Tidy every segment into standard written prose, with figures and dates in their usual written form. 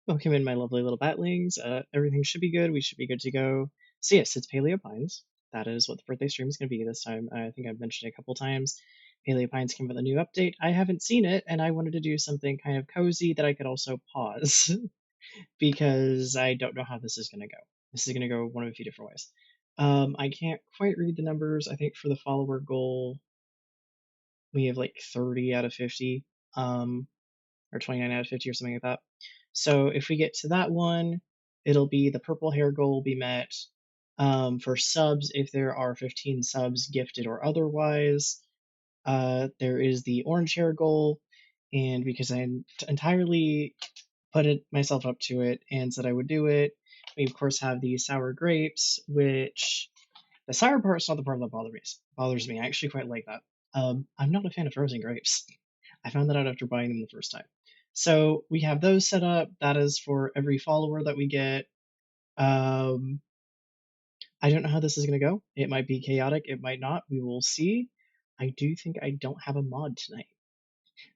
Welcome in, my lovely little batlings. Everything should be good. We should be good to go. So yes, it's Paleo Pines. That is what the birthday stream is going to be this time. I think I've mentioned it a couple times. Paleo Pines came with a new update. I haven't seen it, and I wanted to do something kind of cozy that I could also pause because I don't know how this is going to go. This is going to go one of a few different ways. I can't quite read the numbers. I think for the follower goal, we have like 30 out of 50, or 29 out of 50 or something like that. So if we get to that one, it'll be the purple hair goal will be met. For subs, if there are 15 subs gifted or otherwise, there is the orange hair goal. And because I entirely put it myself up to it and said I would do it, we of course have the sour grapes, which the sour part's not the part that bothers me. I actually quite like that. I'm not a fan of frozen grapes. I found that out after buying them the first time. So we have those set up. That is for every follower that we get. Um, I don't know how this is going to go. It might be chaotic. It might not. We will see. I do think I don't have a mod tonight.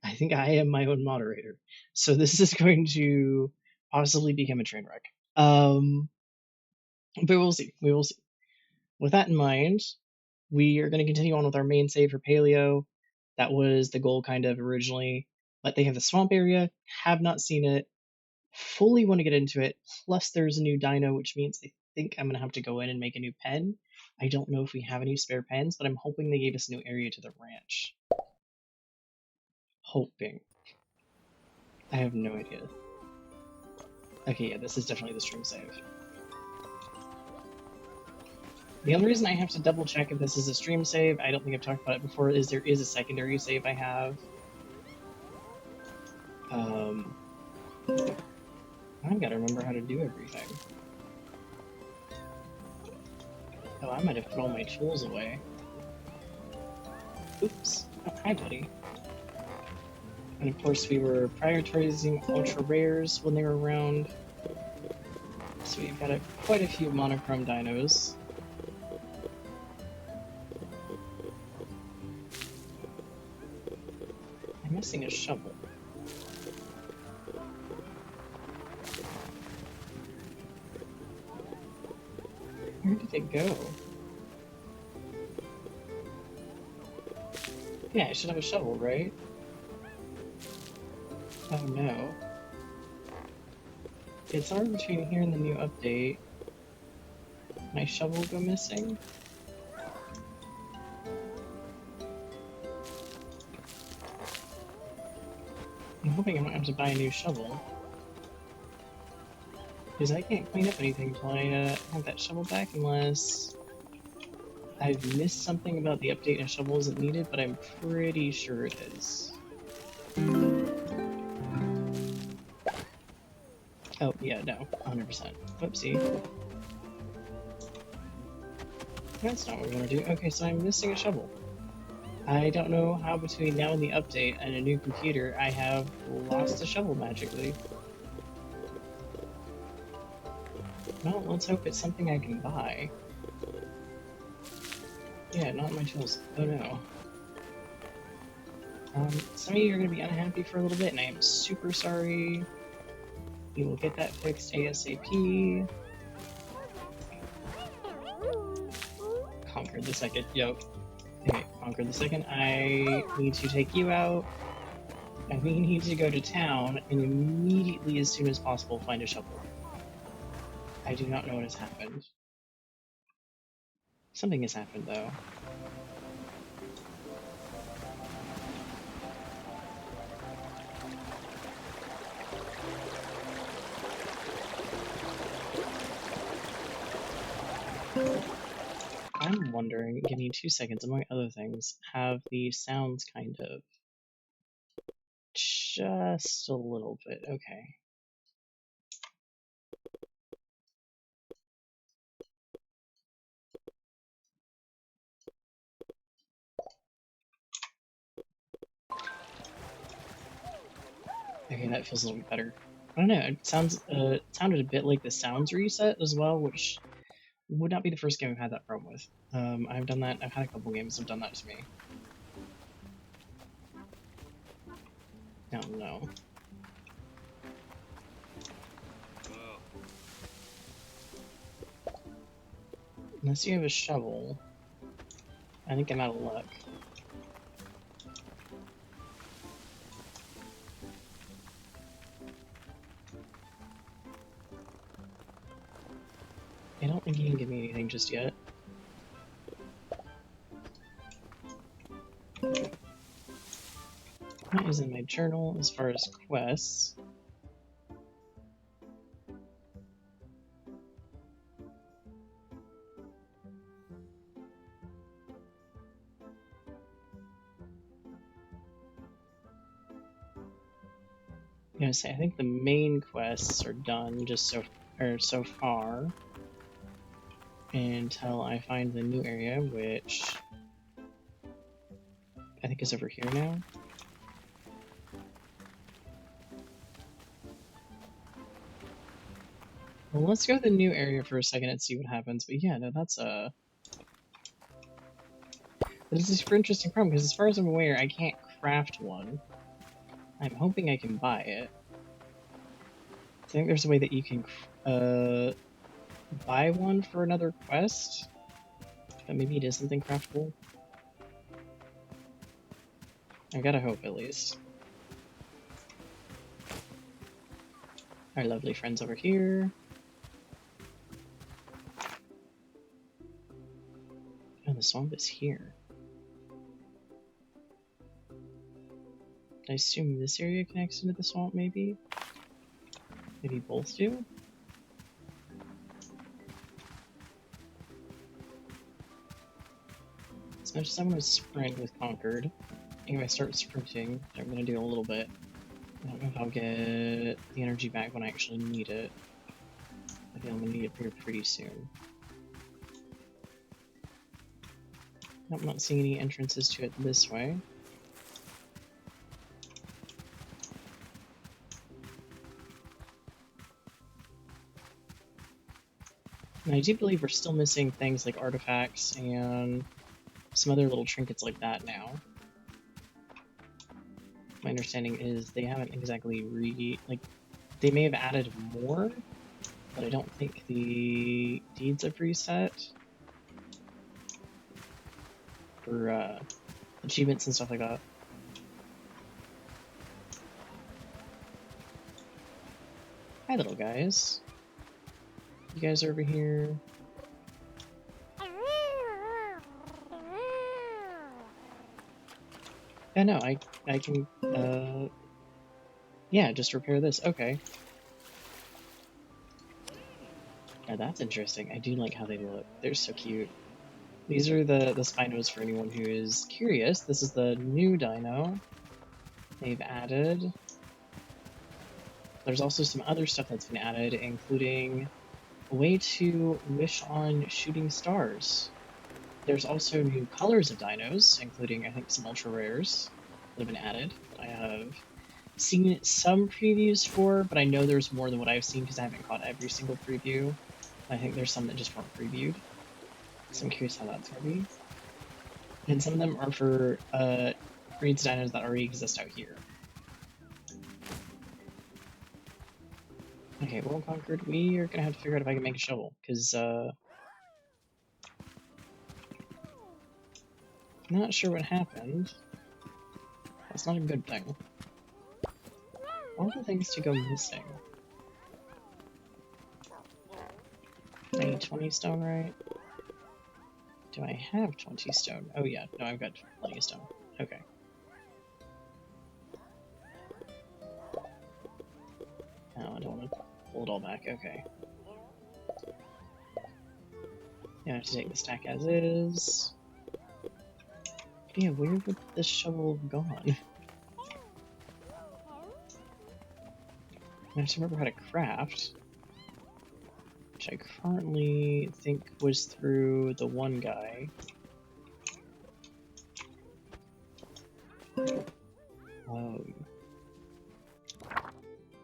I think I am my own moderator. So this is going to possibly become a train wreck. But we'll see. We will see. With that in mind, we are going to continue on with our main save for Paleo. That was the goal kind of originally. But they have the swamp area. Have not seen it. Fully want to get into it. Plus, there's a new dino, which means I think I'm going to have to go in and make a new pen. I don't know if we have any spare pens, but I'm hoping they gave us a new area to the ranch. Hoping. I have no idea. Okay, yeah, this is definitely the stream save. The only reason I have to double check if this is a stream save, I don't think I've talked about it before, is there is a secondary save I have. I've got to remember how to do everything. Oh, I might have put all my tools away. Oops. Oh, hi, buddy. And of course, we were prioritizing ultra rares when they were around. So we've got quite a few monochrome dinos. I'm missing a shovel. Where did it go? Yeah, I should have a shovel, right? Oh no. It's somewhere between here and the new update. My shovel go missing? I'm hoping I don't have to buy a new shovel. Because I can't clean up anything until I have that shovel back unless I've missed something about the update and a shovel isn't needed, but I'm pretty sure it is. Oh, yeah, no, 100%. Whoopsie. That's not what we want to do. Okay, so I'm missing a shovel. I don't know how between now and the update and a new computer I have lost a shovel magically. Well, let's hope it's something I can buy. Yeah, not my tools. Oh no. Some of you are going to be unhappy for a little bit, and I am super sorry. We will get that fixed ASAP. Conquered the second. Yo. Okay, conquered the second. I need to take you out. And we need to go to town and immediately, as soon as possible, find a shovel. I do not know what has happened. Something has happened, though. I'm wondering, give me 2 seconds, among other things, have the sounds kind of just a little bit. Okay. Okay, that feels a little bit better. I don't know, it sounded a bit like the sounds reset as well, which would not be the first game I've had that problem with. I've done that, I've had a couple games that have done that to me. Oh no. Unless you have a shovel, I think I'm out of luck. I don't think you can give me anything just yet. What is in my journal as far as quests? I'm gonna say I think the main quests are done just so far until I find the new area, which I think is over here now. Well, let's go to the new area for a second and see what happens. But yeah, no, that's this is a super interesting problem because as far as I'm aware, I can't craft one. I'm hoping I can buy it. I think there's a way that you can buy one for another quest, but maybe it is something craftable. I gotta hope at least. Our lovely friends over here. Oh, the swamp is here. I assume this area connects into the swamp, maybe? Maybe both do? As much as I want to sprint with Conquered, I think if I start sprinting, I'm going to do a little bit. I don't know if I'll get the energy back when I actually need it. I think I'm going to need it here pretty soon. I'm not seeing any entrances to it this way. And I do believe we're still missing things like artifacts and some other little trinkets like that now. My understanding is they haven't exactly they may have added more, but I don't think the deeds have reset for achievements and stuff like that. Hi, little guys. You guys are over here. Yeah, no, I can, yeah, just repair this. Okay. Now that's interesting. I do like how they look. They're so cute. These are the Spinos for anyone who is curious. This is the new dino they've added. There's also some other stuff that's been added, including a way to wish on shooting stars. There's also new colors of dinos, including, I think, some ultra rares that have been added. I have seen some previews for, but I know there's more than what I've seen because I haven't caught every single preview. I think there's some that just weren't previewed. So I'm curious how that's going to be. And some of them are for breeds of dinos that already exist out here. Okay, World Conquered, we are going to have to figure out if I can make a shovel, because I'm not sure what happened. That's not a good thing. All the things to go missing. I need 20 stone, right? Do I have 20 stone? Oh yeah, no, I've got plenty of stone. Okay. No, I don't want to pull it all back. Okay. Yeah, I have to take the stack as is. Yeah, where would the shovel have gone? I have to remember how to craft, which I currently think was through the one guy. I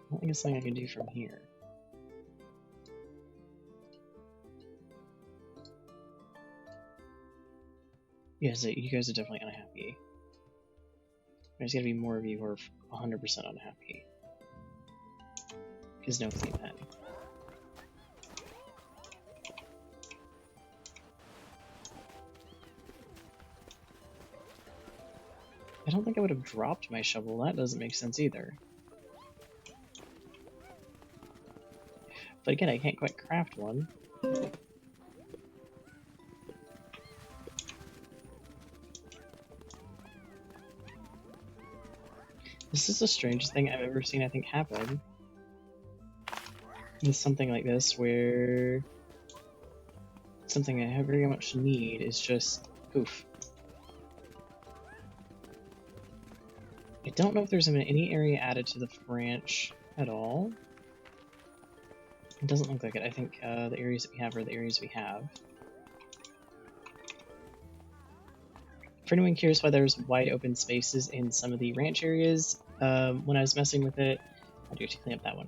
don't think it's something I can do from here. Yes, you guys are definitely unhappy. There's gotta be more of you who are 100% unhappy. Because no clean pen. I don't think I would have dropped my shovel. That doesn't make sense either. But again, I can't quite craft one. This is the strangest thing I've ever seen, I think, happen. With something like this, where something I very much need is just poof. I don't know if there's been any area added to the branch at all. It doesn't look like it. I think the areas that we have are the areas we have. For anyone curious why there's wide open spaces in some of the ranch areas, when I was messing with it, I do have to clean up that one.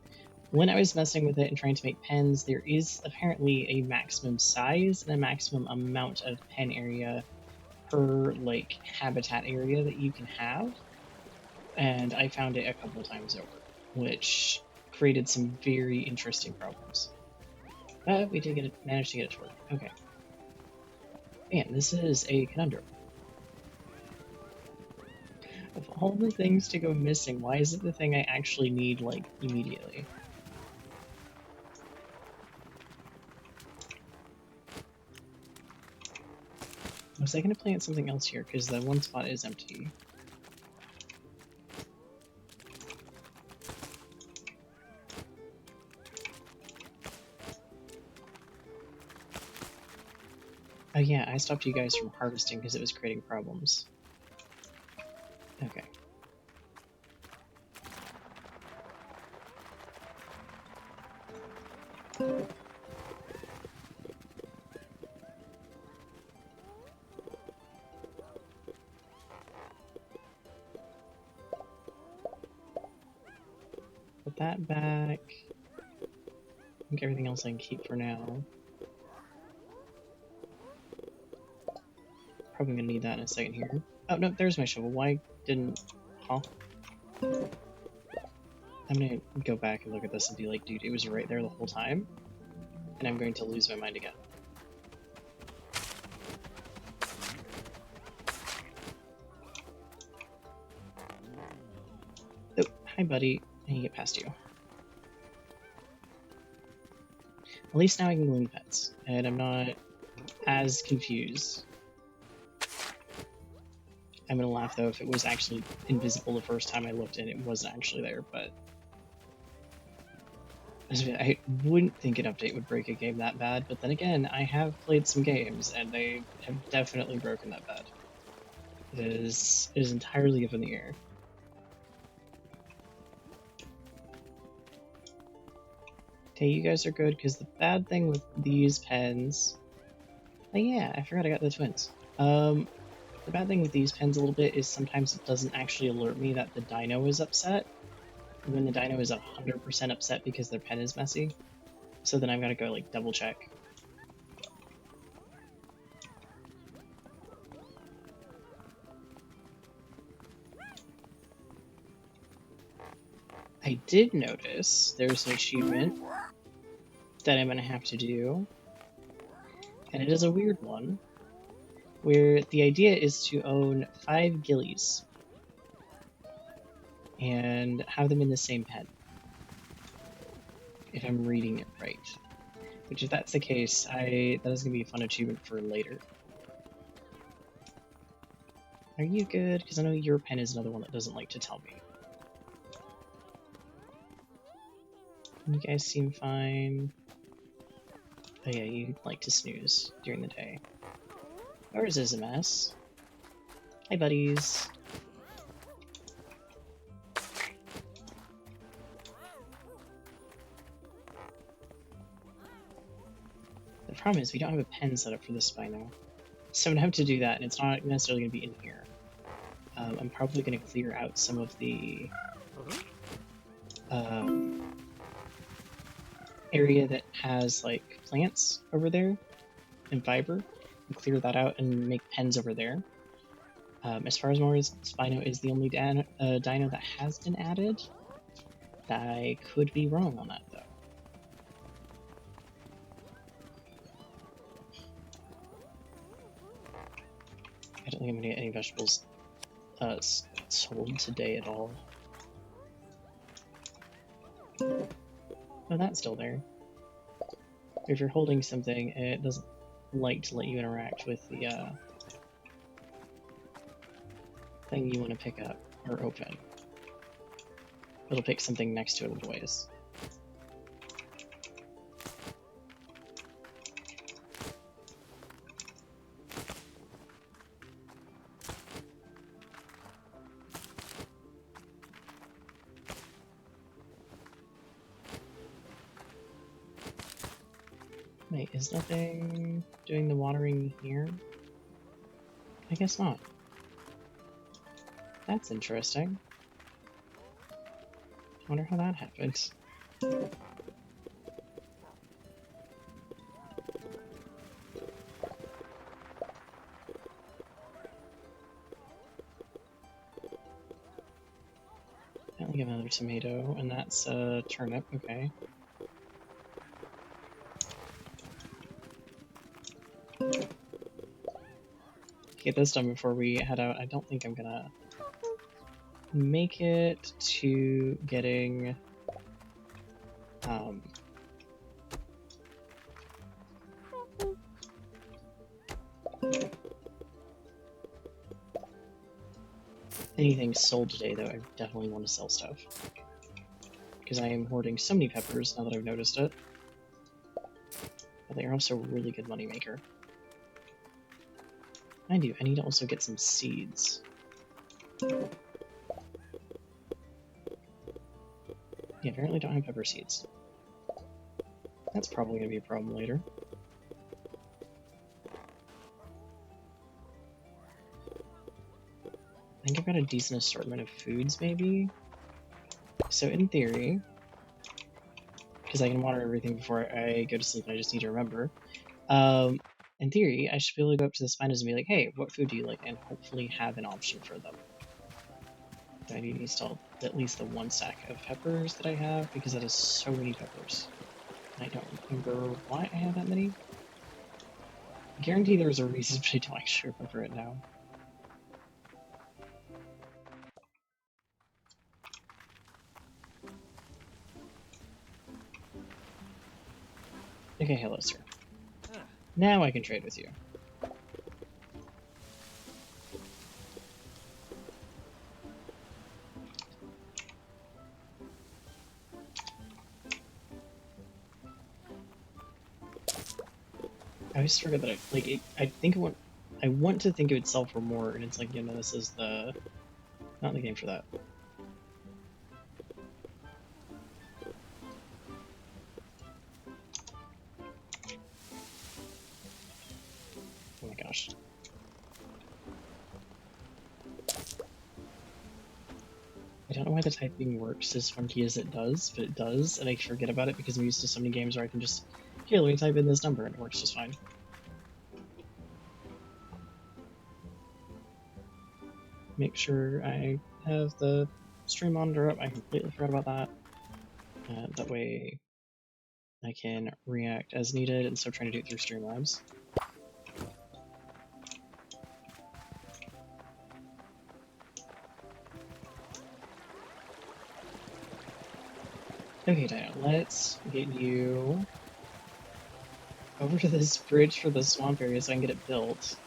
When I was messing with it and trying to make pens, there is apparently a maximum size and a maximum amount of pen area per like habitat area that you can have, and I found it a couple times over, which created some very interesting problems. But we did manage to get it to work. Okay. Man, this is a conundrum. Of all the things to go missing, why is it the thing I actually need, like, immediately? Was I going to plant something else here? Because the one spot is empty. Oh yeah, I stopped you guys from harvesting because it was creating problems. Okay. Put that back. I think everything else I can keep for now. Probably gonna need that in a second here. Oh no, there's my shovel. Why didn't... Huh? I'm gonna go back and look at this and be like, dude, it was right there the whole time, and I'm going to lose my mind again. Oh, hi buddy. I can get past you. At least now I can glean pets, and I'm not as confused. I'm gonna laugh though if it was actually invisible the first time I looked and it wasn't actually there, but I wouldn't think an update would break a game that bad, but then again, I have played some games and they have definitely broken that bad. It is entirely up in the air. Okay, you guys are good, because the bad thing with these pens... Oh yeah, I forgot I got the twins. The bad thing with these pens a little bit is sometimes it doesn't actually alert me that the dino is upset, when the dino is 100% upset because their pen is messy. So then I've got to go like double check. I did notice there's an achievement that I'm going to have to do, and it is a weird one, where the idea is to own 5 gillies and have them in the same pen, if I'm reading it right. Which, if that's the case, that is going to be a fun achievement for later. Are you good? Because I know your pen is another one that doesn't like to tell me. You guys seem fine. Oh yeah, you like to snooze during the day. Ours is a mess. Hi, buddies. The problem is we don't have a pen set up for this Spino. So I'm gonna have to do that, and it's not necessarily gonna be in here. I'm probably gonna clear out some of the area that has like plants over there and fiber, and clear that out and make pens over there. As far as more Spino is the only dino that has been added. I could be wrong on that though. I don't think I'm gonna get any vegetables not sold today at all. Oh, that's still there. If you're holding something, it doesn't like to let you interact with the thing you want to pick up or open. It'll pick something next to it always. Wait, is nothing doing the watering here? I guess not. That's interesting. Wonder how that happened. I'll give another tomato, and that's a turnip, okay. Get this done before we head out. I don't think I'm gonna make it to getting anything sold today, though. I definitely want to sell stuff because I am hoarding so many peppers now that I've noticed it. But they are also a really good moneymaker. I do. I need to also get some seeds. Yeah, apparently don't have pepper seeds. That's probably going to be a problem later. I think I've got a decent assortment of foods, maybe? So in theory, because I can water everything before I go to sleep and I just need to remember, in theory, I should be able to go up to the spiders and be like, hey, what food do you like? And hopefully have an option for them. Do I need to install at least the one stack of peppers that I have? Because that is so many peppers. I don't remember why I have that many. I guarantee there's a reason, but I don't actually remember it now. Okay, hello, sir. Now I can trade with you. I always forget that I want to think it would sell for more, and it's like, you know, this is not the game for that. Oh my gosh. I don't know why the typing works as funky as it does, but it does, and I forget about it because I'm used to so many games where I can just, here, let me type in this number, and it works just fine. Make sure I have the stream monitor up. I completely forgot about that. That way I can react as needed instead of trying to do it through Streamlabs. Okay, Dino, let's get you over to this bridge for the swamp area so I can get it built.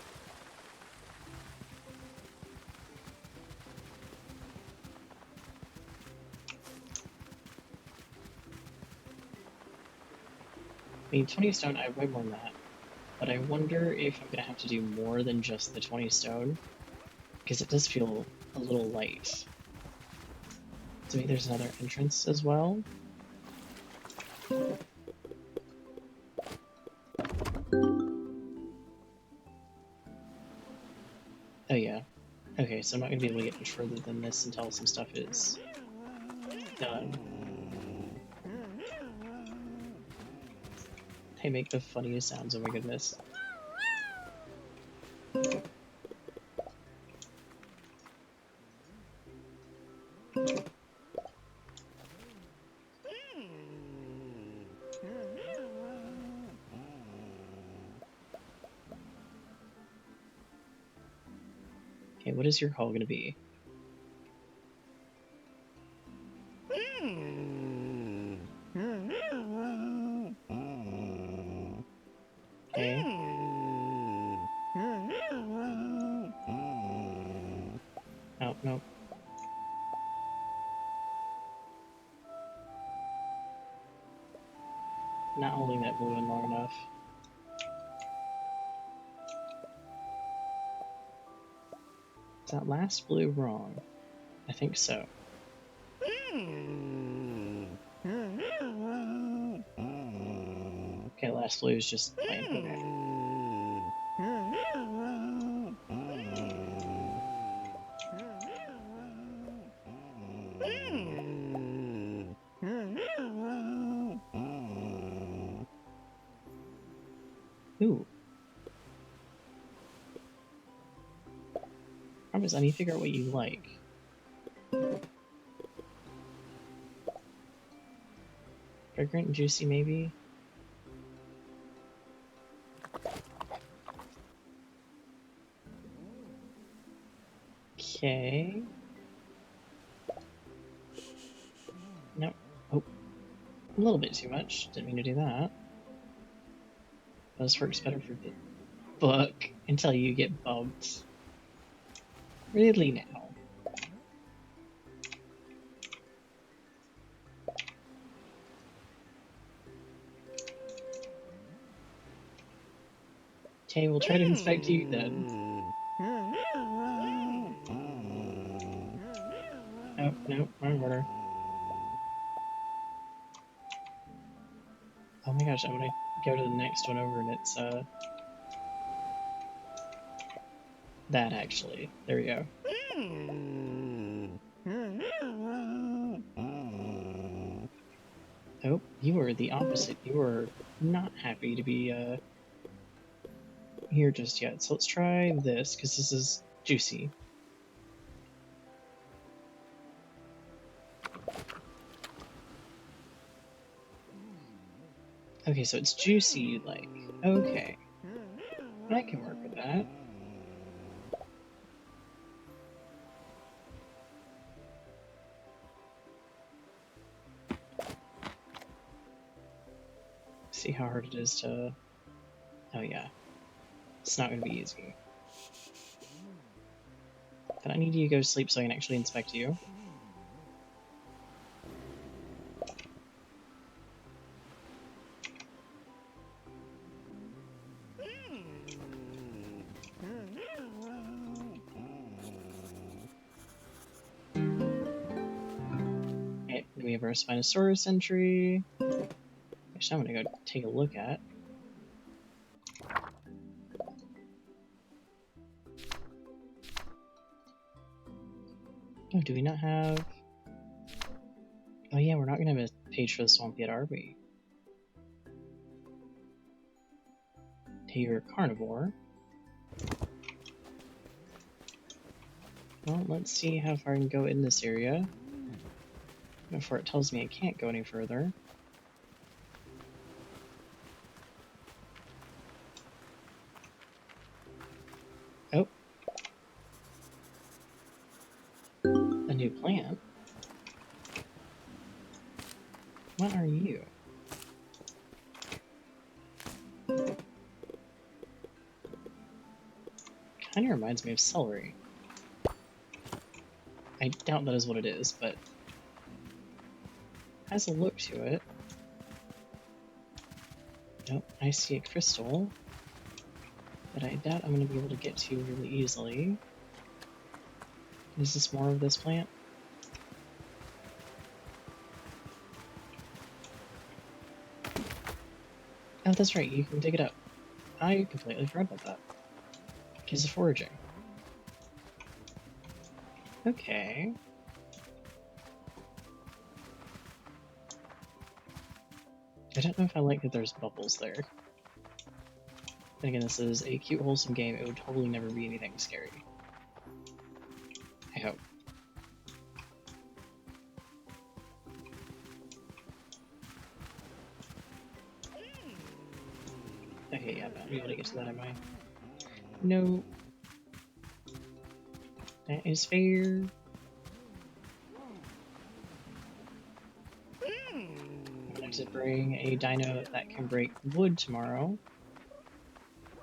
I mean, 20 stone, I have way more than that. But I wonder if I'm gonna have to do more than just the 20 stone, because it does feel a little light. So maybe there's another entrance as well. Oh yeah. Okay, so I'm not gonna be able to get much further than this until some stuff is done. They make the funniest sounds, oh my goodness. Okay, what is your haul gonna be? holding that blue in long enough. Is that last blue wrong? I think so. Okay, last blue is just plain. Okay. Ooh. Problem is, I need to figure out what you like. Fragrant and juicy, maybe? Okay. Nope. Oh. A little bit too much. Didn't mean to do that. This works better for the book until you get bumped. Really now? Okay, we'll try to inspect you then. Oh, no, wrong order. Oh my gosh, I'm gonna go to the next one over and it's, that actually. There we go. Oh, you were the opposite. You were not happy to be, here just yet. So let's try this, because this is juicy. Okay, so it's juicy you like. Okay. I can work with that. See how hard it is to... Oh yeah. It's not going to be easy. But I need you to go to sleep so I can actually inspect you. Okay, we have our Spinosaurus entry, which I'm going to go take a look at. Oh, do we not have... Oh yeah, we're not going to have a page for the swamp yet, are we? Okay, you're a carnivore. Well, let's see how far I can go in this area before it tells me I can't go any further. Oh. A new plant? What are you? Kinda reminds me of celery. I doubt that is what it is, but has a look to it. Nope, I see a crystal that I doubt I'm going to be able to get to really easily. Is this more of this plant? Oh, that's right, you can dig it up. I completely forgot about that. Because of foraging. Okay. I don't know if I like that there's bubbles there. And again, this is a cute, wholesome game. It would totally never be anything scary. I hope. Okay, yeah, I'm not able to get to that, am I? No. That is fair. I'm going to bring a dino that can break wood tomorrow,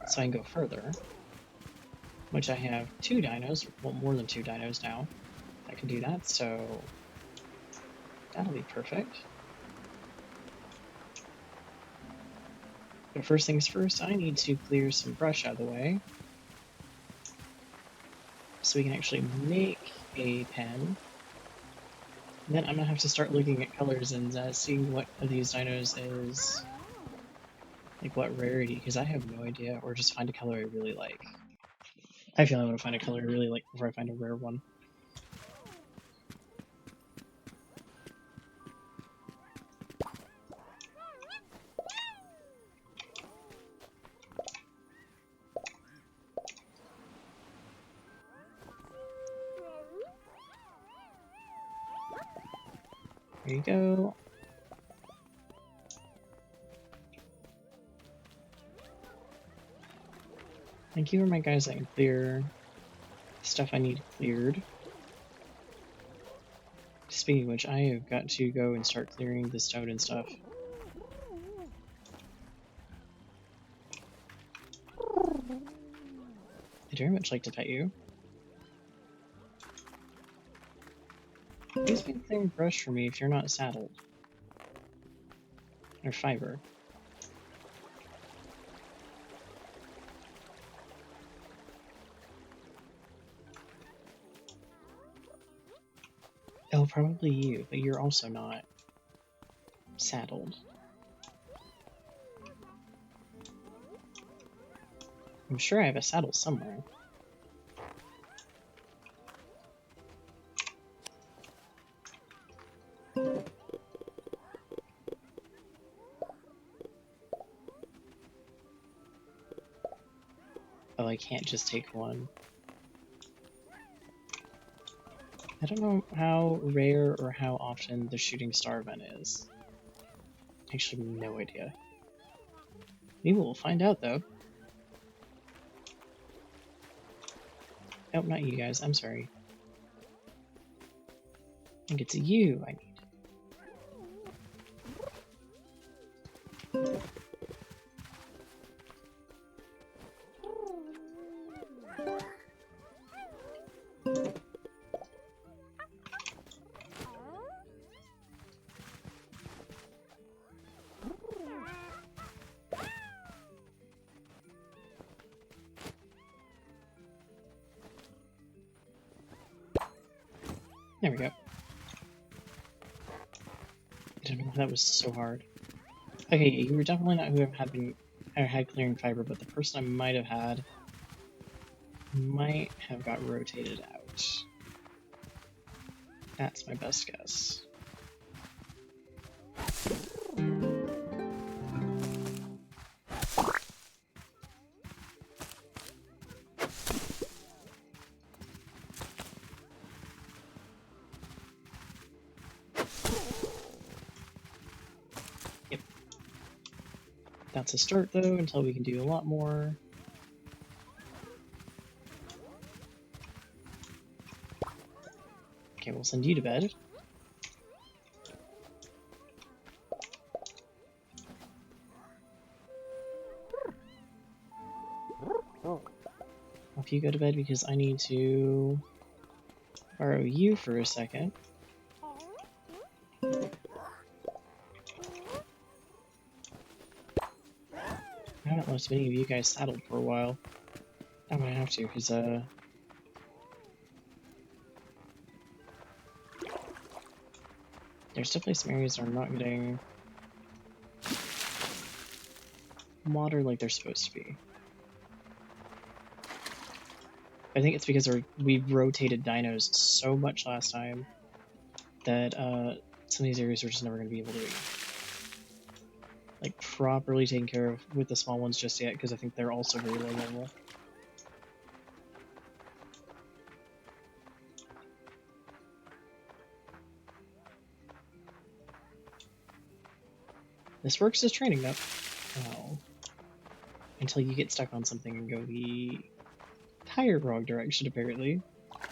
so I can go further. Which I have 2 dinos, well, more than 2 dinos now that can do that, so that'll be perfect. But first things first, I need to clear some brush out of the way so we can actually make a pen. And then I'm gonna have to start looking at colors and seeing what of these dinos is like what rarity, because I have no idea, or just find a color I really like. I feel I want to find a color I really like before I find a rare one. There you go. Thank you for my guys that can clear stuff I need cleared. Speaking of which, I have got to go and start clearing the stone and stuff. I'd very much like to pet you. Who's been clearing brush for me if you're not saddled? Or fiber? Oh, probably you, but you're also not saddled. I'm sure I have a saddle somewhere. Oh, I can't just take one. I don't know how rare or how often the shooting star event is. Actually, no idea. Maybe we'll find out, though. Oh, not you guys. I'm sorry. I think it's you I need. There we go. I don't know why that was so hard. Okay, you were definitely not who had clearing fiber, but the person I might have had might have got rotated out. That's my best guess. Yep. That's a start, though, until we can do a lot more. Okay, we'll send you to bed. If you go to bed because I need to borrow you for a second. I haven't left many of you guys saddled for a while. I'm gonna have to, because there's definitely some areas that are not getting water like they're supposed to be. I think it's because we rotated dinos so much last time that some of these areas are just never going to be able to be like properly taken care of with the small ones just yet, because I think they're also very low level. This works as training though. Oh. Until you get stuck on something and go the entire wrong direction, apparently. I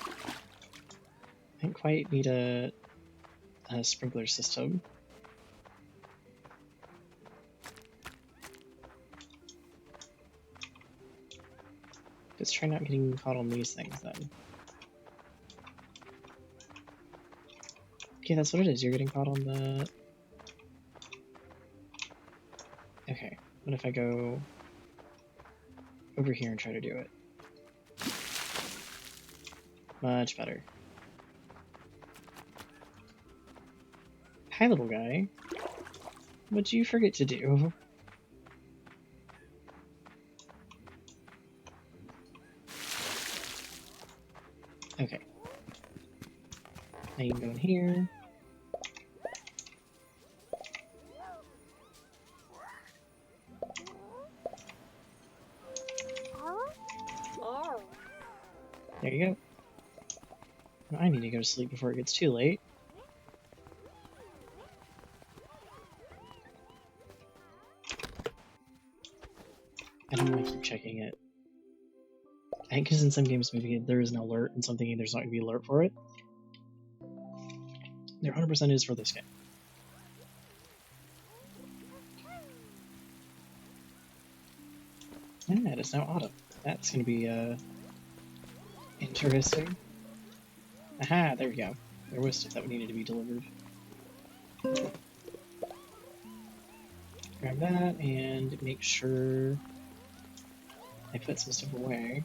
don't quite need a sprinkler system. Let's try not getting caught on these things then. Okay, that's what it is. You're getting caught on the... Okay, What if I go over here and try to do it? Much better. Hi, little guy. What'd you forget to do? Okay. Now you can go in here. There you go. Now I need to go to sleep before it gets too late. I don't want to keep checking it. I think because in some games maybe there is an alert and something there's not going to be an alert for it. There 100% is for this game. Yeah, it is now autumn. That's going to be interesting. Aha, there we go. There was stuff that needed to be delivered. Grab that and make sure I put some stuff away.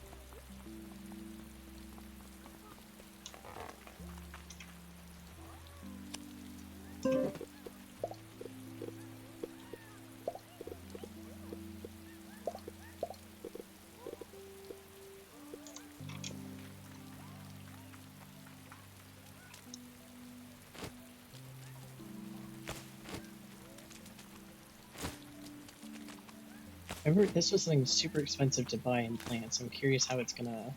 This was something super expensive to buy and plant, so I'm curious how it's gonna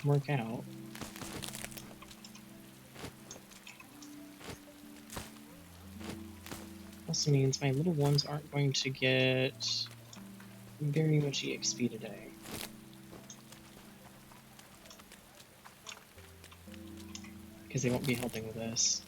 work out. Also means my little ones aren't going to get very much EXP today. Because they won't be helping with this.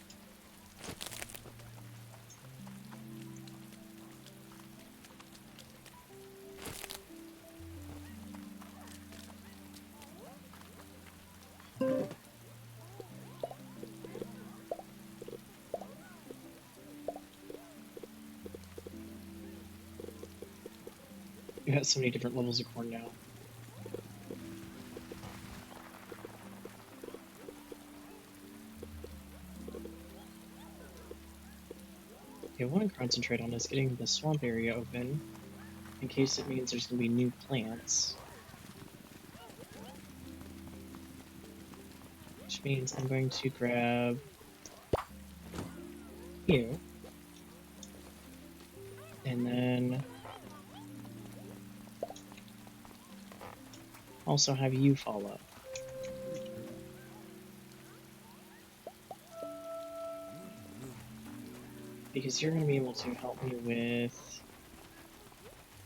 We got so many different levels of corn now. Okay, what I want to concentrate on is getting the swamp area open, in case it means there's going to be new plants. Which means I'm going to grab you, and then also have you follow. Because you're going to be able to help me with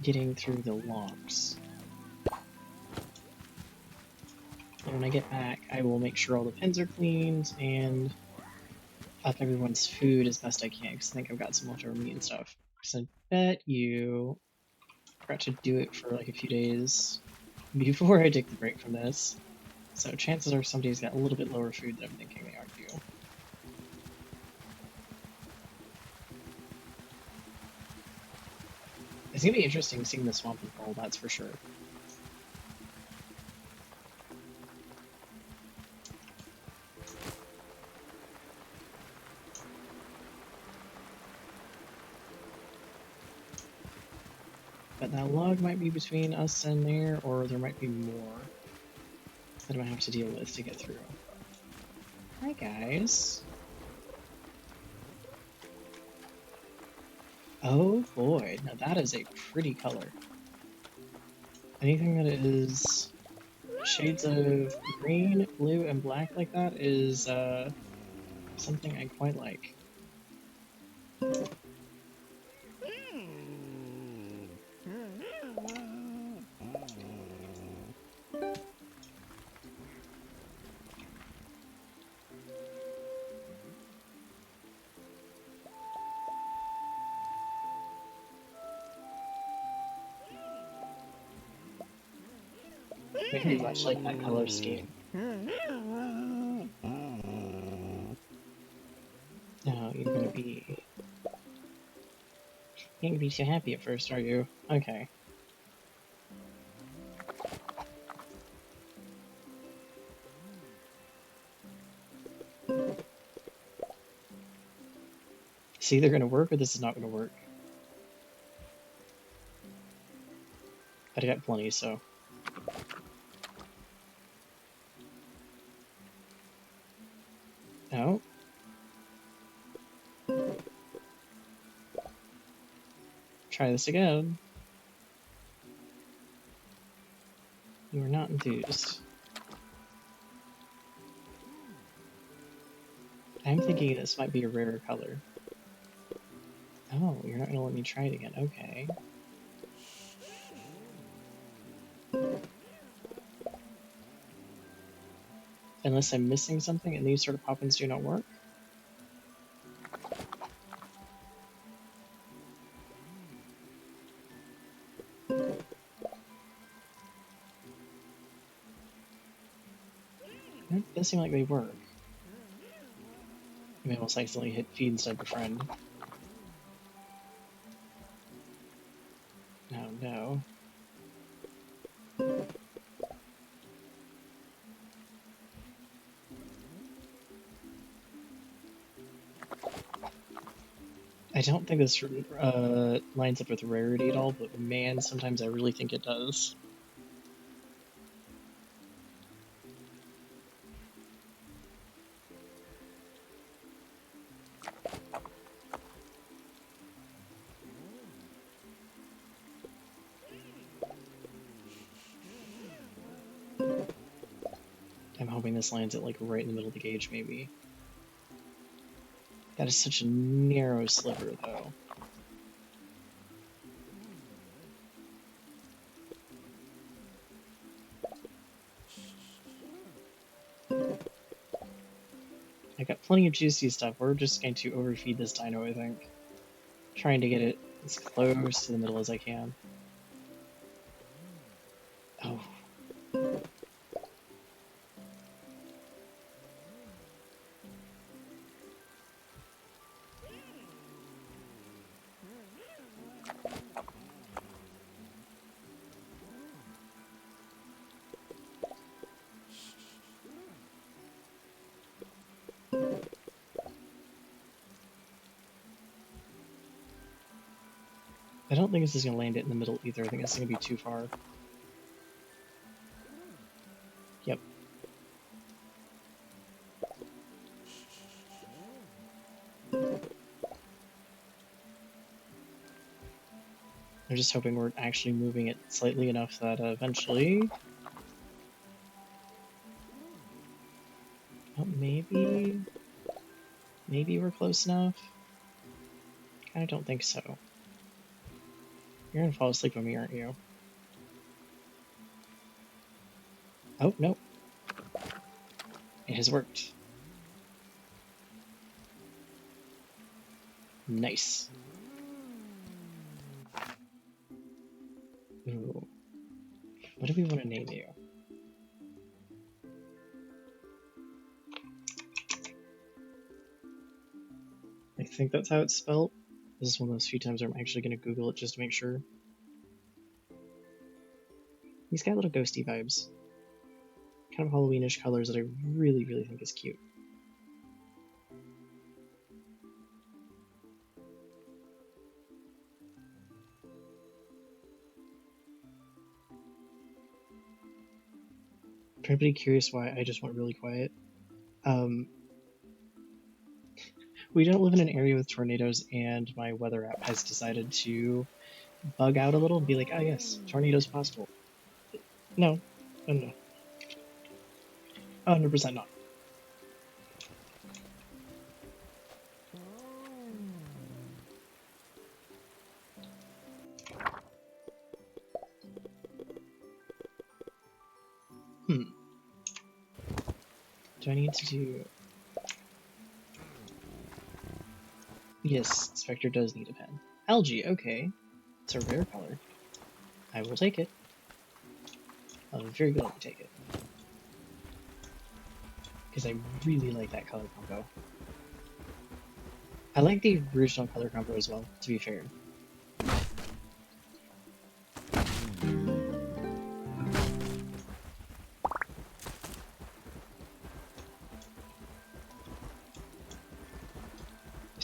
getting through the logs. And when I get back, I will make sure all the pens are cleaned and up everyone's food as best I can, because I think I've got some leftover meat and stuff. Because I bet you forgot to do it for like a few days before I take the break from this. So chances are somebody's got a little bit lower food than I'm thinking they are due. It's gonna be interesting seeing the swamp unfold, that's for sure. But that log might be between us and there, or there might be more that I might have to deal with to get through. Hi guys. Oh boy, now that is a pretty color. Anything that is shades of green, blue, and black like that is something I quite like. Very much like that color scheme. Now you're gonna be You ain't gonna be too happy at first, are you? Okay. It's either gonna work or this is not gonna work. But I got plenty, so. Oh. Try this again. You are not enthused. I'm thinking this might be a rarer color. Oh, you're not gonna let me try it again. Okay. Unless I'm missing something and these sort of pop-ins do not work. It does seem like they work. I may almost accidentally hit feed instead of befriend. Oh no. I don't think this lines up with rarity at all, but man, sometimes I really think it does. I'm hoping this lands it like right in the middle of the gauge, maybe. That is such a narrow sliver, though. I got plenty of juicy stuff. We're just going to overfeed this dino, I think. Trying to get it as close to the middle as I can. Oh. I don't think this is going to land it in the middle either. I think it's going to be too far. Yep. I'm just hoping we're actually moving it slightly enough that eventually... Oh, maybe... Maybe we're close enough? I don't think so. You're gonna fall asleep on me, aren't you? Oh, no. It has worked. Nice. Ooh. What do we want to name you? I think that's how it's spelled. This is one of those few times where I'm actually going to Google it just to make sure. He's got little ghosty vibes. Kind of Halloweenish colors that I really, really think is cute. For anybody curious why I just went really quiet, we don't live in an area with tornadoes, and my weather app has decided to bug out a little and be like, oh yes, tornadoes possible. No, no, no. 100% not. Do I need to do... Yes, Spectre does need a pen. Algae, okay. It's a rare color. I will take it. I'll very gladly take it. Because I really like that color combo. I like the original color combo as well, to be fair.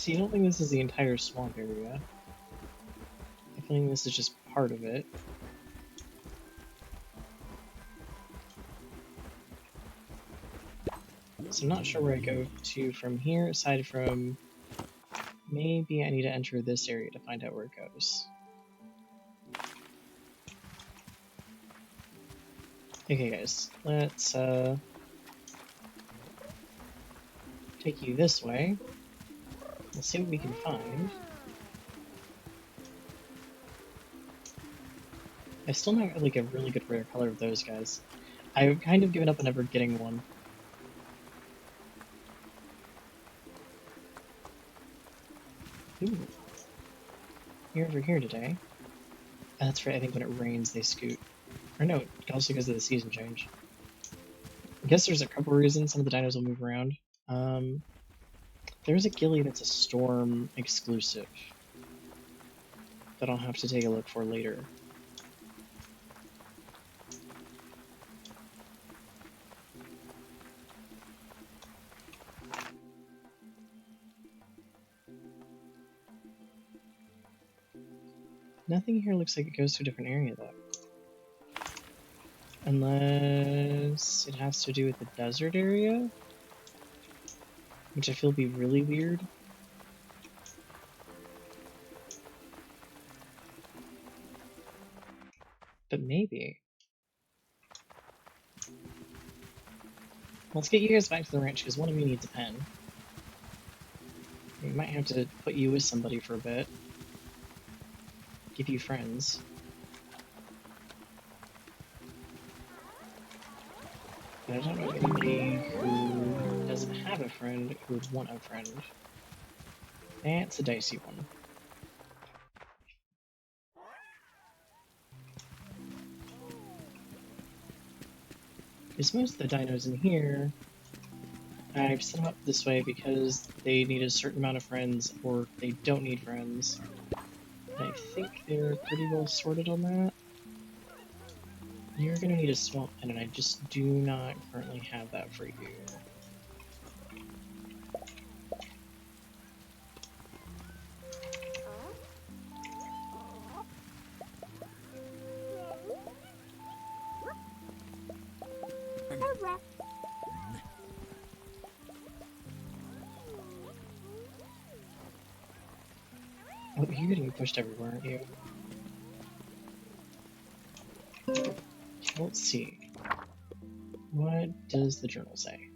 See, I don't think this is the entire swamp area. I think this is just part of it. So I'm not sure where I go to from here, aside from maybe I need to enter this area to find out where it goes. Okay guys, let's take you this way. We'll see what we can find. I still not like a really good rare color of those guys. I've kind of given up on ever getting one. Ooh. You're over here today. That's right, I think when it rains they scoot. Or no, also because of the season change. I guess there's a couple reasons some of the dinos will move around. There's a ghillie that's a storm exclusive that I'll have to take a look for later. Nothing here looks like it goes to a different area though. Unless it has to do with the desert area, which I feel would be really weird. But maybe. Let's get you guys back to the ranch because one of you needs a pen. We might have to put you with somebody for a bit. Give you friends. But I don't know anybody who doesn't have a friend who would want a friend. That's a dicey one. Because most of the dinos in here, I've set them up this way because they need a certain amount of friends or they don't need friends. And I think they're pretty well sorted on that. You're gonna need a swamp pen, and I just do not currently have that for you. Oh, you're getting pushed everywhere, aren't you? Okay, let's see. What does the journal say?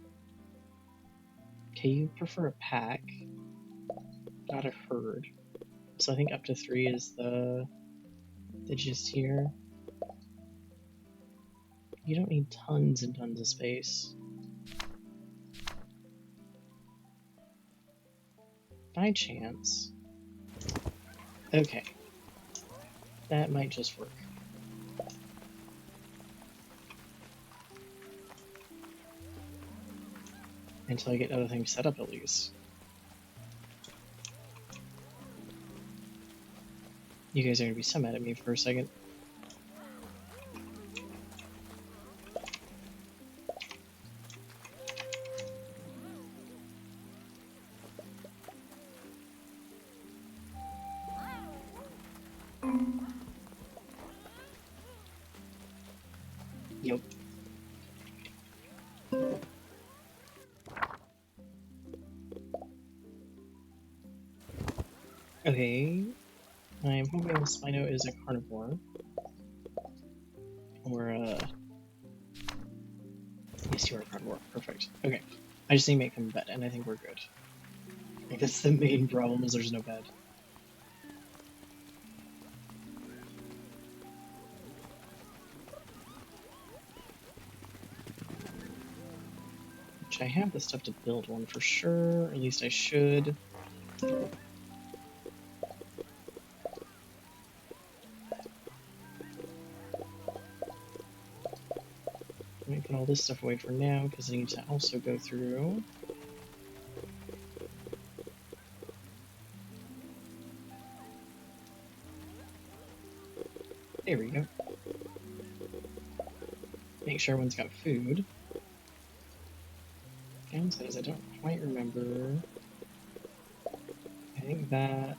Okay, you prefer a pack, not a herd. So I think up to 3 is the gist here. You don't need tons and tons of space. By chance. Okay. That might just work. Until I get other things set up at least. You guys are gonna be so mad at me for a second. Yep. Okay. I'm hoping Spino is a carnivore. Or, yes, you are a carnivore. Perfect. Okay. I just need to make him a bed, and I think we're good. I guess the main problem is there's no bed. Which I have the stuff to build one for sure, or at least I should. Let me put all this stuff away for now, because I need to also go through. There we go. Make sure everyone's got food. Downside is I don't quite remember think that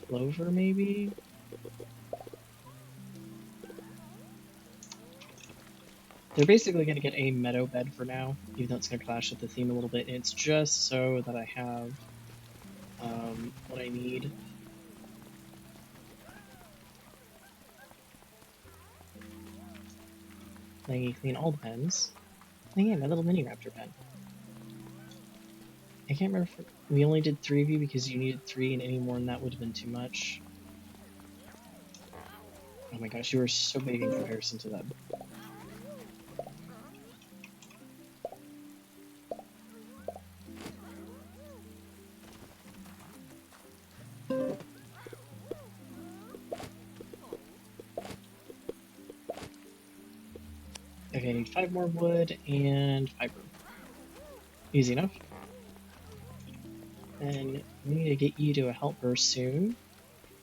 clover maybe? They're basically going to get a meadow bed for now, even though it's going to clash with the theme a little bit. And it's just so that I have what I need. Then you clean all the pens. Oh yeah, my little mini raptor pen. I can't remember if we only did 3 of you because you needed 3 and any more than that would have been too much. Oh my gosh, you are so big in comparison to them. Okay, I need 5 more wood and fiber. Easy enough. And we need to get you to a helper soon,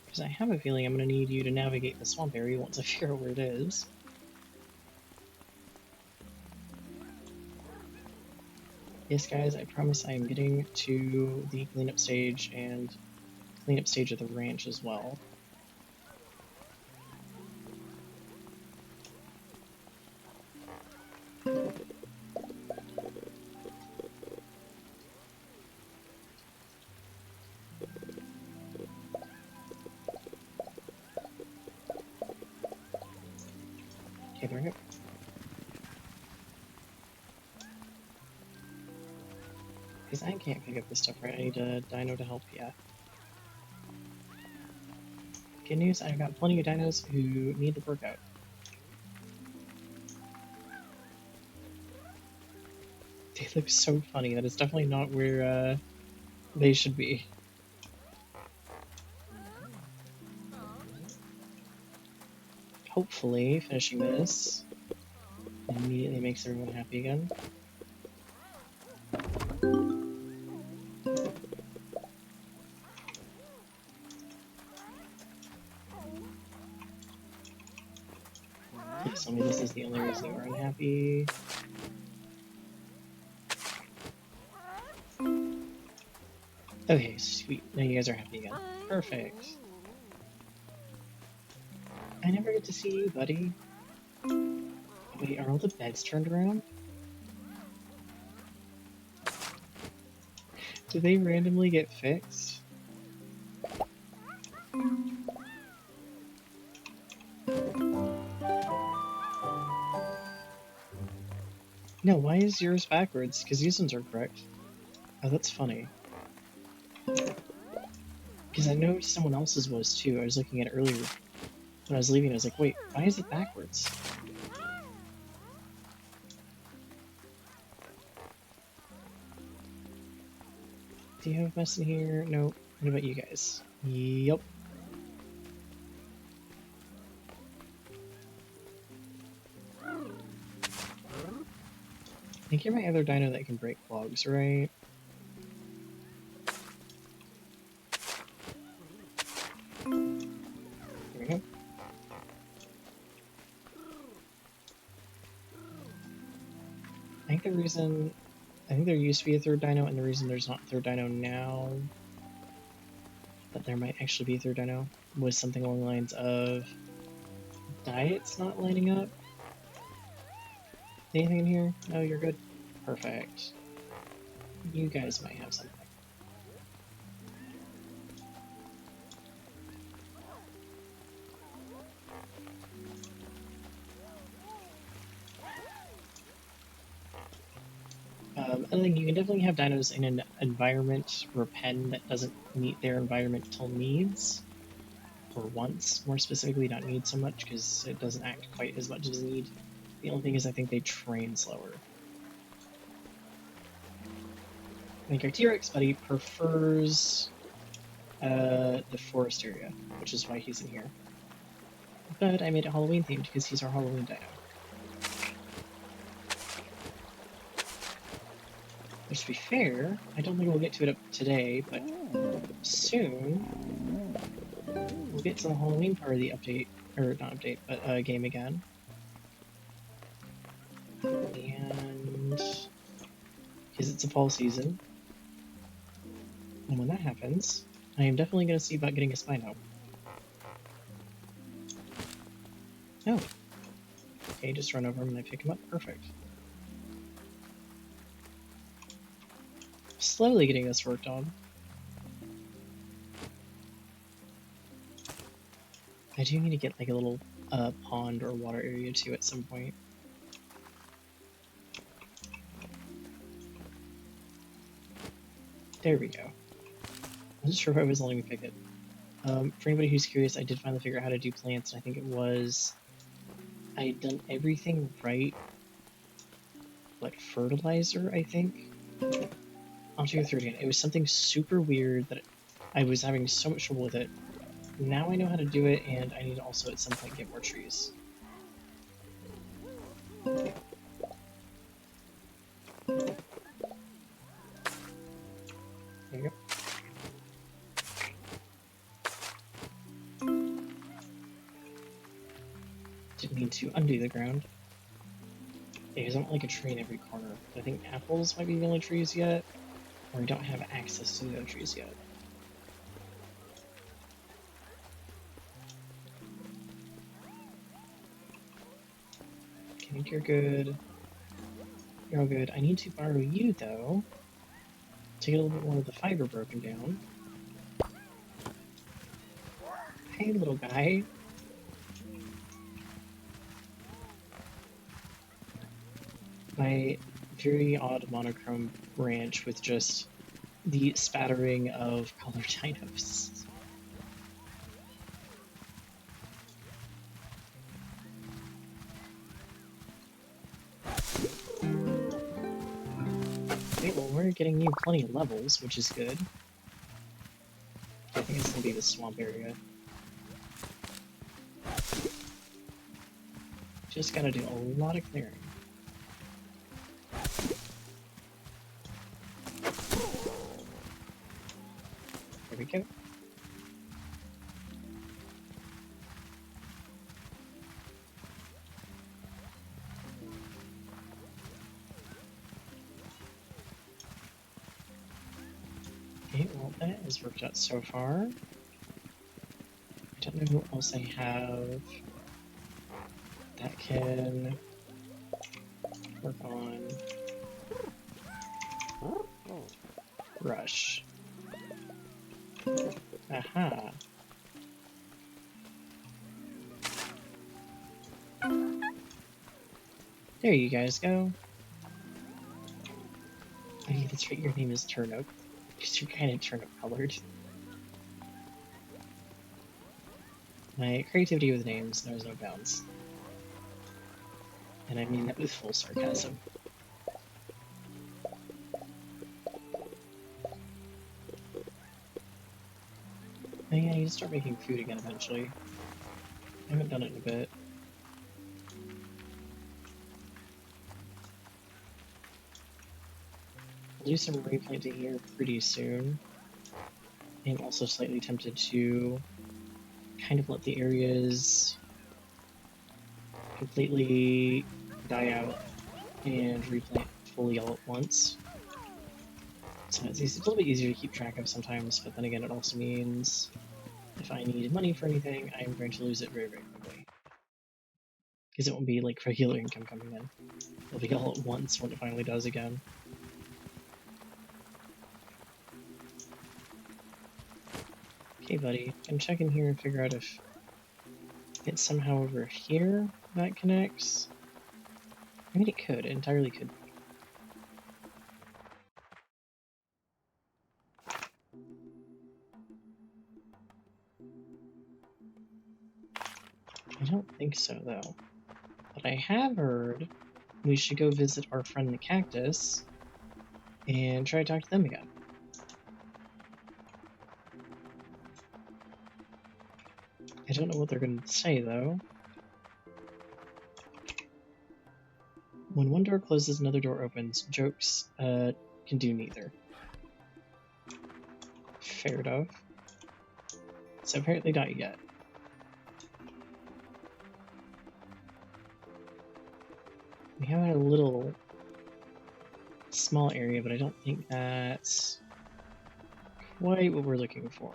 because I have a feeling I'm going to need you to navigate the swamp area once I figure out where it is. Yes, guys, I promise I am getting to the cleanup stage and cleanup stage of the ranch as well. Okay, there we go. Because I can't pick up this stuff, right? I need a dino to help, yeah. Good news, I've got plenty of dinos who need the workout. They look so funny. That is definitely not where they should be. Hopefully, finishing this immediately makes everyone happy again. Please tell me this is the only reason you are unhappy. Okay, sweet. Now you guys are happy again. Perfect. I never get to see you, buddy. Wait, are all the beds turned around? Do they randomly get fixed? No, why is yours backwards? Because these ones are correct. Oh, that's funny. Because I know someone else's was too. I was looking at it earlier when I was leaving. I was like, wait, why is it backwards? Do you have a mess in here? Nope. What about you guys? Yep. I think you're my other dino that can break logs, right? There we go. I think there used to be a third dino, and the reason there's not a third dino now, but there might actually be a third dino, was something along the lines of diets not lining up. Anything in here? No, you're good. Perfect. You guys might have something. I think you can definitely have dinos in an environment or pen that doesn't meet their environmental needs, or wants, more specifically, not need so much, because it doesn't act quite as much as need. The only thing is I think they train slower. I think our T-Rex buddy prefers the forest area, which is why he's in here. But I made it Halloween themed because he's our Halloween dino. Which, to be fair, I don't think we'll get to it up today, but soon we'll get to the Halloween part of the update, or not update, but game again. And because it's a fall season, And when that happens, I am definitely going to see about getting a Spino. Oh. Okay, just run over him and I pick him up. Perfect. Slowly getting this worked on. I do need to get like a little pond or water area too at some point. There we go. I wasn't sure if I was letting me pick it. For anybody who's curious, I did finally figure out how to do plants, and I think it was... I had done everything right, but fertilizer, I think? I'll do it through again. It was something super weird that I was having so much trouble with it. Now I know how to do it, and I need to also at some point get more trees. There you go. Didn't mean to undo the ground. Because I don't like a tree in every corner. I think apples might be the only trees yet, or we don't have access to the other trees yet. I think you're good. You're all good. I need to borrow you, though, to get a little bit more of the fiber broken down. Hey, little guy. My very odd monochrome ranch with just the spattering of colored dinos. Okay, well, we're getting you plenty of levels, which is good. I think it's gonna be the swamp area. Just gotta do a lot of clearing. There we go. Okay, well, that has worked out so far. I don't know who else I have that can work on rush. Aha. There you guys go. Oh yeah, that's right, your name is Turnip. Because you're kind of turnip colored. My creativity with names knows no bounds. And I mean that with full sarcasm. Oh yeah, I need to start making food again eventually. I haven't done it in a bit. I'll do some replanting here pretty soon. I'm also slightly tempted to kind of let the areas completely die out and replant fully all at once. So it's a little bit easier to keep track of sometimes, but then again it also means if I need money for anything, I'm going to lose it very, very quickly. Because it won't be like regular income coming in. It'll be all at once when it finally does again. Okay, buddy, I'm checking here and figure out if it's somehow over here that connects. I mean, it could, it entirely could be. I don't think so, though. But I have heard we should go visit our friend the cactus and try to talk to them again. I don't know what they're going to say, though. When one door closes, another door opens. Jokes can do neither. Fair enough. So apparently not yet. We have a little small area, but I don't think that's quite what we're looking for.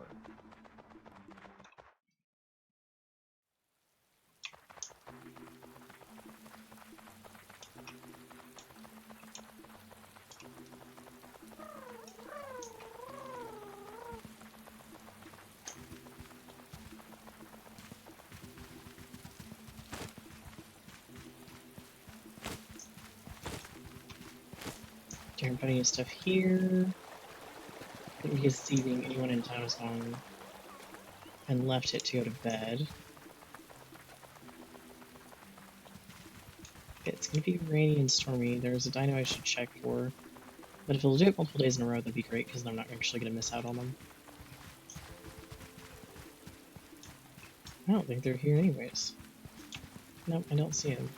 Different plenty of stuff here. I think he's seething anyone in town is gone and left it to go to bed. It's gonna be rainy and stormy. There's a dino I should check for. But if it'll do it multiple days in a row, that'd be great, because I'm not actually gonna miss out on them. I don't think they're here anyways. Nope, I don't see them.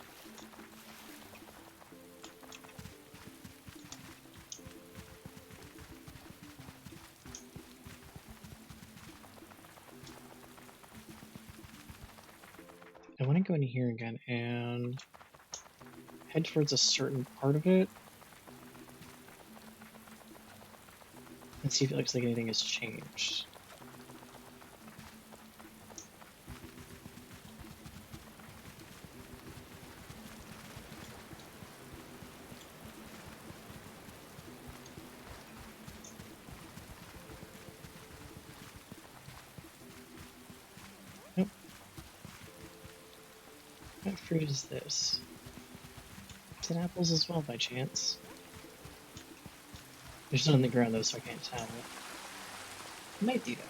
I want to go in here again and head towards a certain part of it and see if it looks like anything has changed. Nope. What fruit is this? Is it apples as well by chance? There's none on the ground though, so I can't tell. It might be though.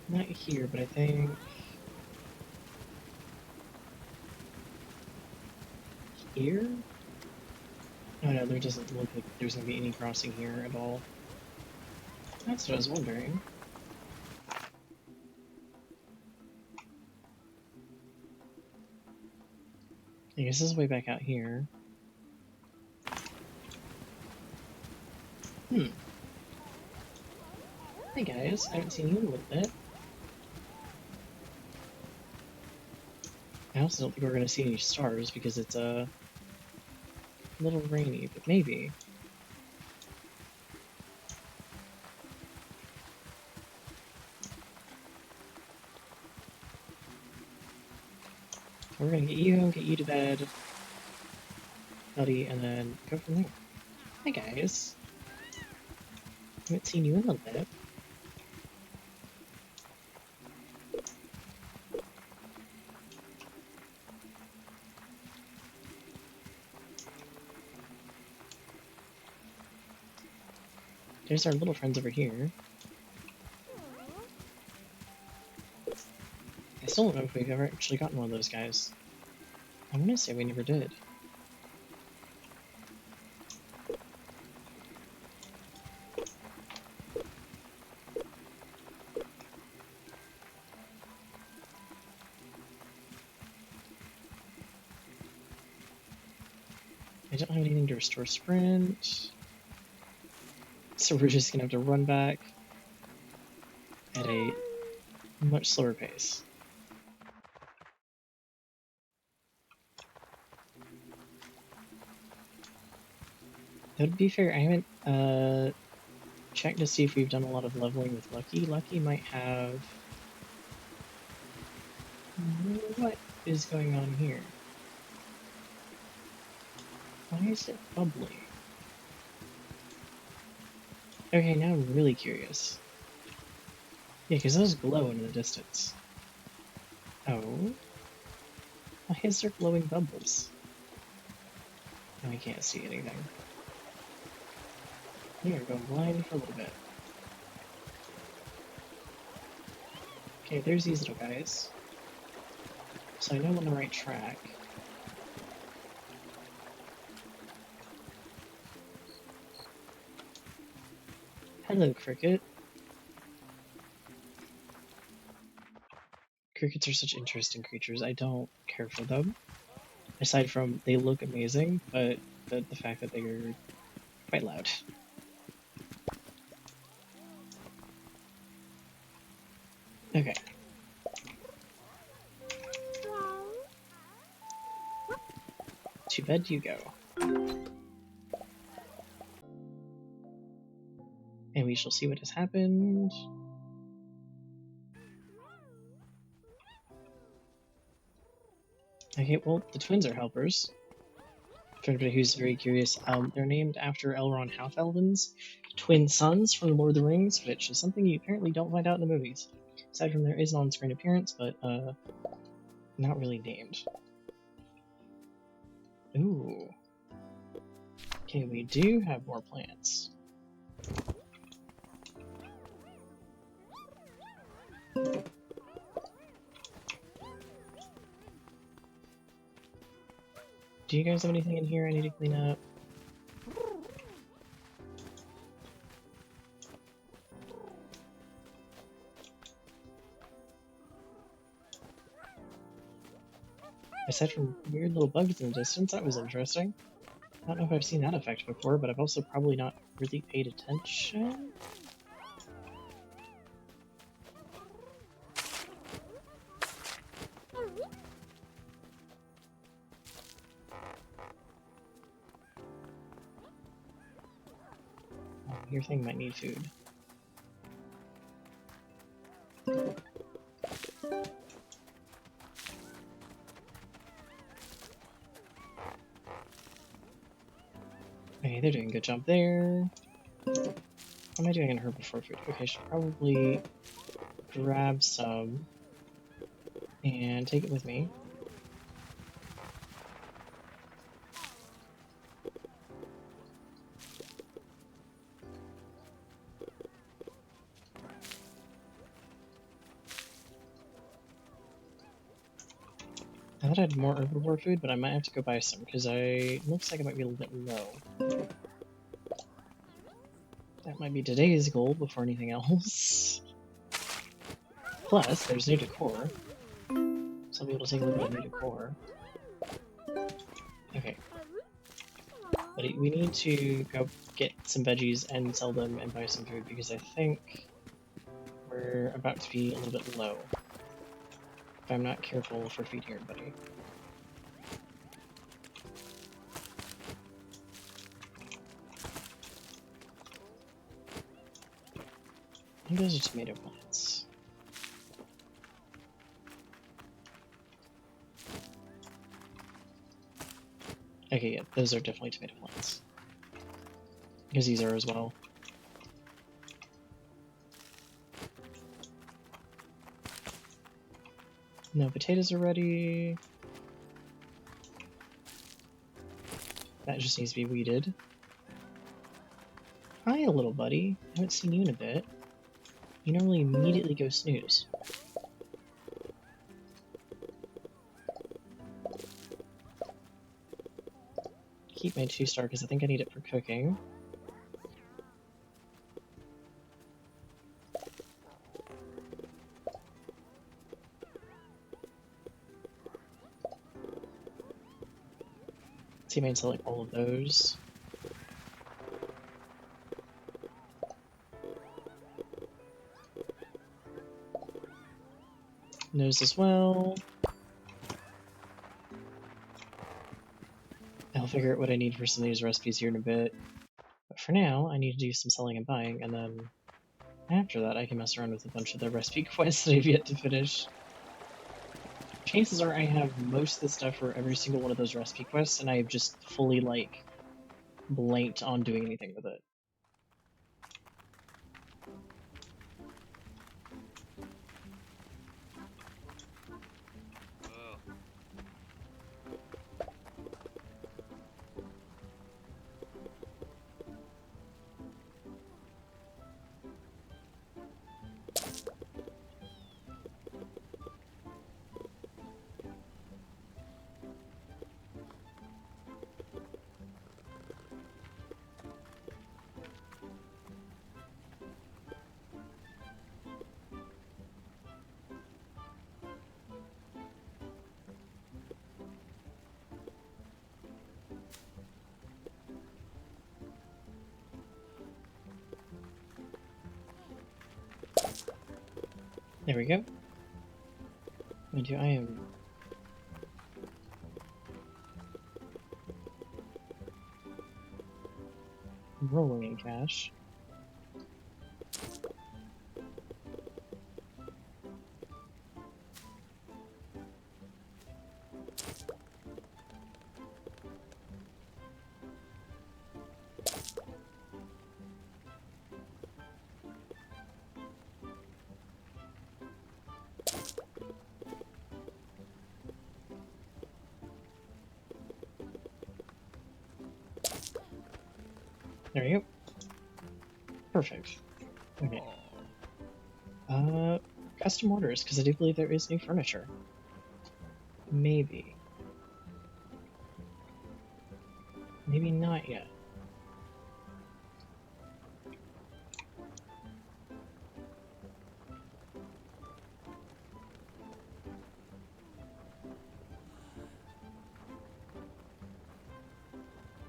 Not here, but I think here? Oh no, there doesn't look like there's gonna be any crossing here at all. That's what I was wondering. I guess this is way back out here. Hmm. Hey guys, I haven't seen you in a little bit. I also don't think we're gonna see any stars because it's a little rainy, but maybe. We're gonna get you to bed, buddy, and then go from there. Hi guys. Haven't seen you in a little bit. There's our little friends over here. I still don't know if we've ever actually gotten one of those guys. I want to say we never did. I don't have anything to restore sprint. So we're just gonna have to run back at a much slower pace. Though to be fair, I haven't checked to see if we've done a lot of leveling with Lucky. Lucky might have... What is going on here? Why is it bubbly? Okay, now I'm really curious. Yeah, because those glow in the distance. Oh? Why is there glowing bubbles? Oh, I can't see anything. Here, go blind for a little bit. Okay, there's these little guys. So I know I'm on the right track. Hello, Cricket. Crickets are such interesting creatures. I don't care for them. Aside from they look amazing, but the fact that they're quite loud. Okay. To bed you go. And we shall see what has happened. Okay, well, the twins are helpers. For anybody who's very curious, they're named after Elrond Half-Elven's twin sons from Lord of the Rings, which is something you apparently don't find out in the movies. Aside from there is an on-screen appearance, but not really named. Ooh. Okay, we do have more plants. Do you guys have anything in here I need to clean up? Aside from weird little bugs in the distance, that was interesting. I don't know if I've seen that effect before, but I've also probably not really paid attention. Oh, your thing might need food. Okay, they're doing a good job there. What am I doing in herbivore food? Okay, I should probably grab some and take it with me. I thought I had more herbivore food, but I might have to go buy some because it looks like I might be a little bit low. That might be today's goal before anything else. Plus, there's new decor. So I'll be able to take a look at the new decor. Okay. But we need to go get some veggies and sell them and buy some food because I think we're about to be a little bit low. If I'm not careful for feeding everybody. I think those are tomato plants. Okay, yeah, those are definitely tomato plants. Because these are as well. No, potatoes are ready. That just needs to be weeded. Hi, little buddy. I haven't seen you in a bit. You normally immediately go snooze. Keep my 2-star because I think I need it for cooking. See if I can select all of those. Those as well. I'll figure out what I need for some of these recipes here in a bit. But for now, I need to do some selling and buying, and then after that I can mess around with a bunch of the recipe quests that I've yet to finish. Chances are I have most of the stuff for every single one of those recipe quests, and I've just fully, like, blanked on doing anything with it. There we go. Mind you, I am rolling in cash. There you go. Perfect. Okay. Custom orders, because I do believe there is new furniture. Maybe. Maybe not yet.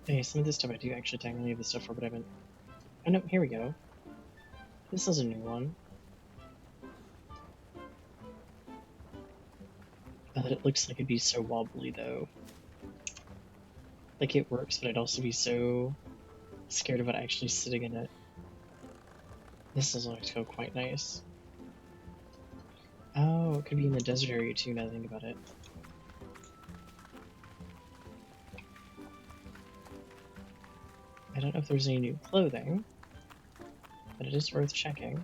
Okay, some of this stuff I do actually technically have the stuff for, but I haven't. Oh no, here we go. This is a new one. It looks like it'd be so wobbly though. Like it works, but I'd also be so scared of it actually sitting in it. This does look so quite nice. Oh, it could be in the desert area too, now that I think about it. I don't know if there's any new clothing, but it is worth checking.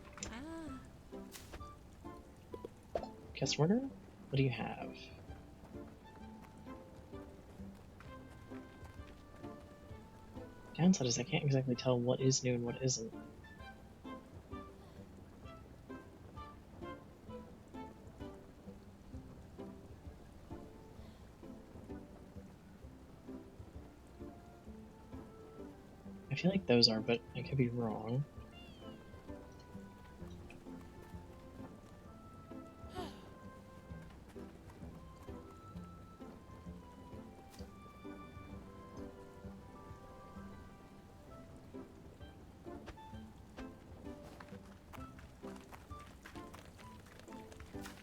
Guest order? What do you have? Downside is I can't exactly tell what is new and what isn't. I feel like those are, but I could be wrong.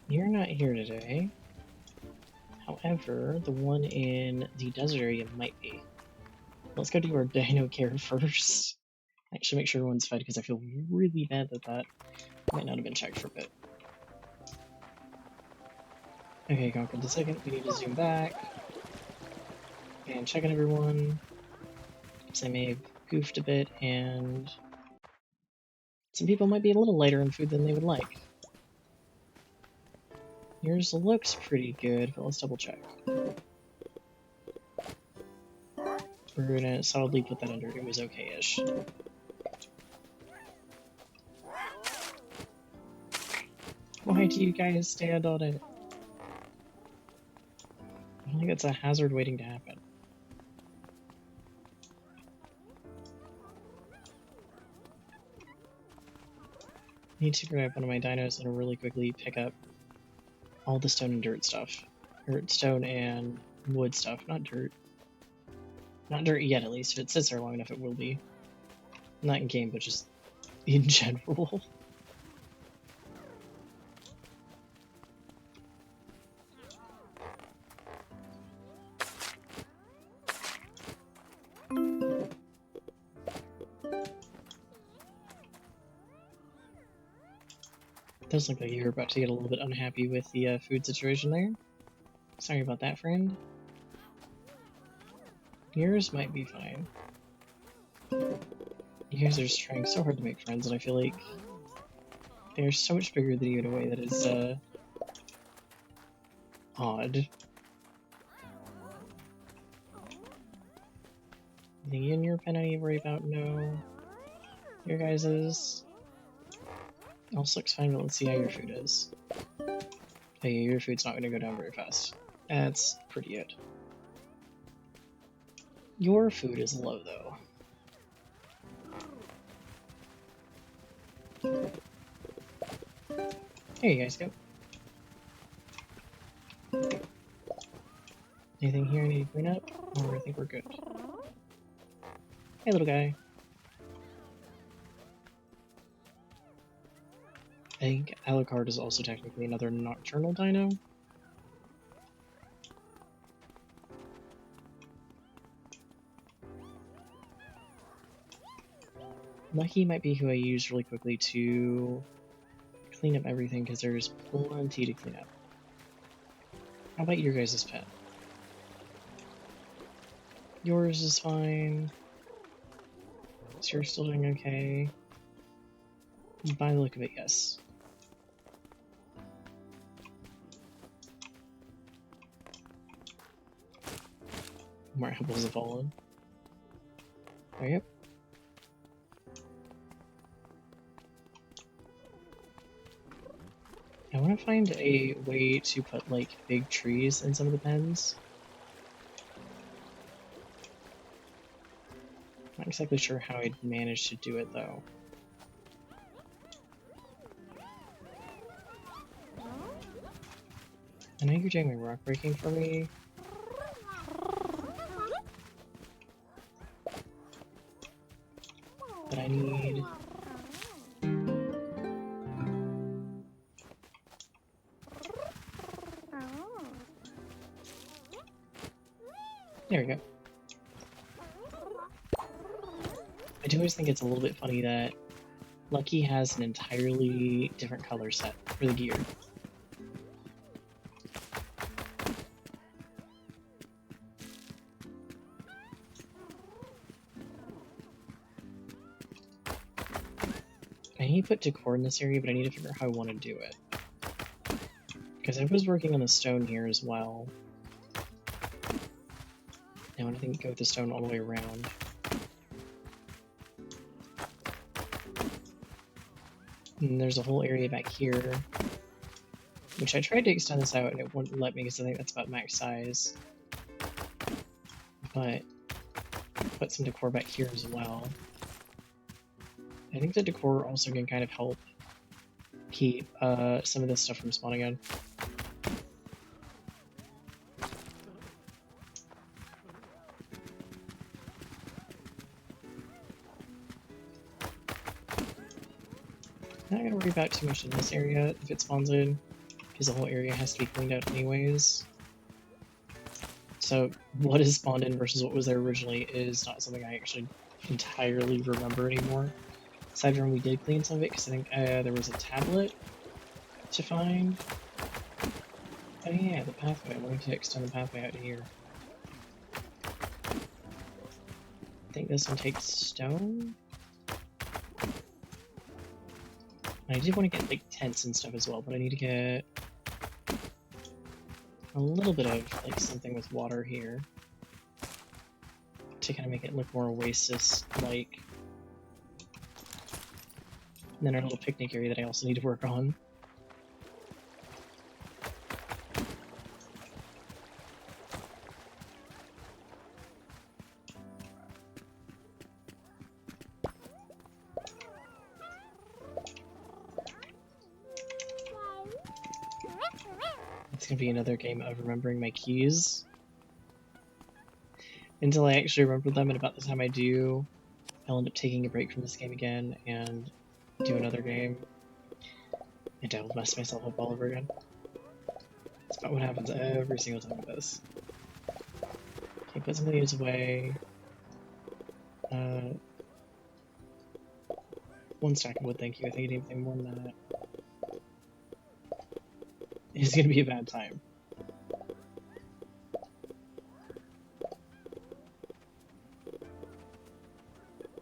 You're not here today. However, the one in the desert area might be. Let's go do our dino care first. Actually, make sure everyone's fed because I feel really bad that that might not have been checked for a bit. Okay, Conquered the second. We need to zoom back and check on everyone. Because I may have goofed a bit, and some people might be a little lighter in food than they would like. Yours looks pretty good, but let's double check. We're gonna solidly put that under it was okay-ish. Why do you guys stand on it? I think it's a hazard waiting to happen. I need to grab one of my dinos and really quickly pick up all the stone and dirt stuff. Or stone and wood stuff, not dirt. Not dirt yet, at least. If it sits there long enough, it will be. Not in game, but just in general. Does look like you're about to get a little bit unhappy with the food situation there. Sorry about that, friend. Yours might be fine. You guys are just trying so hard to make friends, and I feel like they're so much bigger than you in a way that is, odd. Anything in your pen I need to worry about? No. Your guys's? Also looks fine, but let's see how your food is. Hey, your food's not going to go down very fast. That's pretty good. Your food is low, though. Here you guys go. Anything here I need to clean up? Or I think we're good. Hey, little guy. I think Alucard is also technically another nocturnal dino. Lucky might be who I use really quickly to clean up everything, because there's plenty to clean up. How about your guys' pet? Yours is fine. So you're still doing okay. By the look of it, yes. More apples have fallen. Oh, yep. I want to find a way to put, like, big trees in some of the pens. Not exactly sure how I'd manage to do it, though. I know you're doing my rock breaking for me. But I need... There we go. I do always think it's a little bit funny that Lucky has an entirely different color set for the gear. I need to put decor in this area, but I need to figure out how I want to do it. Because I was working on the stone here as well. I want to go with the stone all the way around. And there's a whole area back here, which I tried to extend this out and it wouldn't let me because I think that's about max size. But put some decor back here as well. I think the decor also can kind of help keep some of this stuff from spawning in. Not gonna worry about too much in this area if it spawns in, because the whole area has to be cleaned out anyways. So what is spawned in versus what was there originally is not something I actually entirely remember anymore. Aside from we did clean some of it, because I think there was a tablet to find. Oh yeah, the pathway. I wanted to extend the pathway out to here. I think this one takes stone. I did want to get like tents and stuff as well, but I need to get a little bit of like something with water here to kind of make it look more oasis-like. And then our little picnic area that I also need to work on. It's gonna be another game of remembering my keys. Until I actually remember them, and about the time I do, I'll end up taking a break from this game again and do another game. And I'll mess myself up all over again. That's about what happens every single time with this. Okay, put some of these away. One stack of wood, thank you. I think I need anything more than that. It's gonna be a bad time.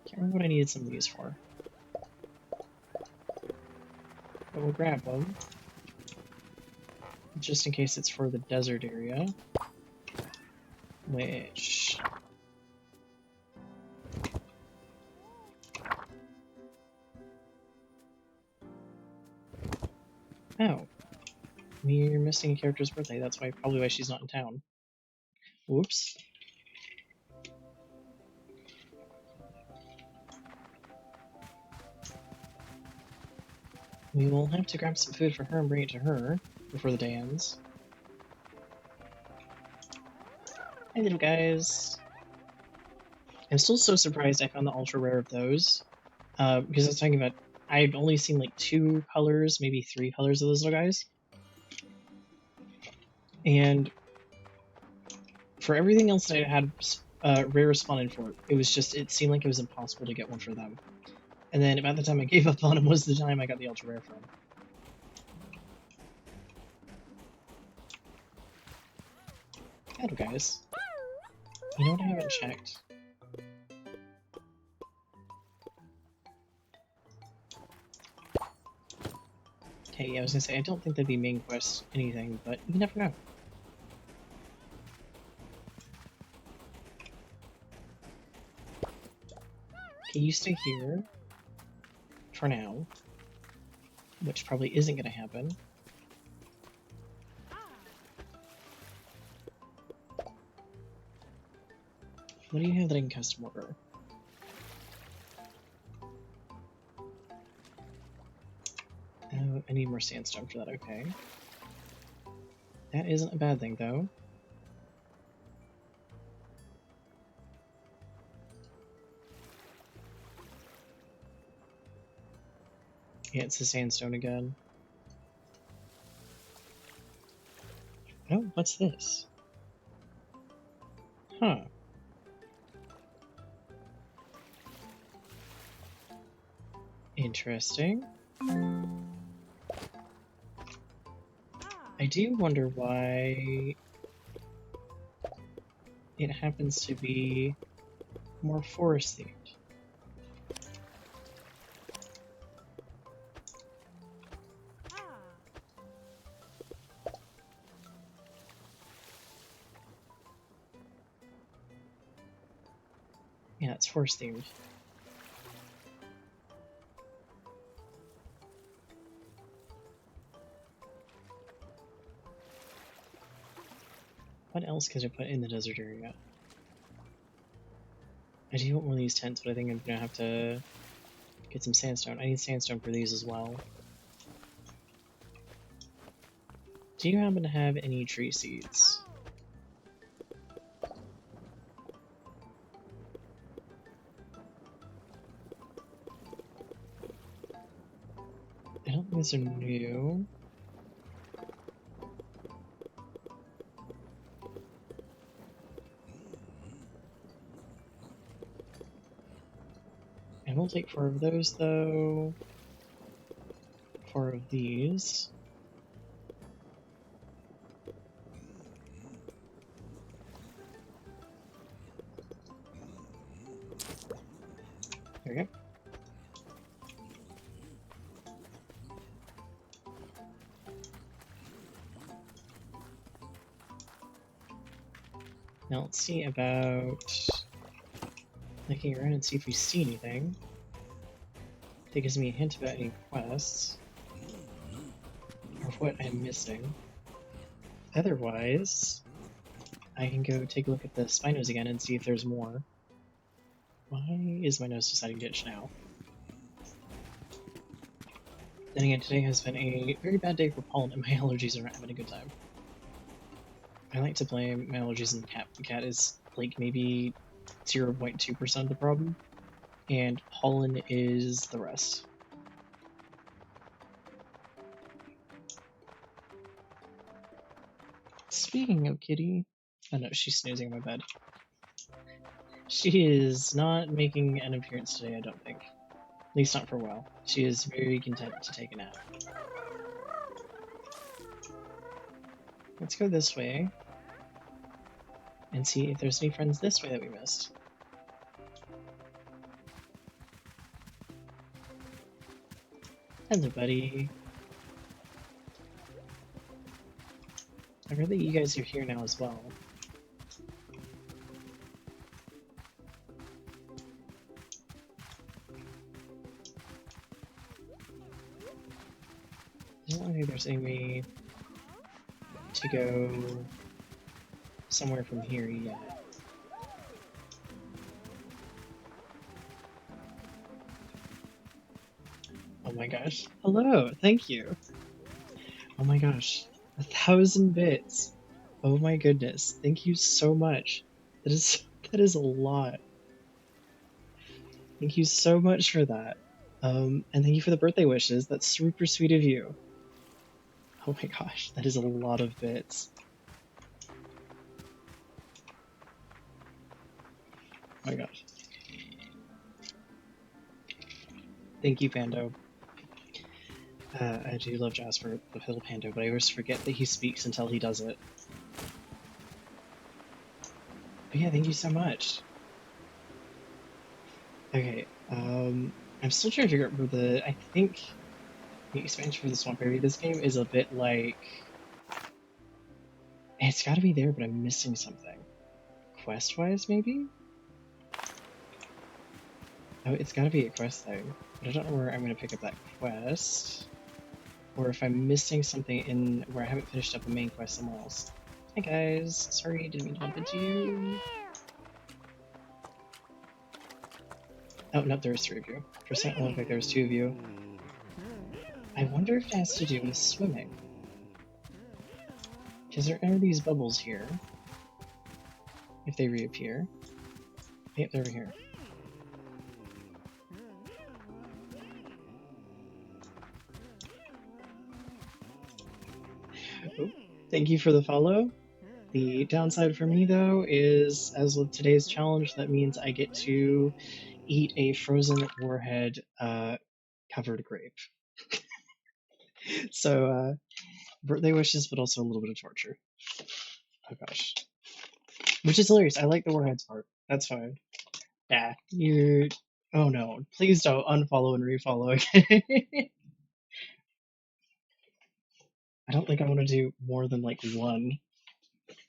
Can't remember what I needed some of these for. But we'll grab them. Just in case it's for the desert area. Which... Oh. We're missing a character's birthday, that's probably why she's not in town. Whoops. We will have to grab some food for her and bring it to her before the day ends. Hi little guys. I'm still so surprised I found the ultra rare of those. Because I was talking about I've only seen like 2 colors, maybe 3 colors of those little guys. And for everything else that I had rare spawned for, it seemed like it was impossible to get one for them. And then about the time I gave up on them was the time I got the ultra rare from. Hello, guys. You know what I haven't checked? Okay, yeah, I was gonna say, I don't think that'd be main quest anything, but you never know. Okay, you stay here for now, which probably isn't gonna happen. What do you have that I can custom order? Oh, I need more sandstone for that, okay. That isn't a bad thing, though. Yeah, it's the sandstone again. Oh, what's this? Huh. Interesting. I do wonder why it happens to be more forest themed. Yeah, it's forest themed. What else could I put in the desert area? I do want one of these tents, but I think I'm gonna have to get some sandstone. I need sandstone for these as well. Do you happen to have any tree seeds? I don't think these are new. I will take 4 of those, though. 4 of these. There we go. Now let's see about looking around and see if we see anything. That gives me a hint about any quests, or what I'm missing. Otherwise, I can go take a look at the Spinos again and see if there's more. Why is my nose deciding to itch now? Then again, today has been a very bad day for pollen and my allergies are not having a good time. I like to blame my allergies on the cat. The cat is like maybe 0.2% of the problem, and pollen is the rest. Speaking of Kitty, oh no, she's snoozing in my bed. She is not making an appearance today, I don't think. At least not for a while. She is very content to take a nap. Let's go this way and see if there's any friends this way that we missed. Hello, buddy. I heard that you guys are here now as well. I don't think there's any way to go somewhere from here yet. Oh my gosh. Hello, thank you. Oh my gosh. 1,000 bits. Oh my goodness. Thank you so much. That is a lot. Thank you so much for that. And thank you for the birthday wishes. That's super sweet of you. Oh my gosh, that is a lot of bits. Oh my gosh. Thank you, Pando. I do love Jasper, the little Pando, but I always forget that he speaks until he does it. But yeah, thank you so much. Okay, I'm still trying to figure out where I think the expansion for the Swamp Area this game is a bit like... It's gotta be there, but I'm missing something. Quest-wise, maybe? Oh, it's gotta be a quest thing, but I don't know where I'm gonna pick up that quest, or if I'm missing something in where I haven't finished up the main quest somewhere else. Hi guys, sorry, didn't mean to bump into you. Oh, no, there's 3 of you. For a second, it looked like there was 2 of you. I wonder if it has to do with swimming. Because there are these bubbles here. If they reappear. Yep, they're over here. Oh, thank you for the follow. The downside for me, though, is, as with today's challenge, that means I get to eat a frozen warhead covered grape. So, birthday wishes, but also a little bit of torture. Oh gosh. Which is hilarious. I like the warheads part. That's fine. Yeah, you're... Oh no, please don't unfollow and refollow again. I don't think I want to do more than like one.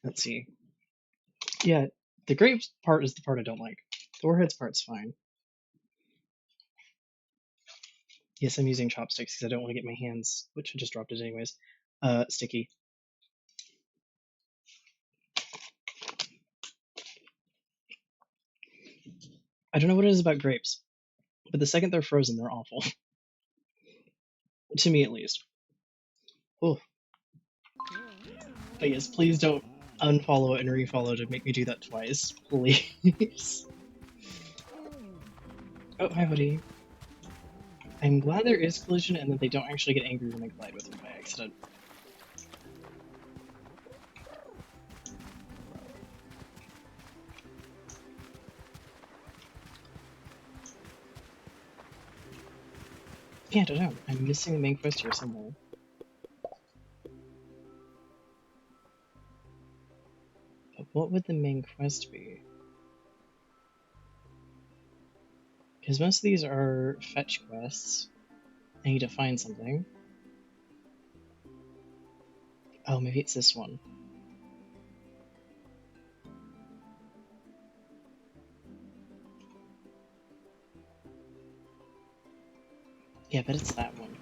Let's see. Yeah, the grapes part is the part I don't like. The warheads part's fine. Yes, I'm using chopsticks because I don't want to get my hands, which I just dropped it anyways, sticky. I don't know what it is about grapes, but the second they're frozen, they're awful. To me, at least. Oh, but yes, please don't unfollow and refollow to make me do that twice, please. Oh, hi, buddy. I'm glad there is collision and that they don't actually get angry when I collide with them by accident. Yeah, I don't know. I'm missing the main quest here somewhere. But what would the main quest be? Because most of these are fetch quests. I need to find something. Oh, maybe it's this one. Yeah, but it's that one.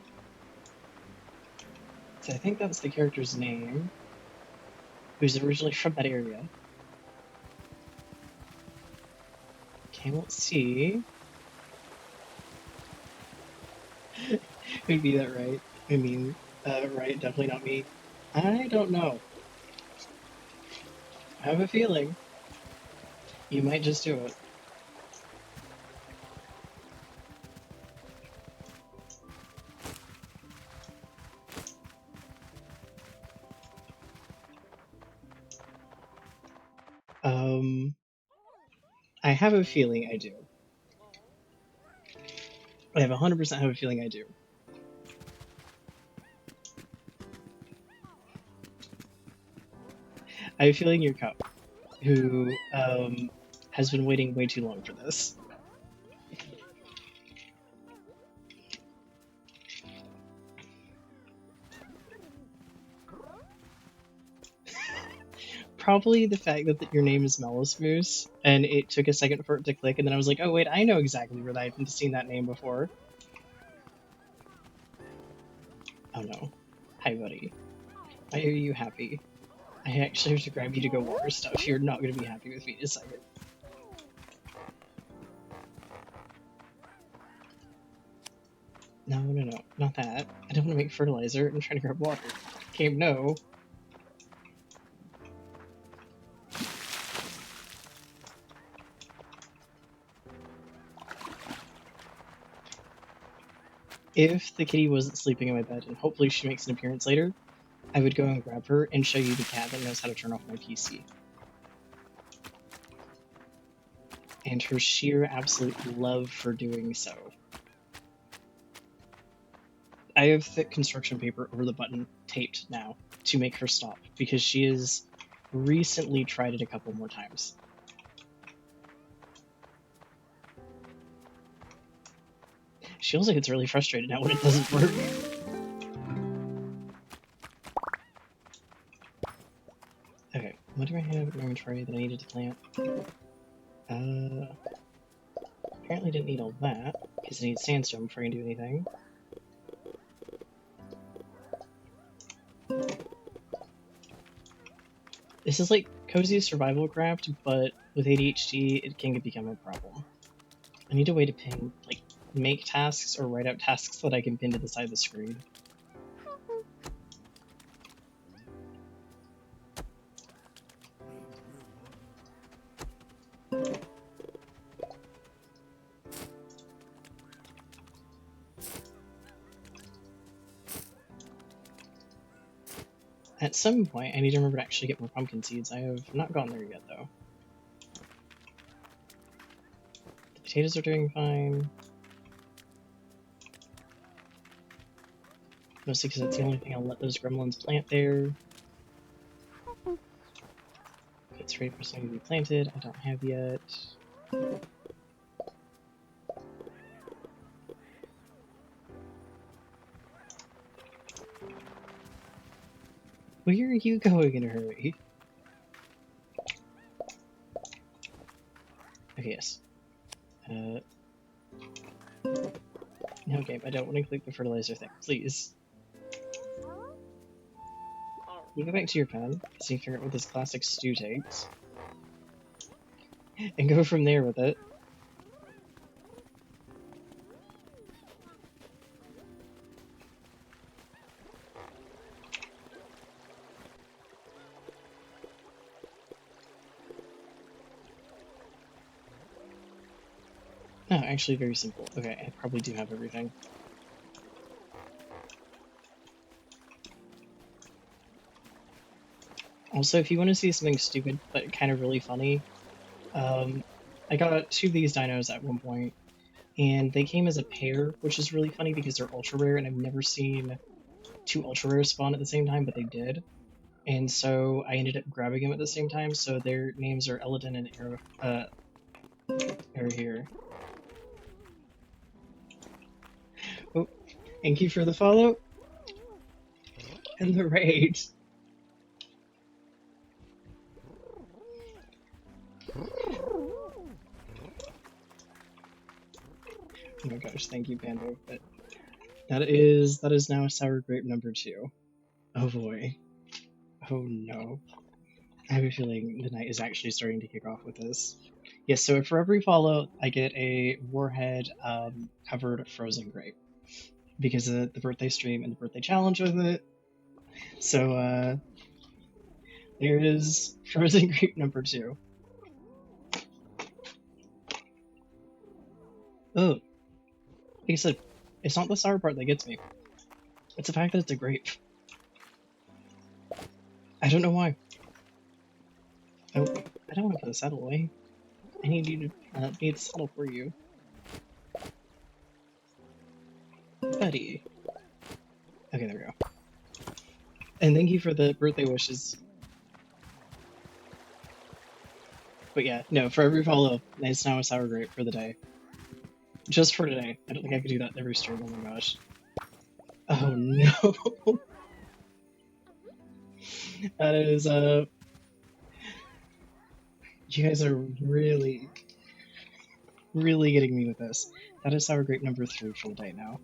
So I think that's the character's name, who's originally from that area. Okay, let's see. Who'd be that right? I mean, right, definitely not me. I don't know. I have a feeling. You might just do it. I have a feeling I do. I have 100% have a feeling I do. I have a feeling you're Cup, who has been waiting way too long for this. Probably the fact that your name is Mellis Moose, and it took a second for it to click, and then I was like, oh wait, I know exactly where I've seen that name before. Oh no. Hi, buddy. Why are you happy? I actually have to grab you to go water stuff. You're not going to be happy with me in a second. No, no, no. Not that. I don't want to make fertilizer. I'm trying to grab water. Game, no. if the kitty wasn't sleeping in my bed, and hopefully she makes an appearance later, I would go and grab her and show you the cat that knows how to turn off my PC. And her sheer absolute love for doing so. I have thick construction paper over the button taped now to make her stop, because she has recently tried it a couple more times. She also gets really frustrated now when it doesn't work. Okay, what do I have in my inventory that I needed to plant? Apparently didn't need all that, because I need sandstone before I can do anything. This is like cozy survival craft, but with ADHD, it can become a problem. I need a way to pin, like, make tasks or write out tasks that I can pin to the side of the screen. At some point, I need to remember to actually get more pumpkin seeds. I have not gotten there yet, though. The potatoes are doing fine. Mostly because that's the only thing I'll let those gremlins plant there. It's ready for something to be planted. I don't have yet. Where are you going in a hurry? Okay, yes. No game, I don't want to click the fertilizer thing, please. You go back to your pen, so you figure out what this classic stew takes, and go from there with it. No, actually very simple. Okay, I probably do have everything. Also, if you want to see something stupid but kind of really funny, I got 2 of these dinos at one point, and they came as a pair, which is really funny because they're ultra rare, and I've never seen 2 ultra rares spawn at the same time, but they did. And so I ended up grabbing them at the same time, so their names are Eladin and Arrow here. Oh, thank you for the follow and the raid. Oh my gosh, thank you, Pando. But that is now sour grape number 2. Oh boy. Oh no. I have a feeling the night is actually starting to kick off with this. Yes, so for every follow, I get a Warhead covered frozen grape, because of the birthday stream and the birthday challenge with it. So there is frozen grape number 2. Oh, like I said, it's not the sour part that gets me. It's the fact that it's a grape. I don't know why. Oh, I don't want to put the saddle away. I need you to need the saddle for you. Buddy. Okay, there we go. And thank you for the birthday wishes. But yeah, no, for every follow, it's now a sour grape for the day. Just for today. I don't think I could do that every stream, oh my gosh. Oh no. That is, you guys are really, really getting me with this. That is sour grape number 3 for the day now.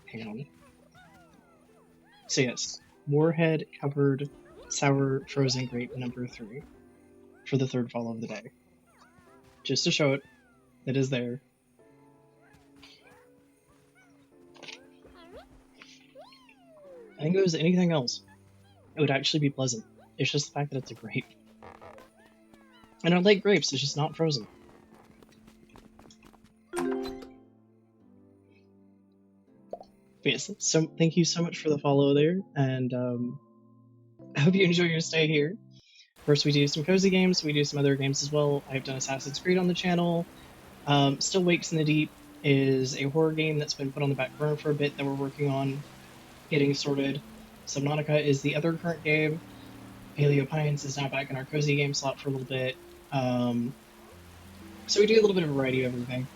Hang on. So yes, Warhead covered sour frozen grape number 3 for the 3rd follow of the day. Just to show it, it is there. I think if it was anything else, it would actually be pleasant. It's just the fact that it's a grape. And I like grapes, it's just not frozen. Awesome. So thank you so much for the follow there, and I hope you enjoy your stay here. Of course, we do some cozy games. We do some other games as well. I've done Assassin's Creed on the channel. Still Wakes in the Deep is a horror game that's been put on the back burner for a bit that we're working on getting sorted. Subnautica is the other current game. Paleo Pines is now back in our cozy game slot for a little bit. So we do a little bit of a variety of everything.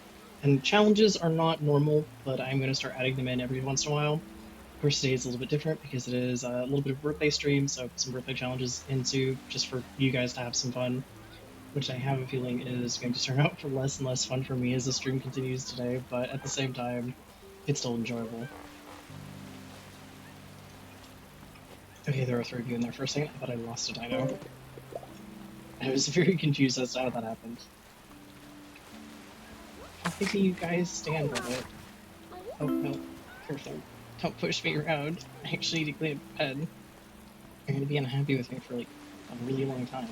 And challenges are not normal, but I'm going to start adding them in every once in a while. Of course, today is a little bit different because it is a little bit of birthday stream, so some birthday challenges into just for you guys to have some fun, which I have a feeling is going to turn out for less and less fun for me as the stream continues today, but at the same time, it's still enjoyable. Okay, there are 3 of you in there for a second. I thought I lost a dino. I was very confused as to how that happened. How can you guys stand with it? Oh, no. Careful. Don't push me around. I actually need to clean up the pen. You're going to be unhappy with me for, like, a really long time.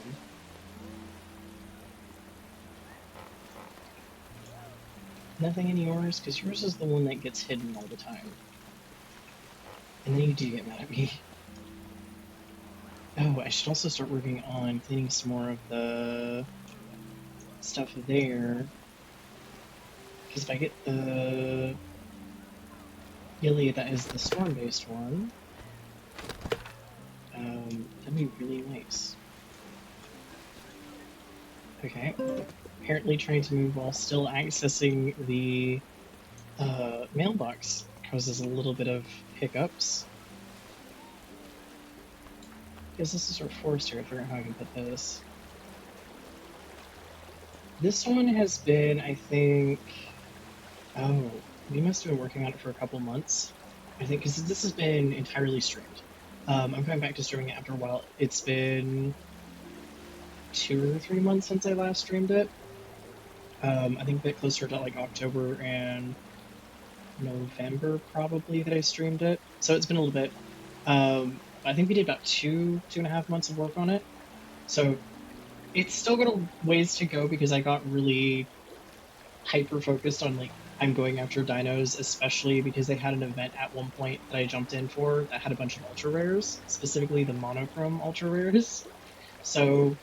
Nothing in yours? Because yours is the one that gets hidden all the time. And then you do get mad at me. Oh, I should also start working on cleaning some more of the stuff there. Because if I get the Gilly that is the storm-based one, that'd be really nice. Okay. Apparently trying to move while still accessing the mailbox causes a little bit of hiccups. Because this is our forest here, I figure out how I can put this. This one has been, I think... Oh, we must have been working on it for a couple months. I think, because this has been entirely streamed. I'm going back to streaming it after a while. It's been 2 or 3 months since I last streamed it. I think a bit closer to like October and November probably that I streamed it. So it's been a little bit. I think we did about 2.5 months of work on it. So it's still got a ways to go because I got really hyper focused on like I'm going after dinos, especially because they had an event at one point that I jumped in for that had a bunch of ultra rares, specifically the monochrome ultra rares. So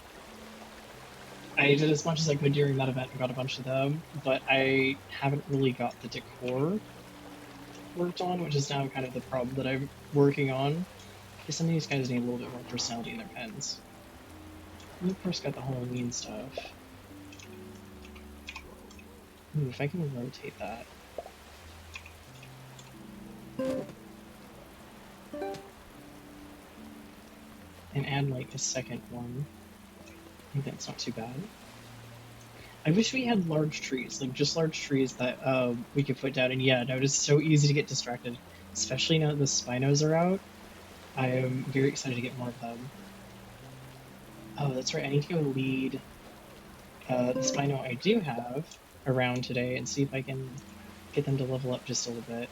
I did as much as I could during that event and got a bunch of them, but I haven't really got the decor worked on, which is now kind of the problem that I'm working on. Because some of these guys need a little bit more personality in their pens. And of course got the Halloween stuff. Ooh, if I can rotate that. And add like a second one. I think that's not too bad. I wish we had large trees, like just large trees that we could put down. And yeah, no, it is so easy to get distracted, especially now that the Spinos are out. I am very excited to get more of them. Oh, that's right, I need to go lead the Spino I do have around today and see if I can get them to level up just a little bit.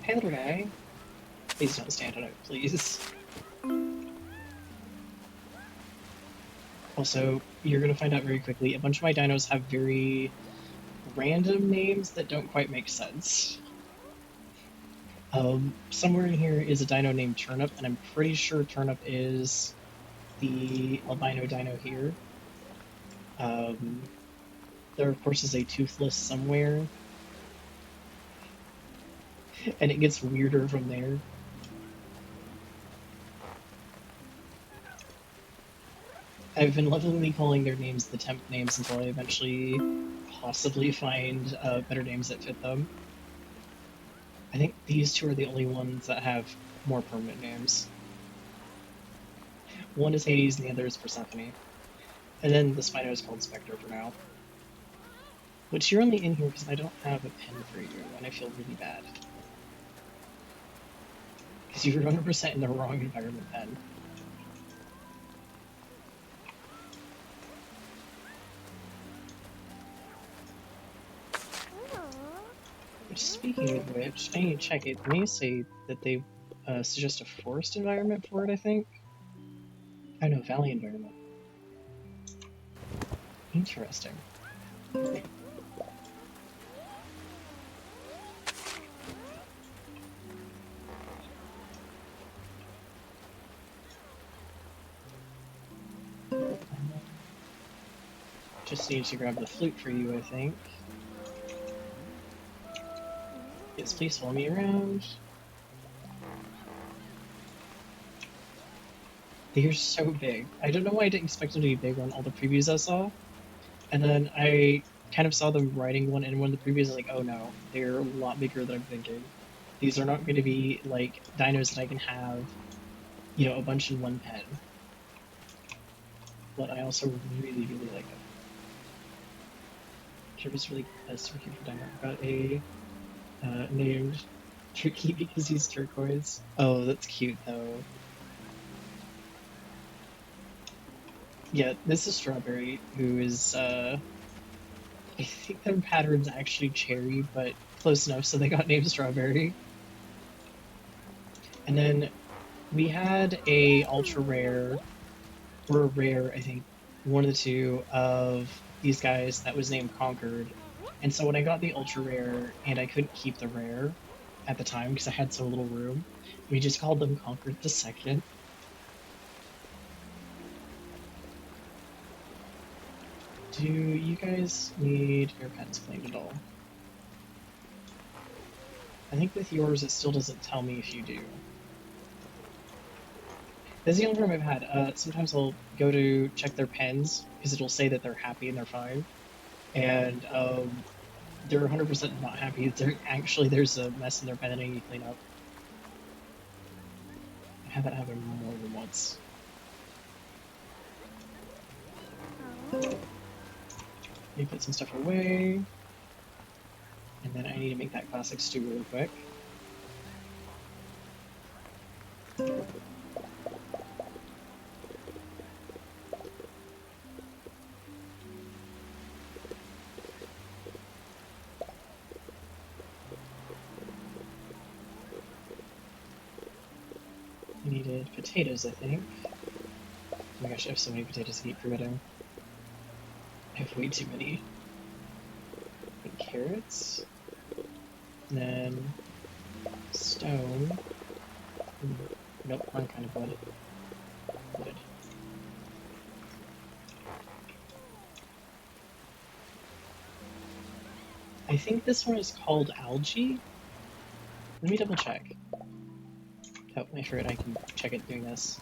Hey, little guy. Please don't stand on it, please. Also, you're going to find out very quickly, a bunch of my dinos have very random names that don't quite make sense. Somewhere in here is a dino named Turnip, and I'm pretty sure Turnip is the albino dino here. There, of course, is a Toothless somewhere. And it gets weirder from there. I've been lovingly calling their names the temp names until I eventually possibly find better names that fit them. I think these 2 are the only ones that have more permanent names. One is Hades and the other is Persephone. And then the Spino is called Spectre for now. Which you're only in here because I don't have a pen for you, and I feel really bad. Because you're 100% in the wrong environment pen. Which, speaking of which, I need to check. It may say that they suggest a forest environment for it, I think. Oh no, valley environment. Interesting. Just need to grab the flute for you, I think. Yes, please follow me around. They're so big. I don't know why I didn't expect them to be big on all the previews I saw. And then I kind of saw them riding one in one of the previews, like, oh no, they're a lot bigger than I'm thinking. These are not going to be like dinos that I can have, you know, a bunch in one pen. But I also really, really like them. Kirby's really super cute for dino. I've got a named Tricky because he's turquoise. Oh, that's cute though. Yeah, this is Strawberry, who is I think their pattern's actually cherry, but close enough, so they got named Strawberry. And then we had a ultra rare, or a rare, I think, one of the two of these guys that was named Conquered. And so when I got the ultra rare and I couldn't keep the rare at the time because I had so little room, we just called them Conquered the Second. Do you guys need your pets cleaned at all? I think with yours it still doesn't tell me if you do. That's the only problem I've had. Sometimes I'll go to check their pens because it'll say that they're happy and they're fine, and they're 100% not happy. There's a mess in their pen that I need to clean up. I had that happen more than once. Let me put some stuff away, and then I need to make that classic stew really quick. I needed potatoes, I think. Oh my gosh, I have so many potatoes to keep forgetting. I have way too many. And carrots. And then stone. Nope, wrong kind of wood. Wood. I think this one is called algae. Let me double check. Oh, I forgot I can check it doing this.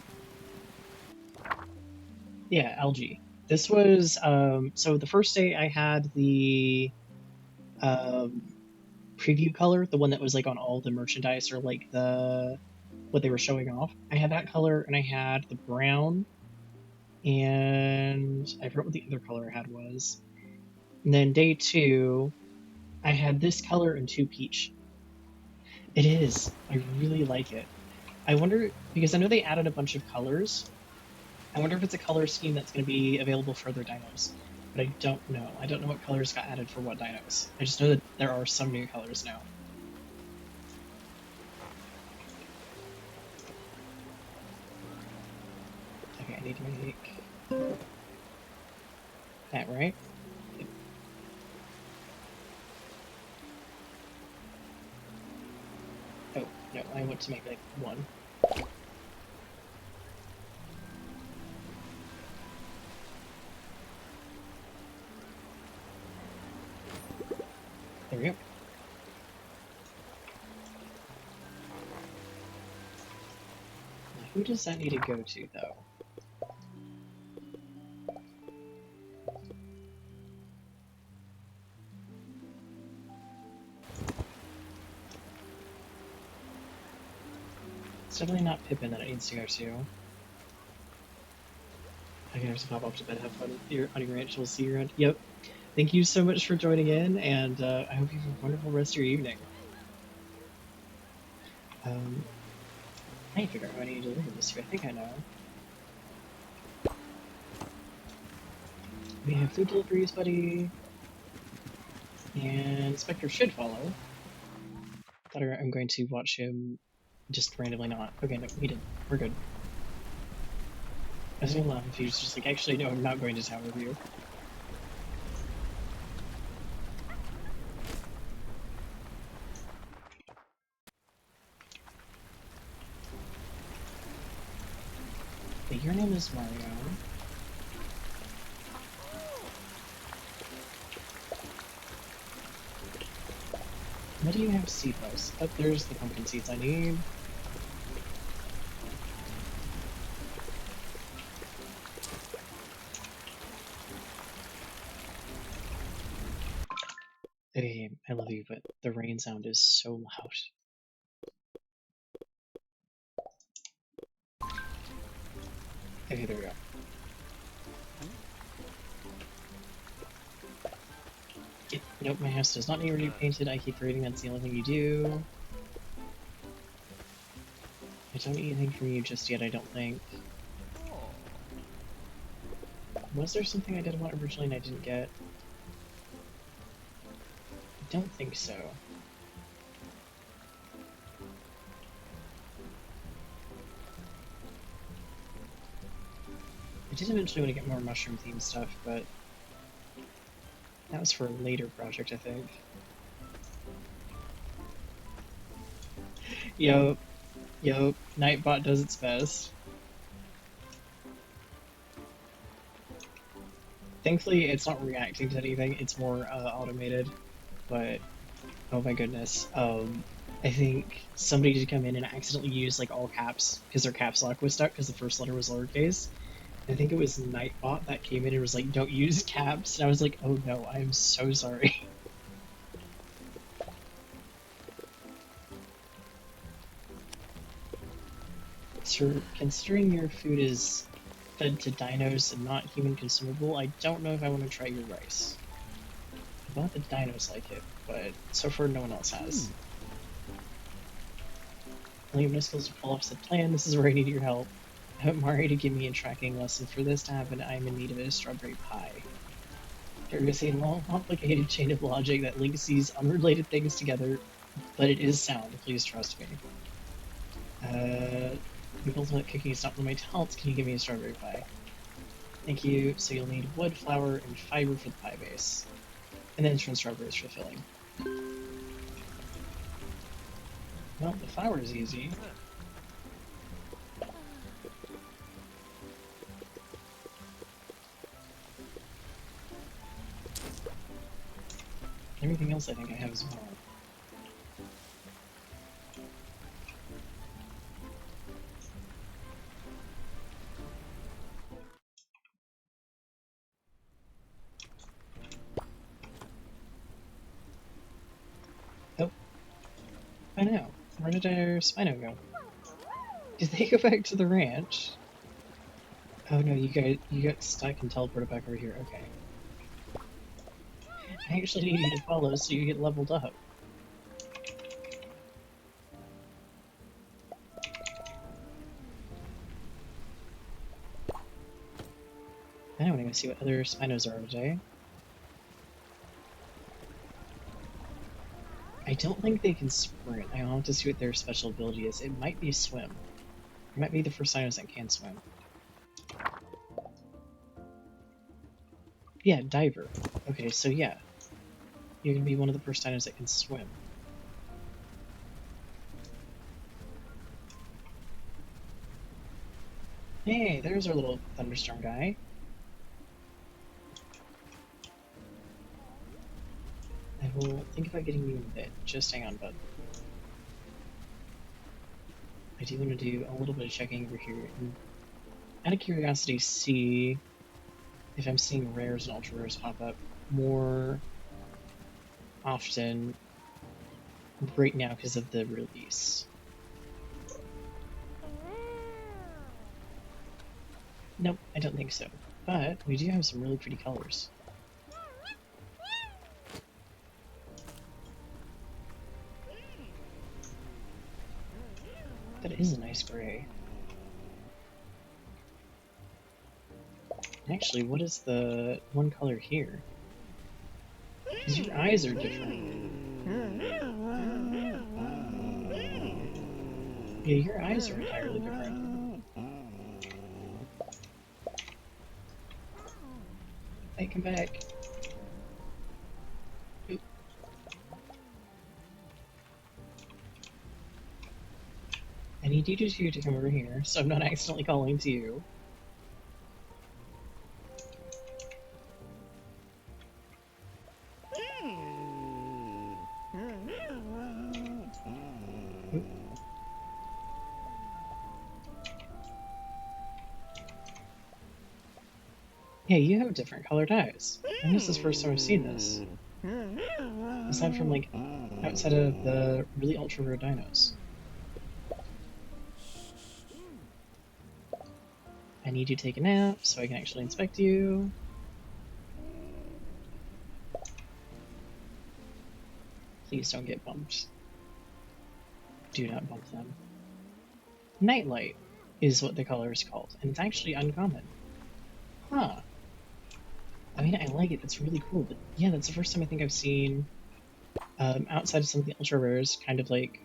Yeah, algae. This was, so the first day I had the preview color, the one that was like on all the merchandise or like what they were showing off. I had that color and I had the brown and I forgot what the other color I had was. And then day 2, I had this color and 2 peach. It is. I really like it. I wonder, because I know they added a bunch of colors. I wonder if it's a color scheme that's going to be available for other dinos. But I don't know. I don't know what colors got added for what dinos. I just know that there are some new colors now. Okay, I need to make that right. Oh, no, I want to make like 1. There we go. Now, who does that need to go to, though? It's definitely not Pippin that it needs to go to. I can just pop up to bed, have fun on your ranch. We'll see you around. Yep. Thank you so much for joining in, and I hope you have a wonderful rest of your evening. I need to figure out how I need to deliver this to. I think I know. We have food deliveries, buddy. And Spectre should follow. Thought I'm going to watch him just randomly not. Okay, no, he didn't. We're good. I was gonna laugh if he was just like, actually, no, I'm not going to tower view. Hey, your name is Mario. What do you have seedless? Oh, there's the pumpkin seeds I need. Okay, I love you, but the rain sound is so loud. Okay, there we go. Nope, my house does not need to be painted. I keep forgetting that's the only thing you do. I don't need anything from you just yet, I don't think. Was there something I did want originally and I didn't get? I don't think so. I did eventually want to get more mushroom themed stuff, but that was for a later project, I think. Yup, Nightbot does its best. Thankfully, it's not reacting to anything, it's more automated, but oh my goodness. I think somebody did come in and accidentally use like all caps because their caps lock was stuck because the first letter was lowercase. I think it was Nightbot that came in and was like, "Don't use caps," and I was like, "Oh no, I am so sorry." So, considering your food is fed to dinos and not human consumable, I don't know if I want to try your rice. I thought the dinos like it, but so far no one else has. Leave Niskels to pull off said plan. This is where I need your help. I want Mari to give me a tracking lesson. For this to happen, I am in need of a strawberry pie. There is a long, complicated chain of logic that links these unrelated things together, but it is sound. Please trust me. The ultimate cooking is not one of my talents. Can you give me a strawberry pie? Thank you. So you'll need wood, flour, and fiber for the pie base. And then turn strawberries for filling. Well, the flour is easy. Everything else I think I have as well. Oh, I know. Where did our Spino go? Did they go back to the ranch? Oh no, you got stuck and teleported back over here. Okay. I actually need you to follow so you get leveled up. I want to go see what other Spinos are today. I don't think they can sprint. I want to see what their special ability is. It might be swim. It might be the first Spinos that can swim. Yeah, diver. Okay, so yeah. You're gonna be one of the first Spinos that can swim. Hey, there's our little thunderstorm guy. I will think about getting you in a bit. Just hang on, bud. I do want to do a little bit of checking over here and out of curiosity see if I'm seeing rares and ultra rares pop up more often right now because of the release. Nope, I don't think so. But we do have some really pretty colors. That is a nice gray. Actually, what is the one color here? Because your eyes are different. Yeah, your eyes are entirely different. Hey, come back. Oop. I need you two to come over here, so I'm not accidentally calling to you. Oop. Hey, you have different colored eyes. And this is the first time I've seen this. Aside from, like, outside of the really ultra rare dinos. I need you to take a nap so I can actually inspect you. Please don't get bumped. Do not bump them. Nightlight is what the color is called, and it's actually uncommon. Huh. I mean, I like it. That's really cool. But yeah, that's the first time I think I've seen, outside of some of the ultra rares, kind of like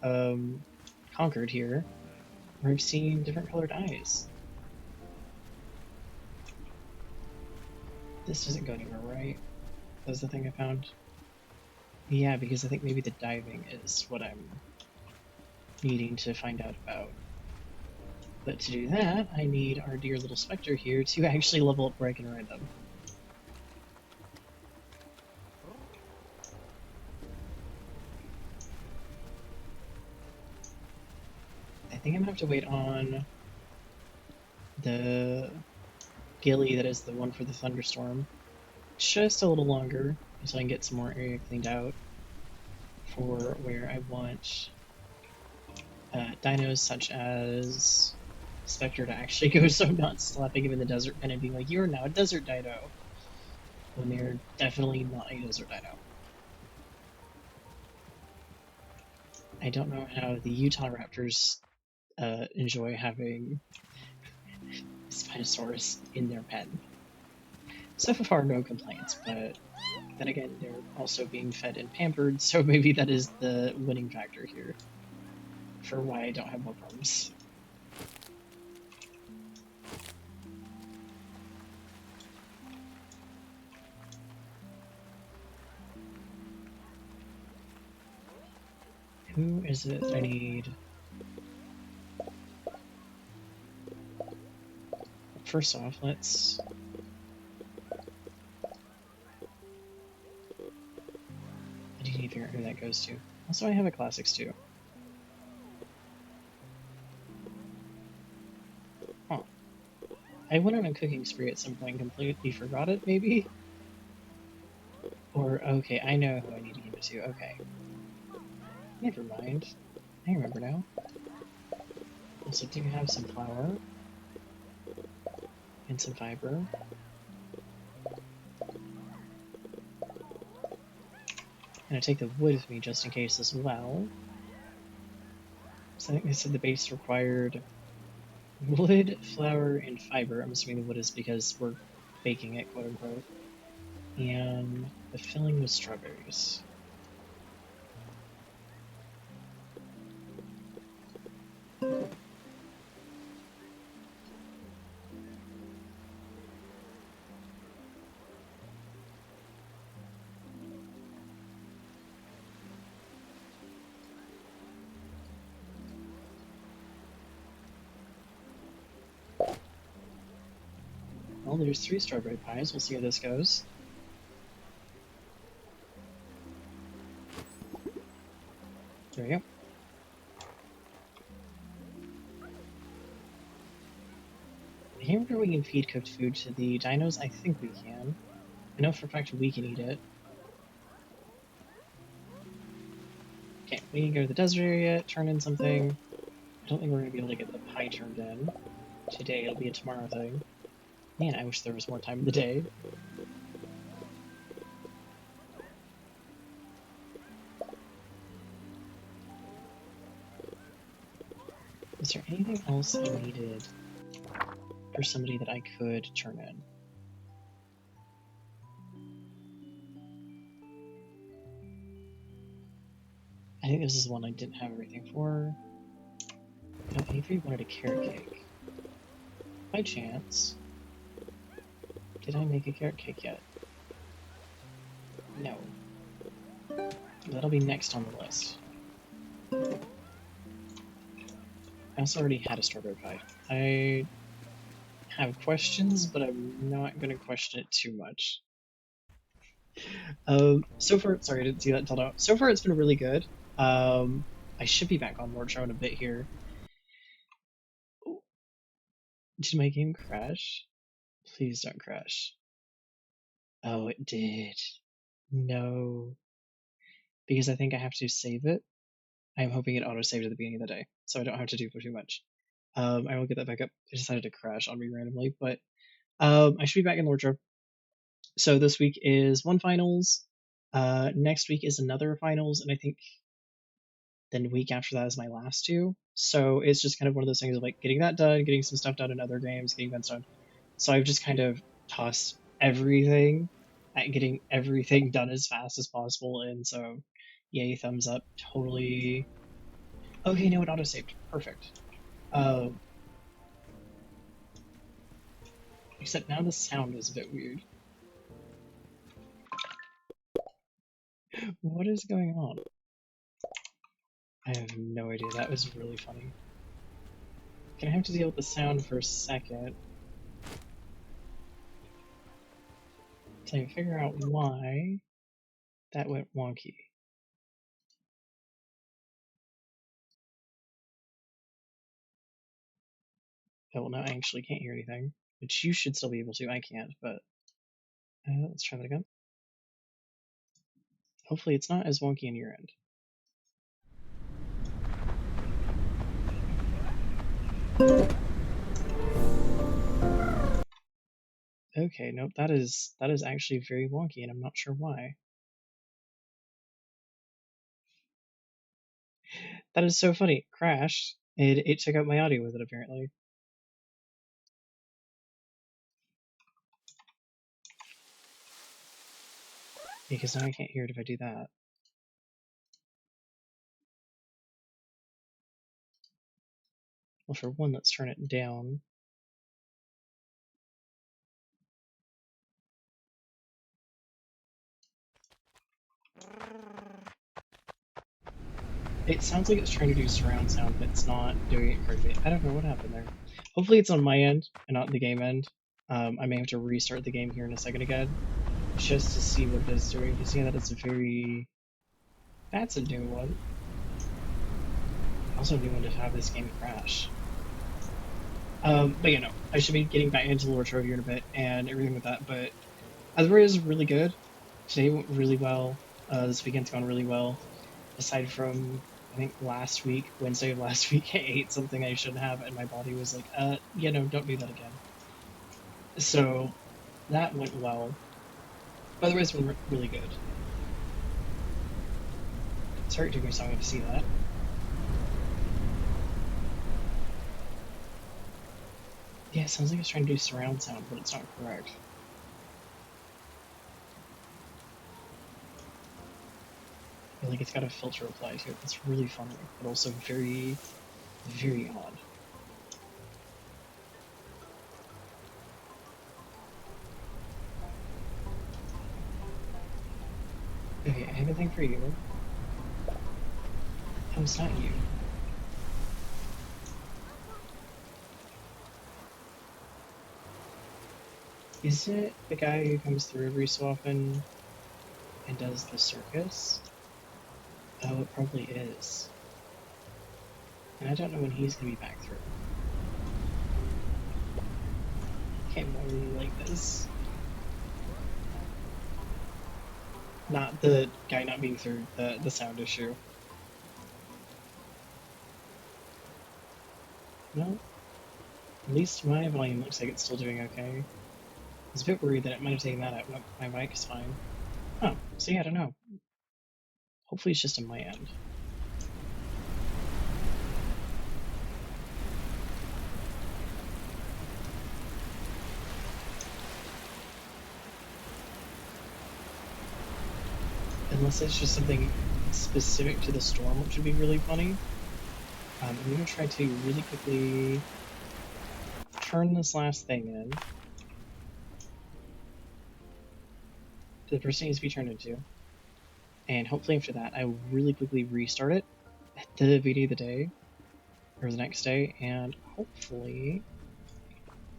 Conquered here, where I've seen different colored eyes. This doesn't go anywhere, right? That's the thing I found. Yeah, because I think maybe the diving is what I'm needing to find out about. But to do that, I need our dear little Spectre here to actually level up where I can ride them. I think I'm gonna have to wait on the Gilly that is the one for the thunderstorm just a little longer until I can get some more area cleaned out for where I want dinos such as Spectre to actually go, so I'm not slapping him in the desert pen and being like, you're now a desert dino, when they're definitely not a desert dino. I don't know how the Utah Raptors enjoy having Spinosaurus in their pen. So far, no complaints, but then again, they're also being fed and pampered, so maybe that is the winning factor here for why I don't have more problems. Who is it I need? First off, let's... I do need to figure out who that goes to. Also, I have a Classics too. Huh. I went on a cooking spree at some point and completely forgot it, maybe? Or, okay, I know who I need to give it to. Okay. Never mind. I remember now. Also, do have some flour. And some fiber. And I take the wood with me just in case as well. So I think they said the base required wood, flour, and fiber. I'm assuming the wood is because we're baking it, quote unquote. And the filling was strawberries. Well, there's 3 strawberry pies. We'll see how this goes. There we go. I can't remember if we can feed cooked food to the dinos. I think we can. I know for a fact we can eat it. Okay, we can go to the desert area, turn in something. I don't think we're going to be able to get the pie turned in today. It'll be a tomorrow thing. Man, I wish there was more time in the day. Is there anything else I needed for somebody that I could turn in? I think this is one I didn't have everything for. No, Avery wanted a carrot cake. By chance, did I make a carrot cake yet? No. That'll be next on the list. I also already had a strawberry pie. I have questions, but I'm not going to question it too much. So far, sorry, I didn't see that until now. So far, it's been really good. I should be back on Lord Show in a bit here. Oh, did my game crash? Please don't crash. Oh, it did. No. Because I think I have to save it. I'm hoping it auto-saved at the beginning of the day, so I don't have to do too much. I will get that back up. It decided to crash on me randomly, but I should be back in Lord Show. So this week is one finals. Next week is another finals, and I think then the week after that is my last two. So it's just kind of one of those things of like getting that done, getting some stuff done in other games, getting events done. So I've just kind of tossed everything at getting everything done as fast as possible. And so, yay, thumbs up. Totally. Okay, no, it auto saved. Perfect. Um, except now the sound is a bit weird. What is going on? I have no idea. That was really funny. Gonna have to deal with the sound for a second till I figure out why that went wonky. Oh, well, now I actually can't hear anything, which you should still be able to. I can't, but let's try that again. Hopefully it's not as wonky on your end. Okay, nope, that is actually very wonky, and I'm not sure why. That is so funny. Crashed. It took out my audio with it apparently. Because now I can't hear it if I do that. Well, for one, let's turn it down. It sounds like it's trying to do surround sound, but it's not doing it correctly. I don't know what happened there. Hopefully it's on my end and not the game end. I may have to restart the game here in a second again, just to see what it is doing. Because yeah, that is a very... That's a new one. Also a new one to have this game crash. But you know, I should be getting back into Lord Show here in a bit and everything with that, but otherwise is really good. Today went really well. This weekend's gone really well. Aside from, I think last week, Wednesday of last week, I ate something I shouldn't have, and my body was like, you know, don't do that again. So that went well. Otherwise, went really good. Sorry, it took me so long to see that. Yeah, it sounds like it's trying to do surround sound, but it's not correct. I feel like it's got a filter applied to it. That's really funny, but also very, very odd. Okay, I have a thing for you. Oh, it's not you. Is it the guy who comes through every so often and does the circus? Oh, it probably is. And I don't know when he's gonna be back through. Okay, I really like this. Not the guy not being through, the sound issue. No, at least my volume looks like it's still doing okay. I was a bit worried that it might have taken that out, but my mic is fine. Oh, see, I don't know. Hopefully it's just on my end. Unless it's just something specific to the storm, which would be really funny. I'm going to try to really quickly turn this last thing in. The person needs to be turned into. And hopefully after that, I will really quickly restart it at the beginning of the day, or the next day, and hopefully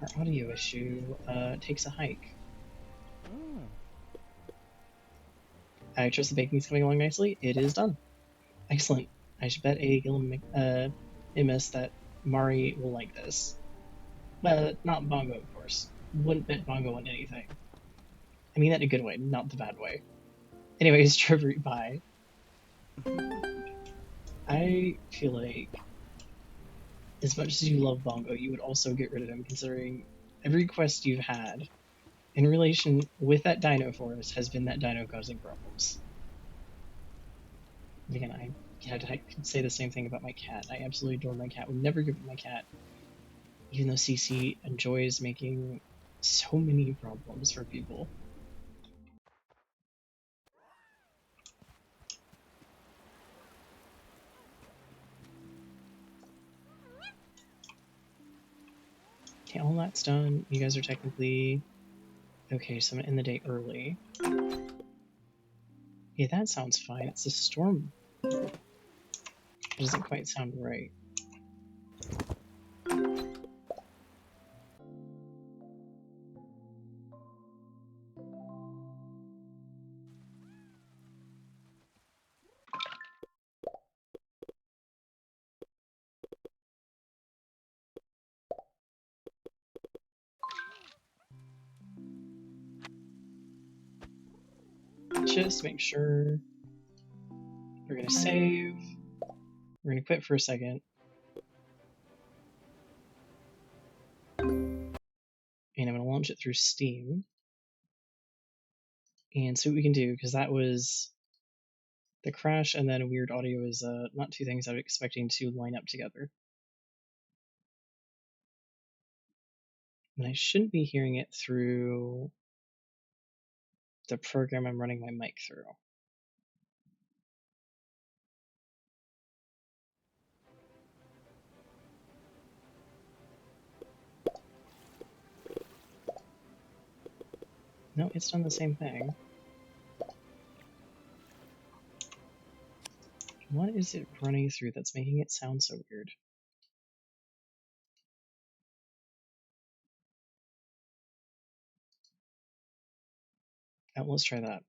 our audio issue takes a hike. I trust the baking's coming along nicely. It is done. Excellent. I should bet a Imus that Mari will like this. Not Bongo, of course. Wouldn't bet Bongo on anything. I mean that in a good way, not the bad way. Anyways, Trevor, bye. I feel like, as much as you love Bongo, you would also get rid of him, considering every quest you've had in relation with that dino forest has been that dino causing problems. Again, I could say the same thing about my cat. I absolutely adore my cat. Would never give up my cat, even though CC enjoys making so many problems for people. Okay, all that's done. You guys are technically okay, so I'm gonna end the day early. Yeah, that sounds fine. It's a storm. It doesn't quite sound right. Just make sure we're gonna save. We're gonna quit for a second. And I'm gonna launch it through Steam. And see what we can do, because that was the crash and then weird audio is not two things I was expecting to line up together. And I shouldn't be hearing it through the program I'm running my mic through. No, it's done the same thing. What is it running through that's making it sound so weird? Oh, let's try that.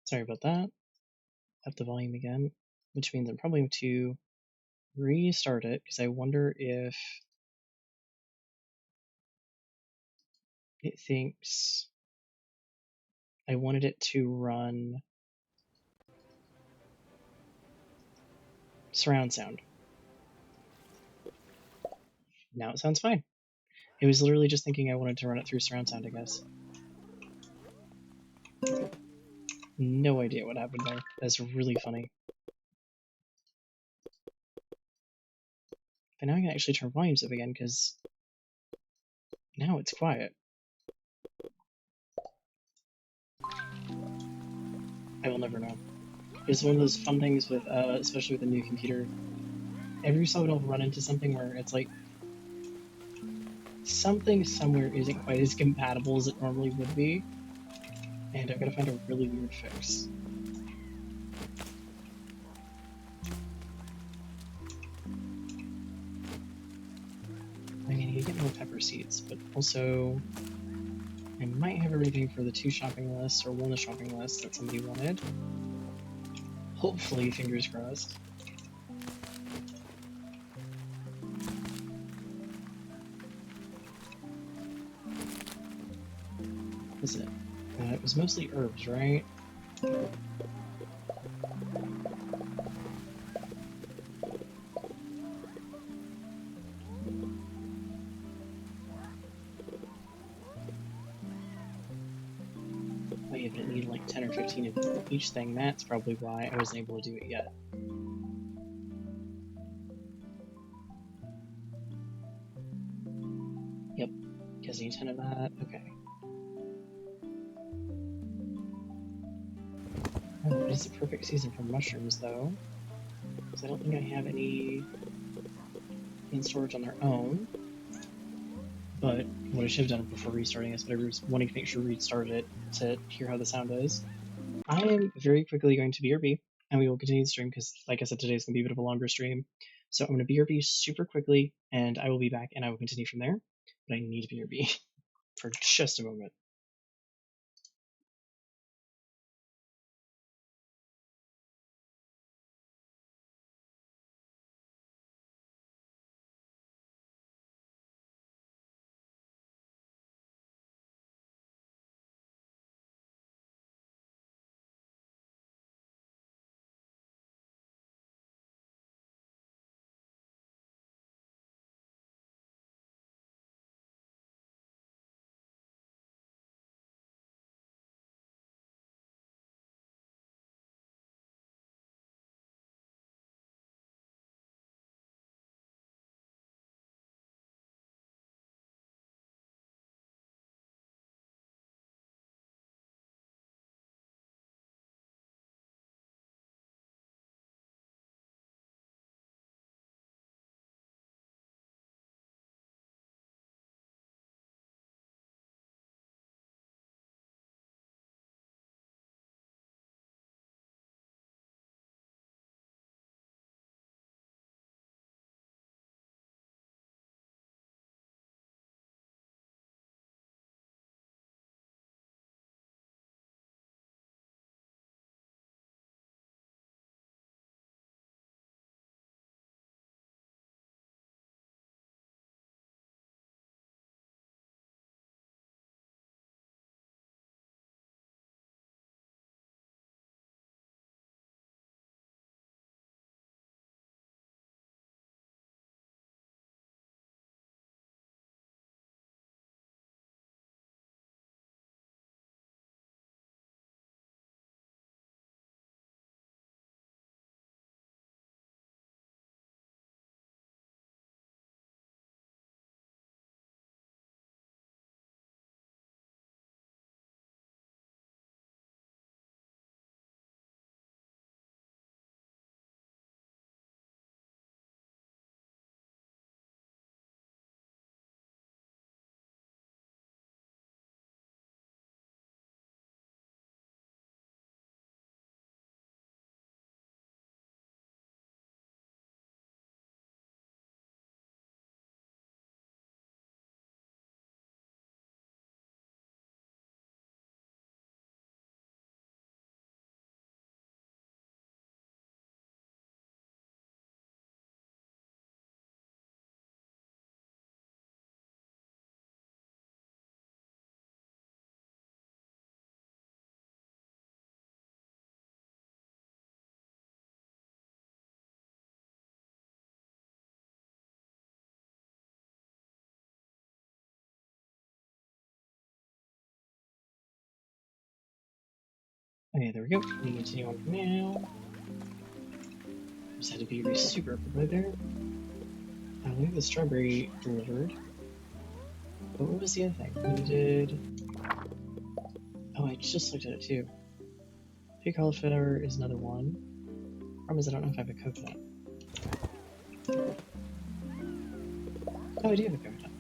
Sorry about that. Up the volume again, which means I'm probably going to restart it because I wonder if it thinks I wanted it to run surround sound. Now it sounds fine. It was literally just thinking I wanted to run it through surround sound, I guess. No idea what happened there. That's really funny. But now I can actually turn volumes up again because now it's quiet. I will never know. It's one of those fun things with, especially with a new computer. Every so often I'll run into something where it's like something somewhere isn't quite as compatible as it normally would be, and I've got to find a really weird fix. I mean, I need to get more pepper seeds, but also I might have everything for the 2 shopping lists or 1 of the shopping lists that somebody wanted. Hopefully, fingers crossed. What was it? It was mostly herbs, right? I didn't need like 10 or 15 of each thing. That's probably why I wasn't able to do it yet. Yep, because I need 10 of that. Okay. Oh, it is the perfect season for mushrooms, though. Because I don't think I have any in storage on their own. But What I should have done before restarting this, but I was wanting to make sure we restarted it to hear how the sound is. I am very quickly going to BRB, and we will continue the stream because, like I said, today is going to be a bit of a longer stream. So I'm going to BRB super quickly, and I will be back, and I will continue from there. But I need to BRB for just a moment. Okay, there we go. We continue on from now. Just had to be super quick there. I believe the strawberry delivered. But what was the other thing? We did. Oh, I just looked at it too. Pig cauliflower is another one. Problem is, I don't know if I have a coconut. Oh, I do have a coconut.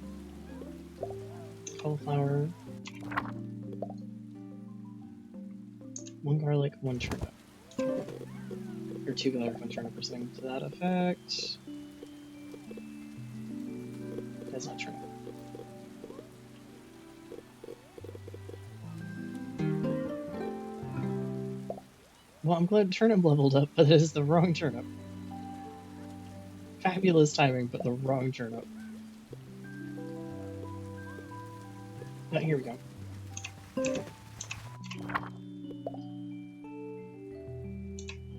Cauliflower. One garlic, one turnip. Or two garlic, one turnip, or something to that effect. That's not turnip. Well, I'm glad turnip leveled up, but it is the wrong turnip. Fabulous timing, but the wrong turnip. Oh, here we go.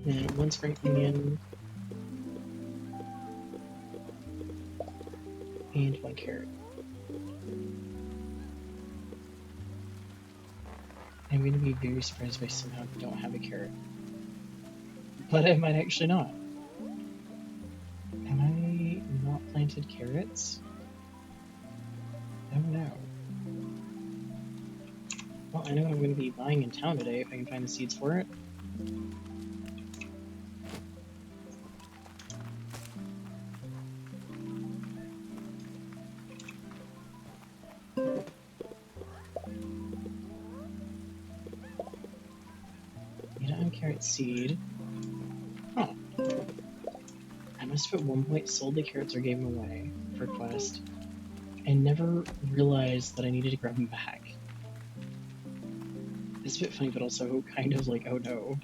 And one spring onion. And one carrot. I'm going to be very surprised if I somehow don't have a carrot. But I might actually not. Have I not planted carrots? I don't know. Well, I know I'm going to be buying in town today if I can find the seeds for it. carrot seed. Huh. I must have at one point sold the carrots or gave them away for quest. I never realized that I needed to grab them back. It's a bit funny, but also kind of like, oh no.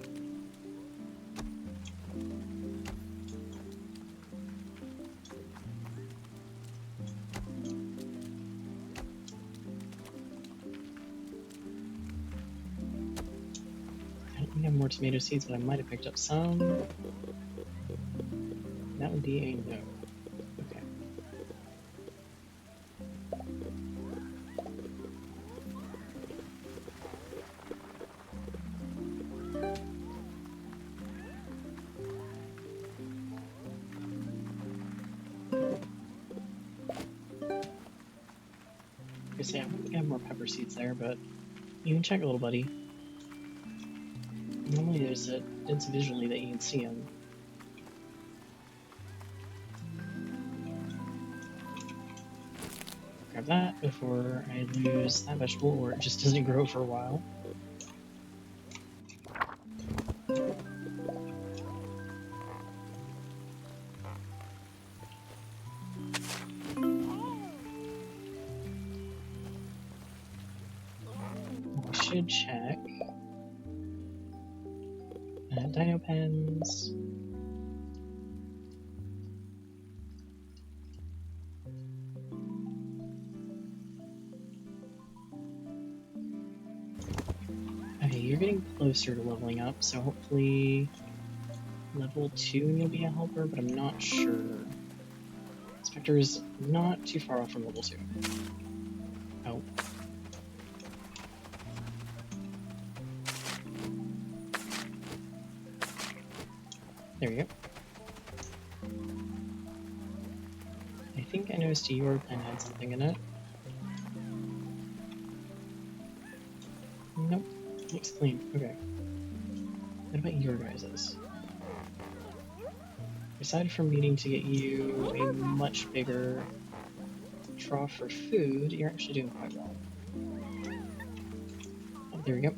I don't think I have more tomato seeds, but I might have picked up some. That would be a no. Okay. I say I think I have more pepper seeds there, but you can check, little buddy. Normally there's a it's visually that you can see them. Grab that before I lose that vegetable, or it just doesn't grow for a while. I should check. Dino pens. Okay, you're getting closer to leveling up, so hopefully level 2 and you'll be a helper, but I'm not sure. Spectre is not too far off from level 2. Oh. There we go. I think I noticed your pen had something in it. Nope. Looks clean. Okay. What about your guys's? Aside from needing to get you a much bigger trough for food, you're actually doing quite well. Oh, there we go.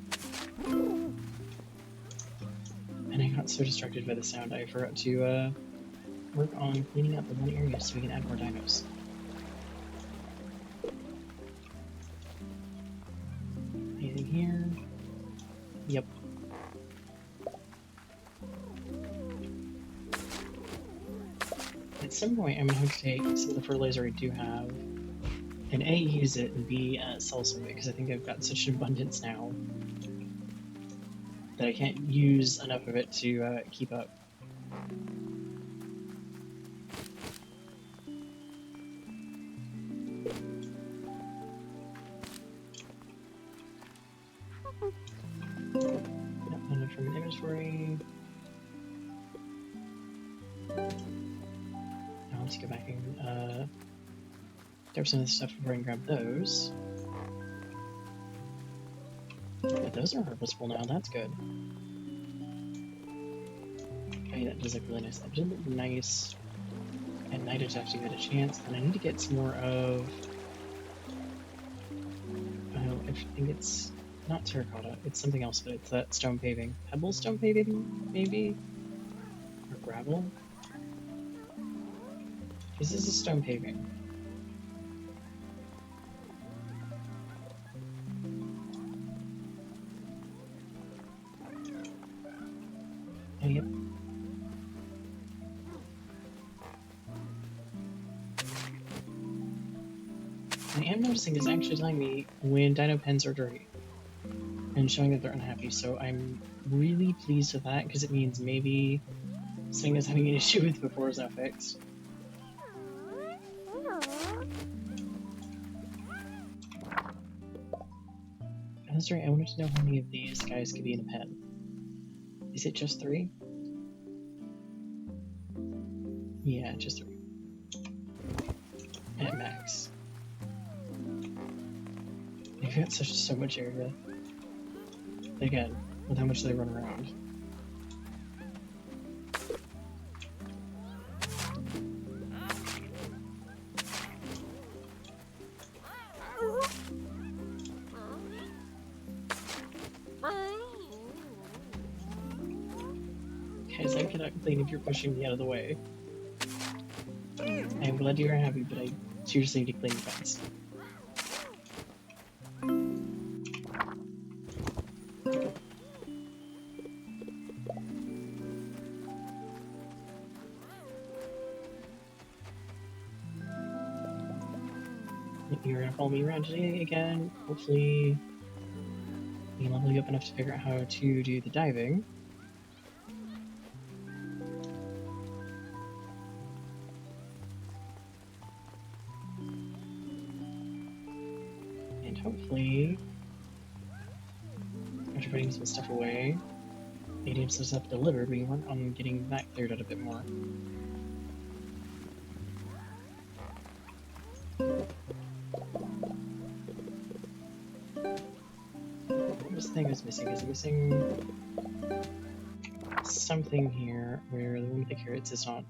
And I got so distracted by the sound I forgot to work on cleaning up the one area so we can add more dinos. Anything here? Yep. At some point I'm going to have to take some of the fertilizer I do have and A, use it, and B, sell some of it, because I think I've got such an abundance now that I can't use enough of it to keep up. Nope, not enough from an inventory. Now let's go back and grab some of this stuff before I can grab those. But those are harvestable now, that's good. Okay, that does look really nice. That did look nice at night to actually get a chance, and I need to get some more of... Oh, I think it's not terracotta, it's something else, but it's that stone paving. Pebble stone paving, maybe? Or gravel? This is a stone paving. Oh, yep. I am noticing it's actually telling me when dino pens are dirty and showing that they're unhappy, so I'm really pleased with that because it means maybe something I was having an issue with before is now fixed. That's right, I wanted to know how many of these guys could be in a pen. Is it just 3? Yeah, just 3. At max. They've got so much area. Again, with how much they run around. Guys, I cannot complain if you're pushing me out of the way. I'm glad you're happy, but I seriously need to clean the fence. You're gonna follow me around today again. Hopefully, we can level you up enough to figure out how to do the diving. And hopefully, after putting some stuff away, maybe some stuff delivered, we can work on getting that cleared out a bit more. This thing is missing. Is it missing something here where the one with the carrots is not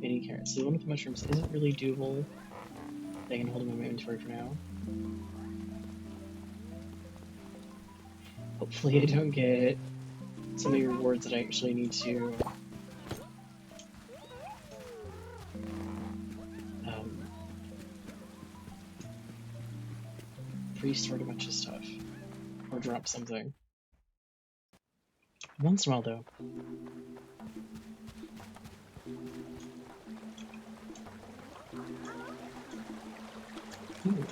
any carrots? So the one with the mushrooms isn't really doable. I can hold them in my inventory for now. Hopefully I don't get some of the rewards that I actually need to restart a bunch of stuff or drop something. Once in a while though. Ooh.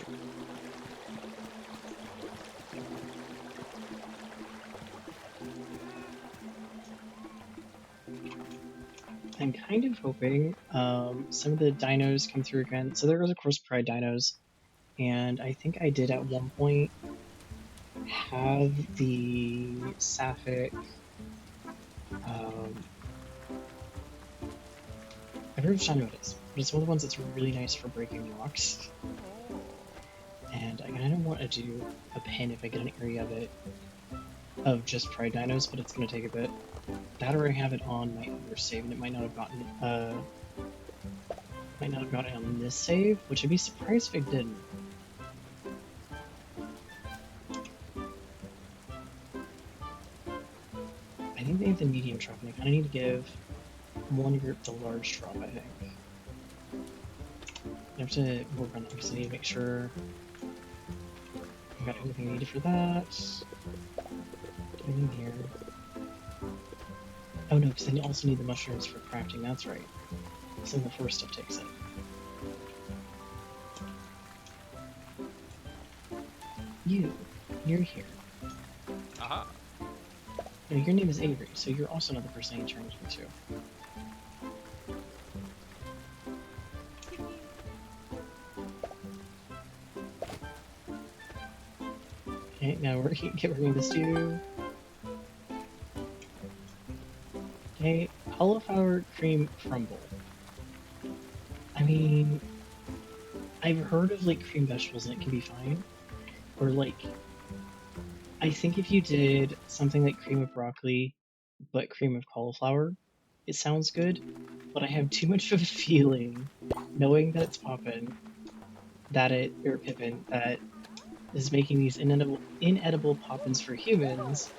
I'm kind of hoping some of the dinos come through again. So there was, of course, Pride dinos, and I think I did at one point have the Sapphic. I've heard of Shine what it is, but it's one of the ones that's really nice for breaking rocks. And I kind of want to do a pin if I get an area of it, of just Pride dinos, but it's going to take a bit. That or I have it on my other save, and it might not have gotten it on this save, which I'd be surprised if it didn't. I think they have the medium drop, and I kind of need to give one group the large drop, I think. I have to work on that because I need to make sure I got everything needed for that. Anything here? Oh no, because I also need the mushrooms for crafting, that's right. Some of the first stuff takes it. You're here. Aha. No, your name is Avery, so you're also another person I need to turn to. Okay, now we're going to do. Okay, cauliflower cream crumble. I mean, I've heard of like cream vegetables and it can be fine. Or like, I think if you did something like cream of broccoli, but cream of cauliflower, it sounds good. But I have too much of a feeling, knowing that it's Pippin, that is making these inedible poppins for humans,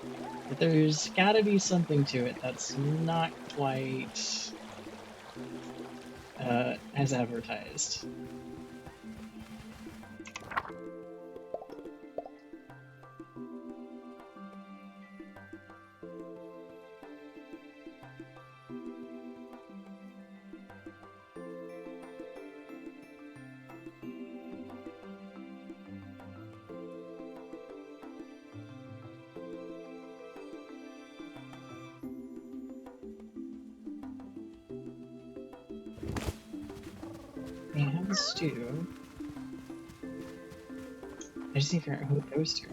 that there's gotta be something to it that's not quite as advertised. They have the stew. I just need to figure out who it goes to.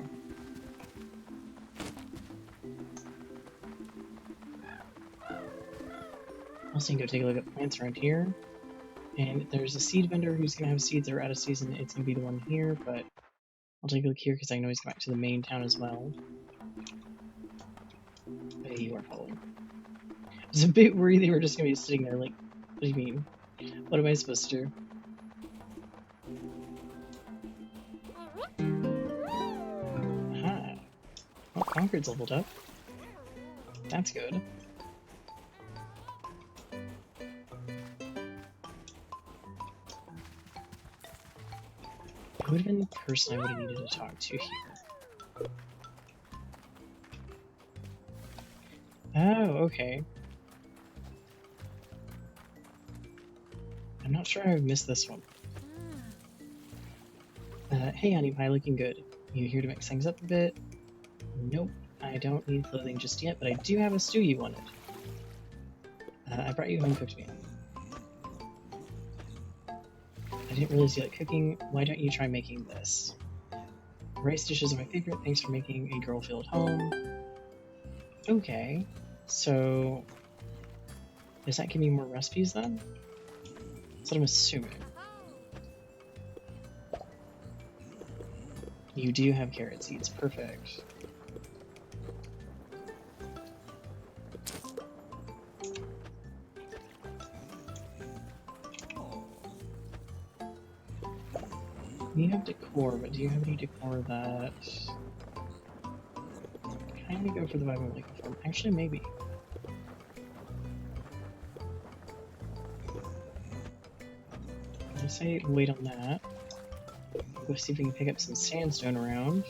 Also, you can go take a look at plants around here. And there's a seed vendor who's going to have seeds that are out of season. It's going to be the one here, but I'll take a look here because I know he's going back to the main town as well. But you are following. I was a bit worried they were just going to be sitting there like, what do you mean? What am I supposed to do? Aha. Well, Concord's leveled up. That's good. would have been the person I would have needed to talk to here. Oh, okay. I'm not sure I've missed this one. Hey, honey pie, looking good. You here to mix things up a bit? Nope, I don't need clothing just yet, but I do have a stew you wanted. I brought you home cooked meal. I didn't realize you like cooking. Why don't you try making this? Rice dishes are my favorite. Thanks for making a girl feel at home. Okay, so does that give me more recipes then? That's what I'm assuming. You do have carrot seeds, perfect. You have decor, but do you have any decor that kind of go for the vibe of like a farm? Actually, maybe. I say wait on that. Go see if we can pick up some sandstone around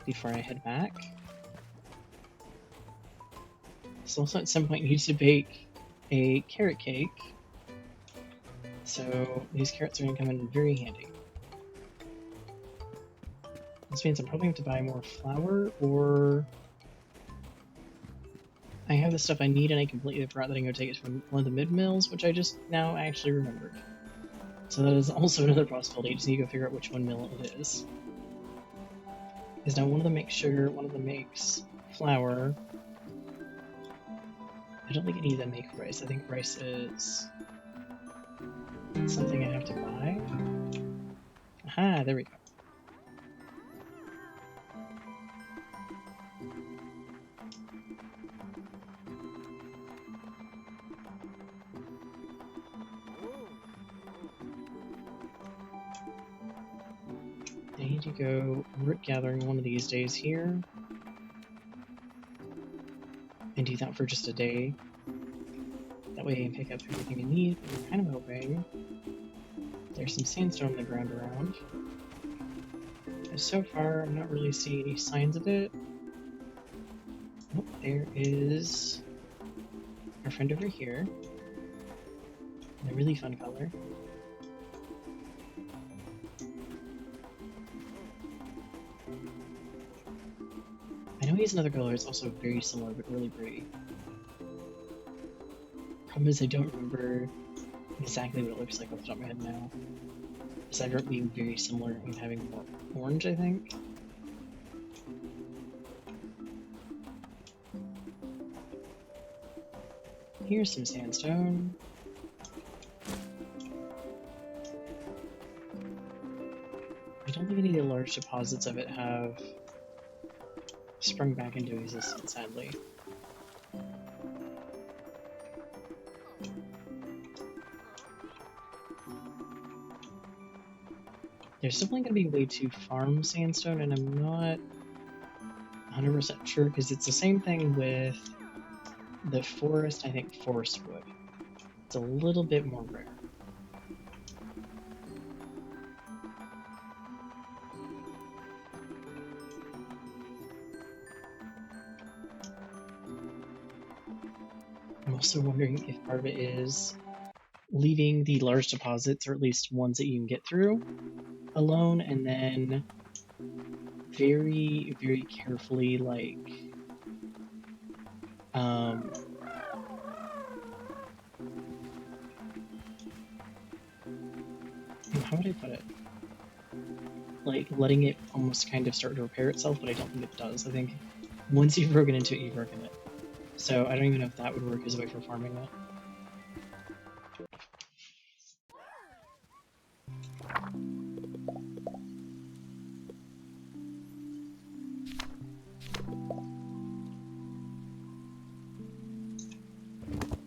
before I head back. So also at some point need to bake a carrot cake. So these carrots are going to come in very handy. This means I'm probably going to buy more flour, or I have the stuff I need and I completely forgot that I can go take it to one of the mid-mills, which I just now actually remembered. So that is also another possibility. I just need to go figure out which one mill it is. Because now one of them makes sugar, one of them makes flour. I don't think any of them make rice. I think rice is something I have to buy. Aha, there we go. I need to go root gathering one of these days here. And do that for just a day. That way I can pick up everything I need. I'm kind of hoping there's some sandstone on the ground around. So far, I'm not really seeing any signs of it. Oh, there is our friend over here. In a really fun color. I know he has another color, it's also very similar, but really pretty. Problem is I don't remember exactly what it looks like off the top of my head now. Aside from it being very similar and having more orange, I think. Here's some sandstone. I don't think any of the large deposits of it have sprung back into existence, sadly. There's definitely going to be a way to farm sandstone, and I'm not 100% sure, because it's the same thing with the forest, I think forest wood. It's a little bit more rare. I'm also wondering if part of it is leaving the large deposits, or at least ones that you can get through, alone, and then very, very carefully, like, how would I put it? Like, letting it almost kind of start to repair itself, but I don't think it does. I think once you've broken into it, you've broken it. So I don't even know if that would work as a way for farming it.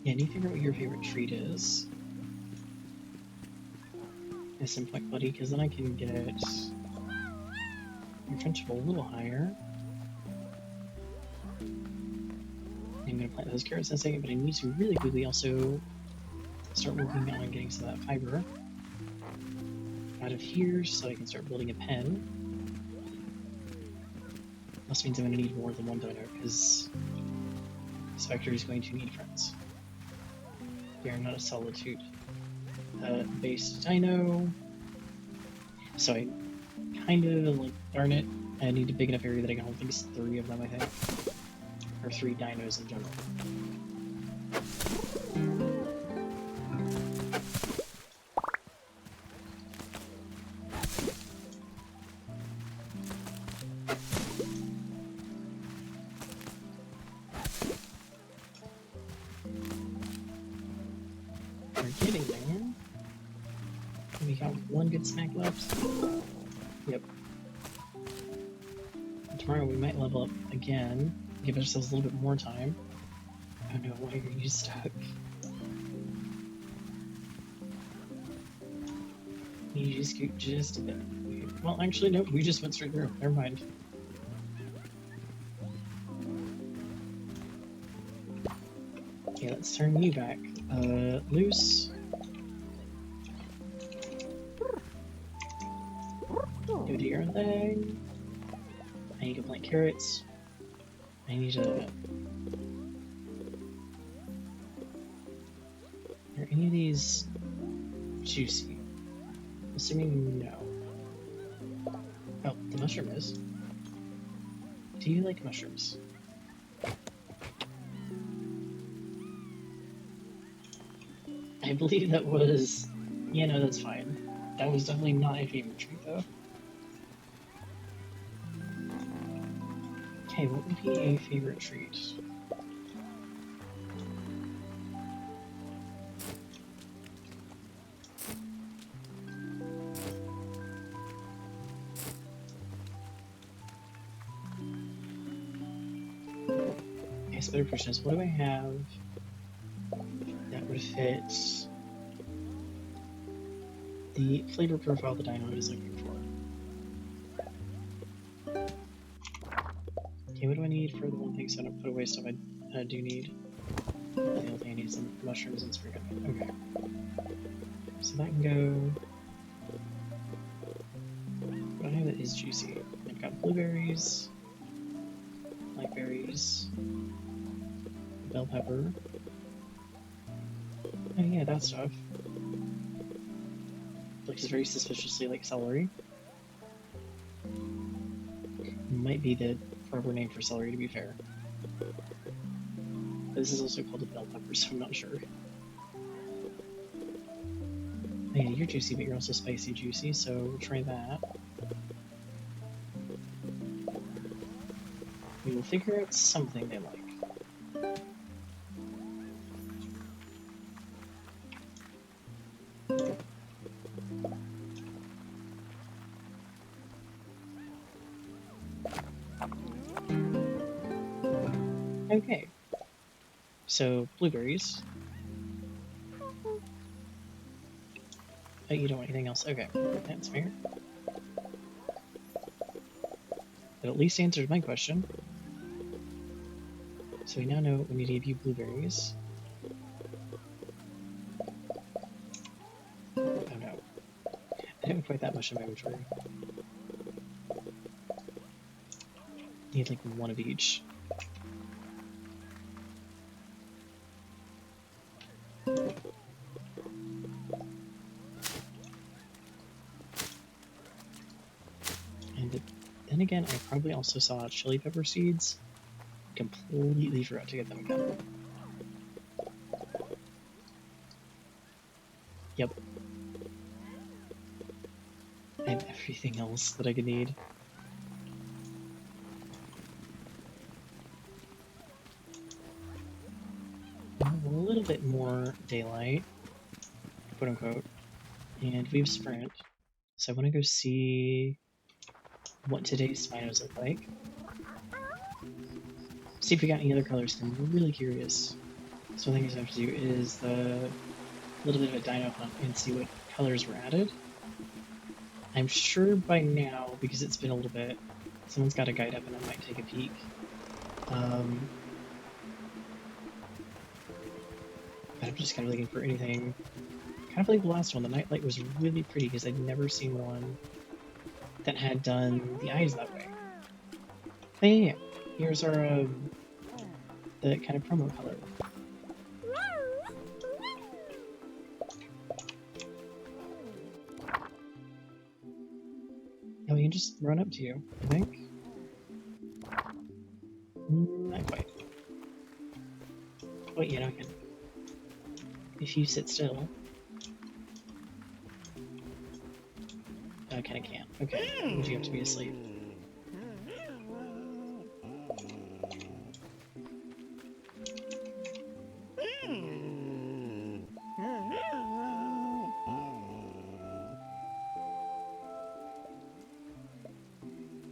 Yeah, I need to figure out what your favorite treat is. At some point, buddy, because then I can get your friendship a little higher. I'm going to plant those carrots in a second, but I need to really quickly also start working on getting some of that fiber. out of here so I can start building a pen. Also means I'm going to need more than one dino because Spectre is going to need friends. They are not a solitude based dino. So I kind of like, darn it, I need a big enough area that I can hold at least 3 of them, I think. Or 3 dinos in general. We're getting there. We got 1 good snack left. Yep. And tomorrow we might level up again, give ourselves a little bit more time. Oh no, why are you stuck? You just scoot just a bit. Well, actually, no, we just went straight through. Never mind. Okay, let's turn you back. Loose. Go to your thing. I need to plant carrots. I need to... Are any of these juicy? Assuming no. Oh, the mushroom is. Do you like mushrooms? I believe that was... Yeah, no, that's fine. That was definitely not a favorite treat, though. Okay, what would be a favorite treat? Okay, so better question is, what do I have that would fit the flavor profile the dino is looking for? Okay, what do I need for the one thing so I don't put away stuff I do need? The only thing I need is some mushrooms and spring onion. Okay. So that can go... What I have that is juicy. I've got blueberries, blackberries, bell pepper. Oh yeah, that stuff. Looks very suspiciously like celery. Might be the proper name for celery, to be fair. But this is also called a bell pepper, so I'm not sure. Oh yeah, you're juicy, but you're also spicy juicy, so we'll try that. We will figure out something they like. Okay, so blueberries. Oh, you don't want anything else? Okay, that's fair. It at least answered my question. So we now know we need to give you blueberries. Oh no. I didn't have quite that much in my inventory. Need like 1 of each. And then again, I probably also saw chili pepper seeds. Completely forgot to get them again. Yep. I have everything else that I could need. A little bit more daylight, quote unquote, and we have sprint. So I want to go see what today's spinos look like. See if we got any other colors, because I'm really curious. So one thing I have to do is the little bit of a dino hunt and see what colors were added. I'm sure by now, because it's been a little bit, someone's got a guide up and I might take a peek. But I'm just kind of looking for anything kind of like the last one. The nightlight was really pretty because I'd never seen one that had done the eyes that way. But yeah, here's our the kind of promo color. Oh, we can just run up to you, I think. Not quite. Wait, yeah, no, I can. If you sit still. I kinda can't. Okay, would you have to be asleep?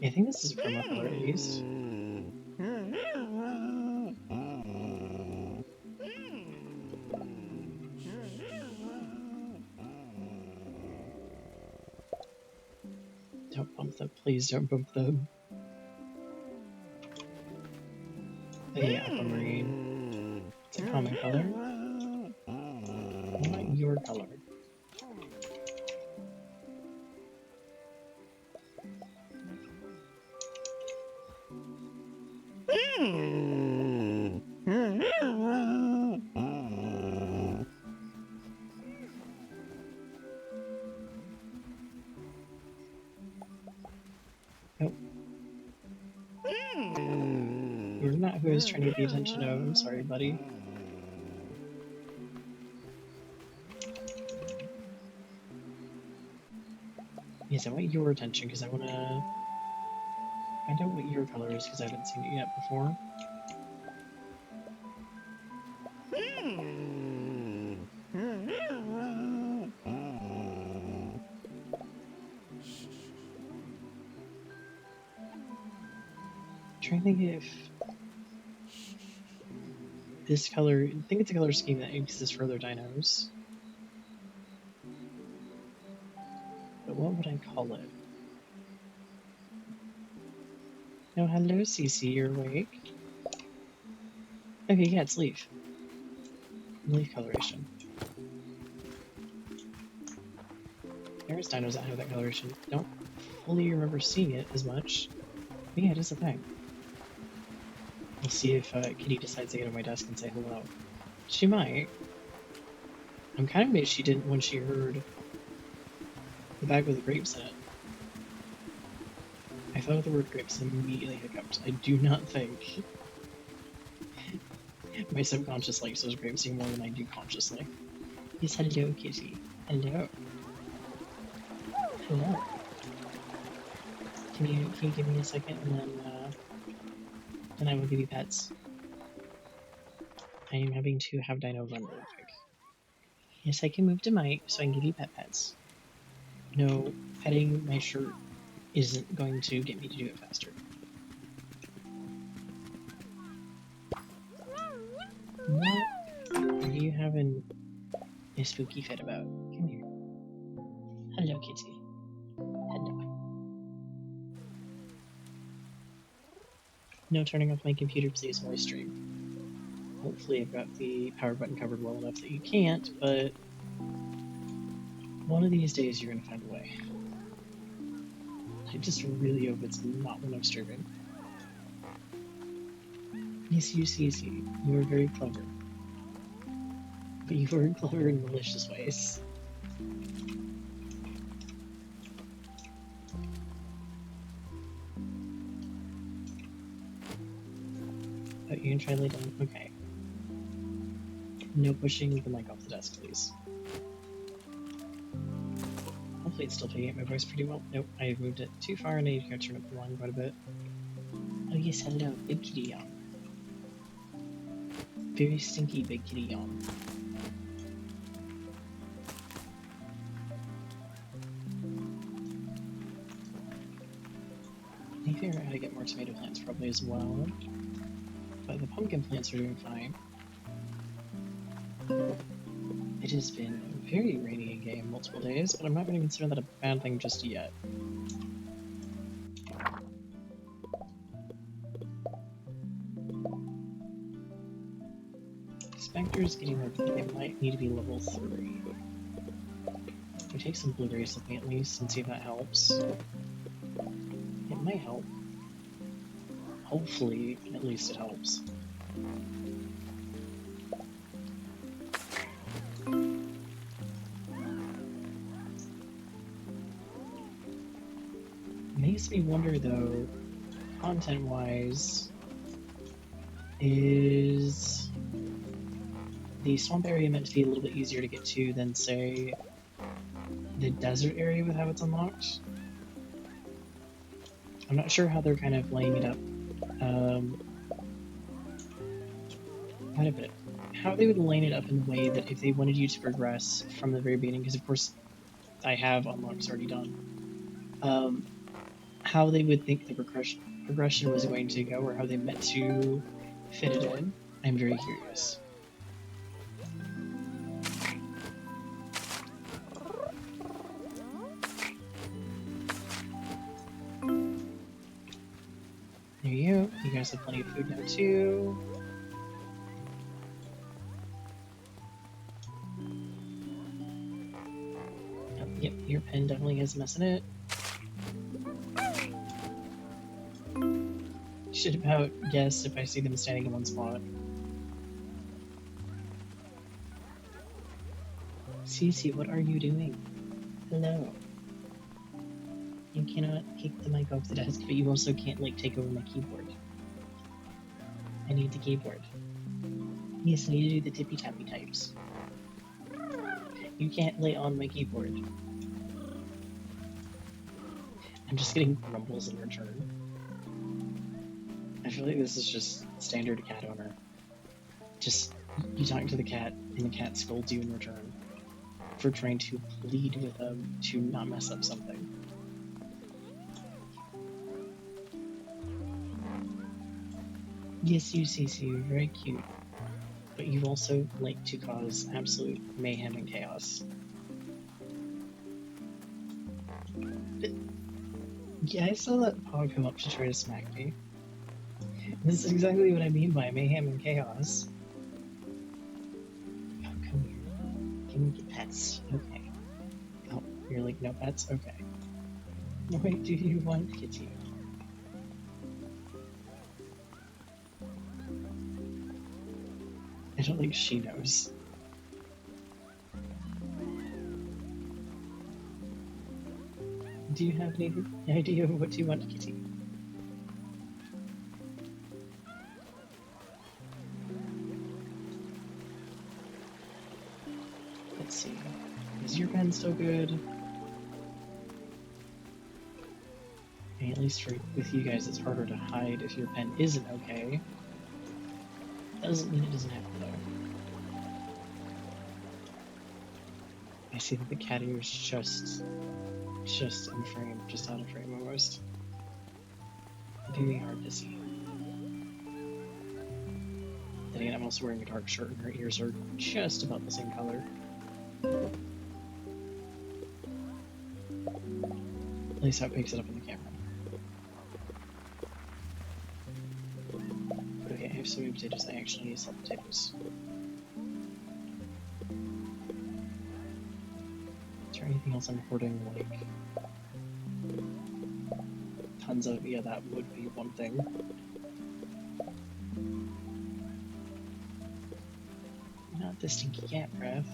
I think this is a promo color at least. Don't bump them, please don't bump them. The aquamarine. It's a common color. What about your color? Nope. You're not who I was trying to get the attention of. I'm sorry, buddy. Yes, I want your attention because I want to find out what your color is because I haven't seen it yet before. Trying to think if this color, I think it's a color scheme that exists for other dinos. But what would I call it? Oh, hello, Cece, you're awake. Okay, yeah, it's leaf. Leaf coloration. There's dinos that have that coloration. Don't fully remember seeing it as much. But yeah, it is a thing. We'll see if Kitty decides to get on my desk and say hello. She might. I'm kind of amazed she didn't when she heard the bag with the grapes in it. I thought of the word grapes and immediately hiccuped. I do not think my subconscious likes those grapes any more than I do consciously. Yes, hello, Kitty. Hello. Hello. Can you give me a second and then I will give you pets. I am having to have Dino run real quick. Yes, I can move to Mike so I can give you pets. No, petting my shirt isn't going to get me to do it faster. What are you having a spooky fit about? Come here. Hello, Kitty. Hello. No turning off my computer, please, while I stream. Hopefully I've got the power button covered well enough that you can't, but one of these days you're going to find a way. I just really hope it's not when I'm streaming. Yes, you see, you are very clever. But you are clever in malicious ways. Oh, you can try lay down. Okay. No pushing the mic off the desk, please. Hopefully it's still picking up my voice pretty well. Nope, I moved it too far and I need to turn up the volume quite a bit. Oh yes, hello, big kitty yawn. Very stinky big kitty yawn. I need to figure out how to get more tomato plants probably as well. But the pumpkin plants are doing fine. It has been very rainy in game multiple days, but I'm not going to consider that a bad thing just yet. Spectres getting their they might need to be level 3. take some blueberries with me at least and see if that helps. It might help. Hopefully, at least it helps. Makes me wonder though, content-wise, is the swamp area meant to be a little bit easier to get to than, say, the desert area with how it's unlocked? I'm not sure how they're kind of laying it up. How to put it? How they would line it up in the way that if they wanted you to progress from the very beginning, because of course I have unlocks already done, how they would think the progression was going to go, or how they meant to fit it in. I'm very curious. There you go. You guys have plenty of food now too. Yep, your pen definitely has a mess in it. Should about guess if I see them standing in one spot. Cece, what are you doing? Hello. You cannot kick the mic off the desk, but you also can't, like, take over my keyboard. I need the keyboard. Yes, I need to do the tippy-tappy types. You can't lay on my keyboard. I'm just getting grumbles in return. I feel like this is just standard cat owner. Just, you talk to the cat, and the cat scolds you in return for trying to plead with them to not mess up something. Yes, you, Cece, you're very cute, but you also like to cause absolute mayhem and chaos. But, yeah, I saw that paw come up to try to smack me. This is exactly what I mean by mayhem and chaos. Oh, come here. Give me the pets. Okay. Oh, you're like, no pets? Okay. Wait, do you want Kitty? I don't think she knows. Do you have any idea of what you want, Kitty? Let's see. Is your pen still good? And at least with you guys, it's harder to hide if your pen isn't okay. That doesn't mean it doesn't happen, though. I see that the cat ear's just in frame, just out of frame almost. Very hard to see. Then again, I'm also wearing a dark shirt and her ears are just about the same color. At least how it picks it up in the camera. Okay, I have so many potatoes, I actually need some potatoes. Is there anything else I'm hoarding, like tons of? Yeah, that would be one thing. Not the stinky cat breath.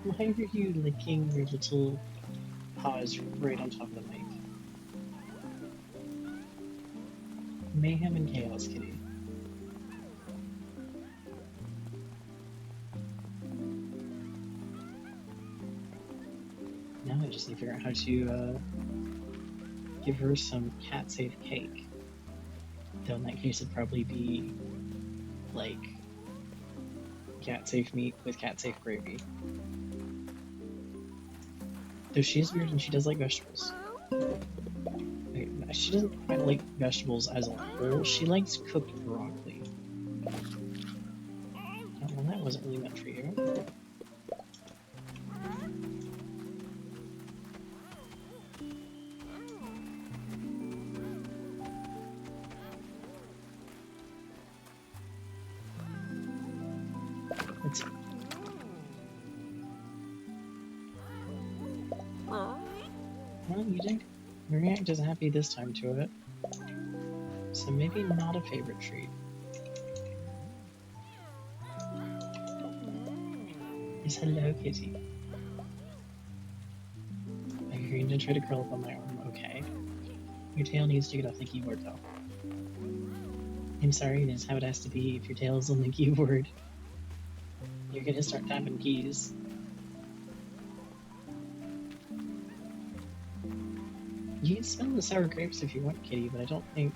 Why are you licking your little paws right on top of the mic? Mayhem and chaos, kitty. Now I just need to figure out how to give her some cat-safe cake. Though in that case it'd probably be like cat-safe meat with cat-safe gravy. Though she is weird and she does like vegetables. Okay, she doesn't quite like vegetables as a whole, she likes cooked broccoli. Oh, well, that wasn't really meant for you. Let's see. Well, you didn't react as happy this time to it, so maybe not a favorite treat. Yes, hello, kitty. Are you going to try to curl up on my arm? Okay. Your tail needs to get off the keyboard, though. I'm sorry, it is how it has to be if your tail is on the keyboard. You're gonna start tapping keys. You can smell the sour grapes if you want, kitty, but I don't think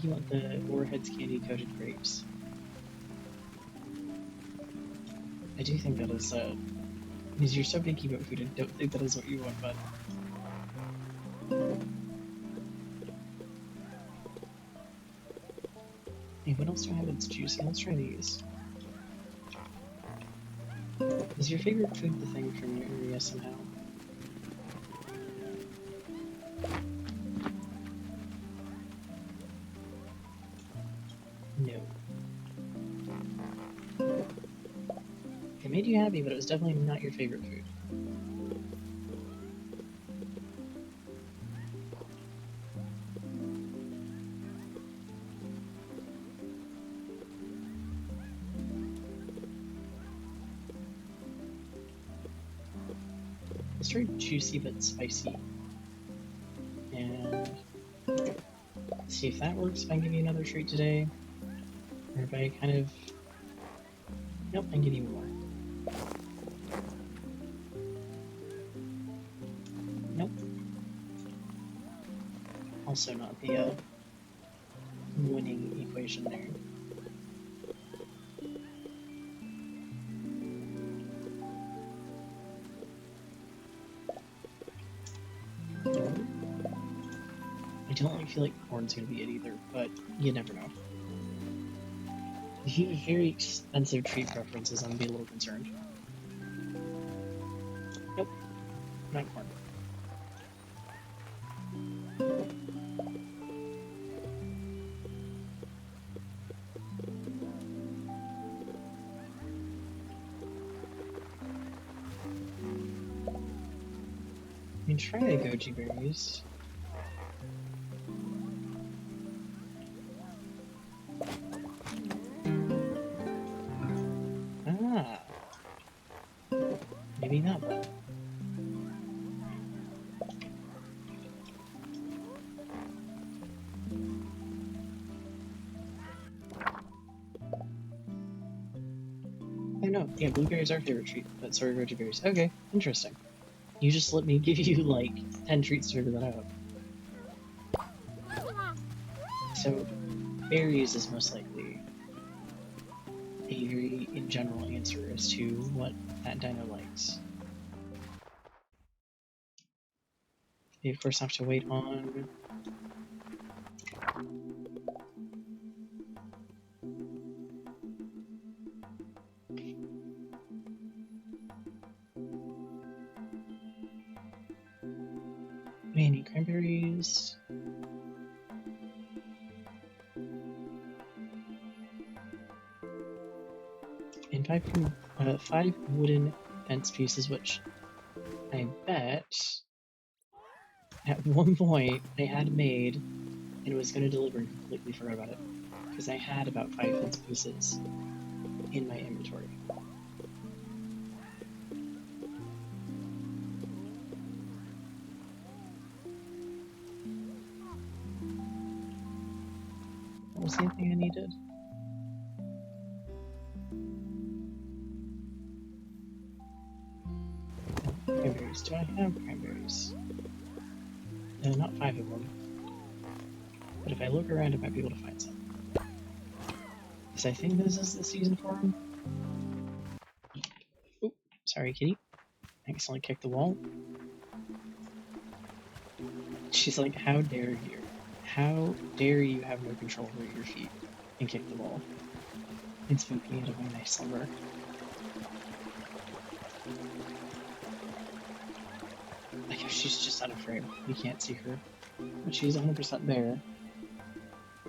you want the Warhead's candy-coated grapes. I do think that is, because you're so picky about food, I don't think that is what you want, but... Hey, what else do I have that's juicy? Let's try these. Is your favorite food the thing from your area somehow? No. It made you happy, but it was definitely not your favorite food. Let's try juicy but spicy. And see if that works, if I can give you another treat today. Or if I kind of... Nope, I can give you more. Nope. Also not the winning equation there. I don't really feel like corn's gonna be it either, but you never know. If you have very expensive treat preferences, I'm gonna be a little concerned. Nope, not corn. I mean, try the goji berries. Ah, maybe not then. Oh no, yeah, blueberries are favorite treat, but so are goji berries. Okay, interesting. You just let me give you like 10 treats to figure that out. So, berries is most likely a very in general answer as to what that dino likes. We of course have to wait on many cranberries. And five wooden fence pieces, which I bet at one point I had made and was going to deliver and completely forgot about it. Because I had about 5 fence pieces in my inventory. What was the other thing I needed? Cranberries. Do I have cranberries? No, not 5 of them. But if I look around, I might be able to find some. Because I think this is the season for them. Oop, sorry, kitty. I accidentally kicked the wall. She's like, how dare you? How dare you have no control over your feet and kick the ball? It's spooked me out of my nice slumber. Like, if she's just out of frame, you can't see her. But she's 100% there. I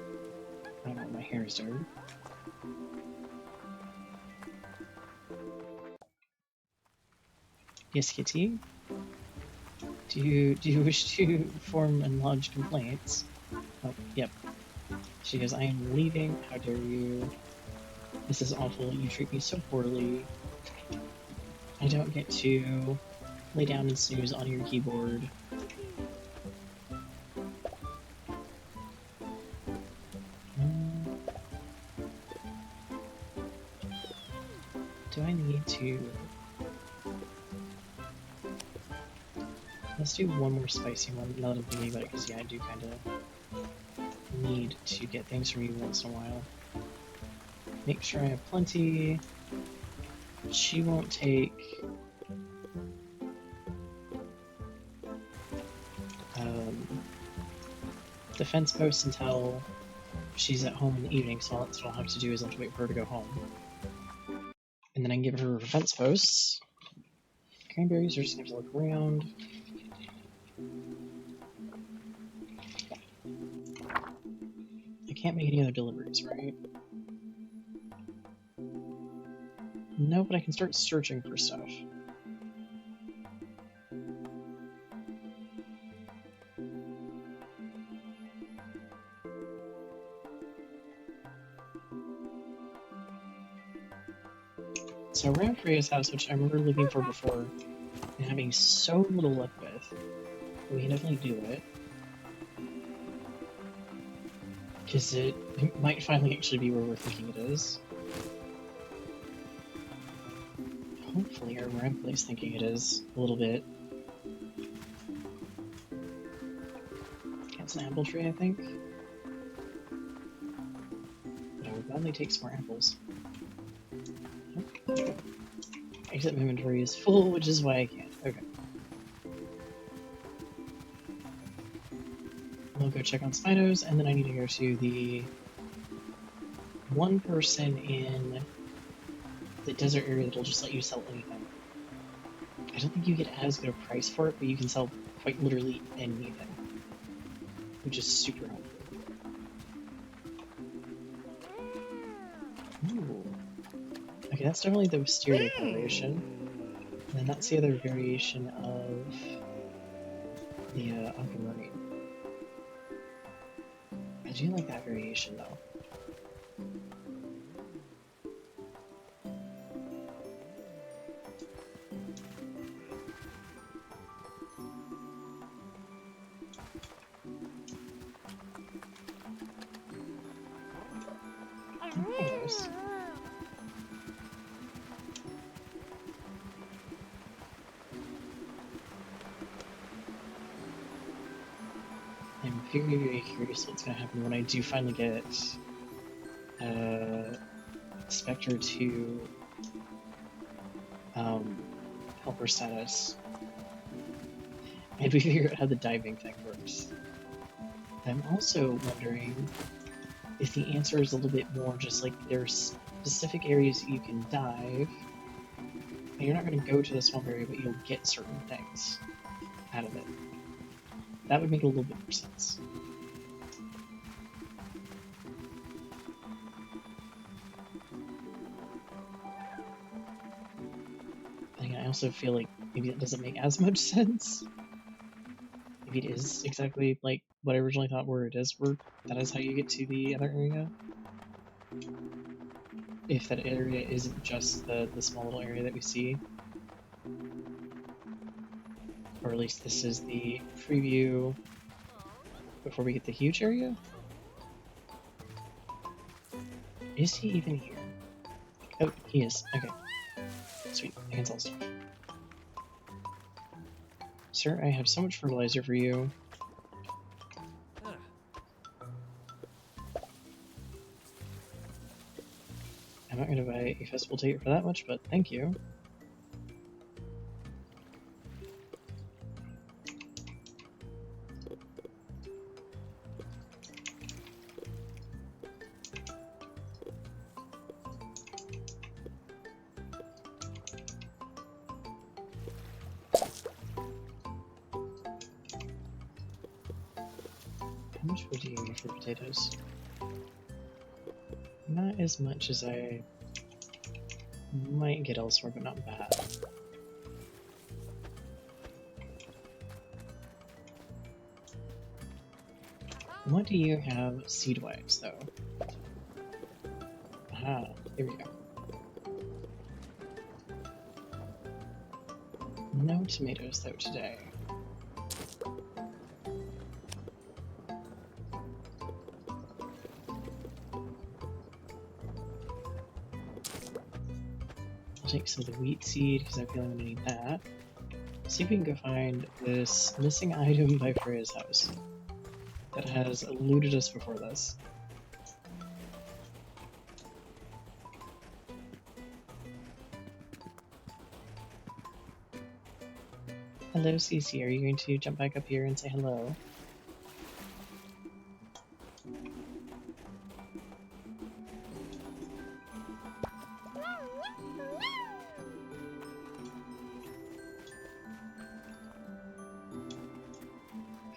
don't know what my hair is doing. Yes, Kitty? Do you wish to form and lodge complaints? Oh, yep. She goes, I am leaving. How dare you? This is awful. You treat me so poorly. I don't get to lay down and snooze on your keyboard. Do I need to... Let's do one more spicy one, now that I'm thinking about it, because yeah, I do kind of need to get things from you once in a while. Make sure I have plenty. She won't take... defense posts until she's at home in the evening, so that's what I'll have to do is I'll have to wait for her to go home. And then I can give her defense posts. Cranberries are just gonna have to look around. I can't make any other deliveries, right? No, but I can start searching for stuff. So around Freya's house, which I remember looking for before, and having so little luck with, we can definitely do it. Because it might finally actually be where we're thinking it is. Hopefully our Ramplay is thinking it is, a little bit. That's an apple tree, I think. But I would gladly take some more apples. Except my inventory is full, which is why I can't. Okay. I'll go check on Spinos, and then I need to go to the one person in the desert area that'll just let you sell anything. I don't think you get as good a price for it, but you can sell quite literally anything, which is super helpful. Ooh. Okay, that's definitely the Wisteria variation. And then that's the other variation of the Aquamarine. I do like that variation though. Nice. I'm very, very curious what's going to happen when I do finally get Spectre to helper status, and we figure out how the diving thing works. I'm also wondering if the answer is a little bit more just like there's specific areas that you can dive, and you're not going to go to the swamp area, but you'll get certain things out of it. That would make a little bit more sense. I also feel like maybe that doesn't make as much sense. Maybe it is exactly like what I originally thought where it is, where that is how you get to the other area. If that area isn't just the small little area that we see. Or at least this is the preview before we get the huge area? Is he even here? Oh, he is. Okay. Sweet. I can sell stuff. Sir, I have so much fertilizer for you. I'm not going to buy a festival ticket for that much, but thank you. much wood do you need for potatoes? Not as much as I might get elsewhere, but not bad. What do you have seed-wise, though? Aha, here we go. No tomatoes, though, today. I'll take some of the wheat seed, because I feel I'm going to need that. See if we can go find this missing item by Freya's house that has eluded us before this. Hello, Cece. Are you going to jump back up here and say hello?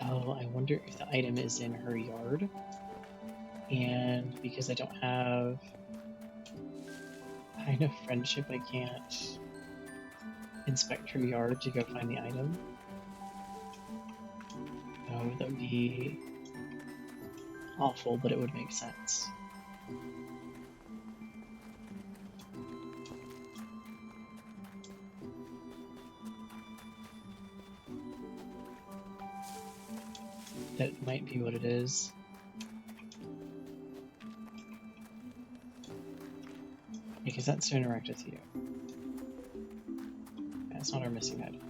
Oh, I wonder if the item is in her yard. And because I don't have kind of friendship, I can't inspect her yard to go find the item. Oh, that would be awful, but it would make sense. That might be what it is. Because that's to interact with you. That's not our missing item.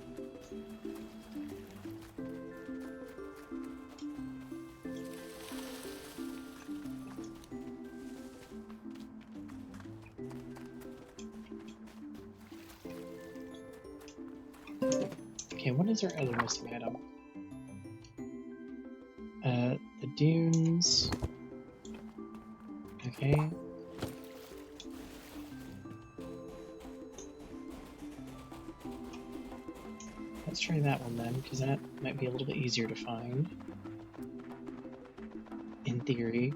Okay, what is our other missing item? The dunes. Okay. Let's try that one then, because that might be a little bit easier to find. In theory,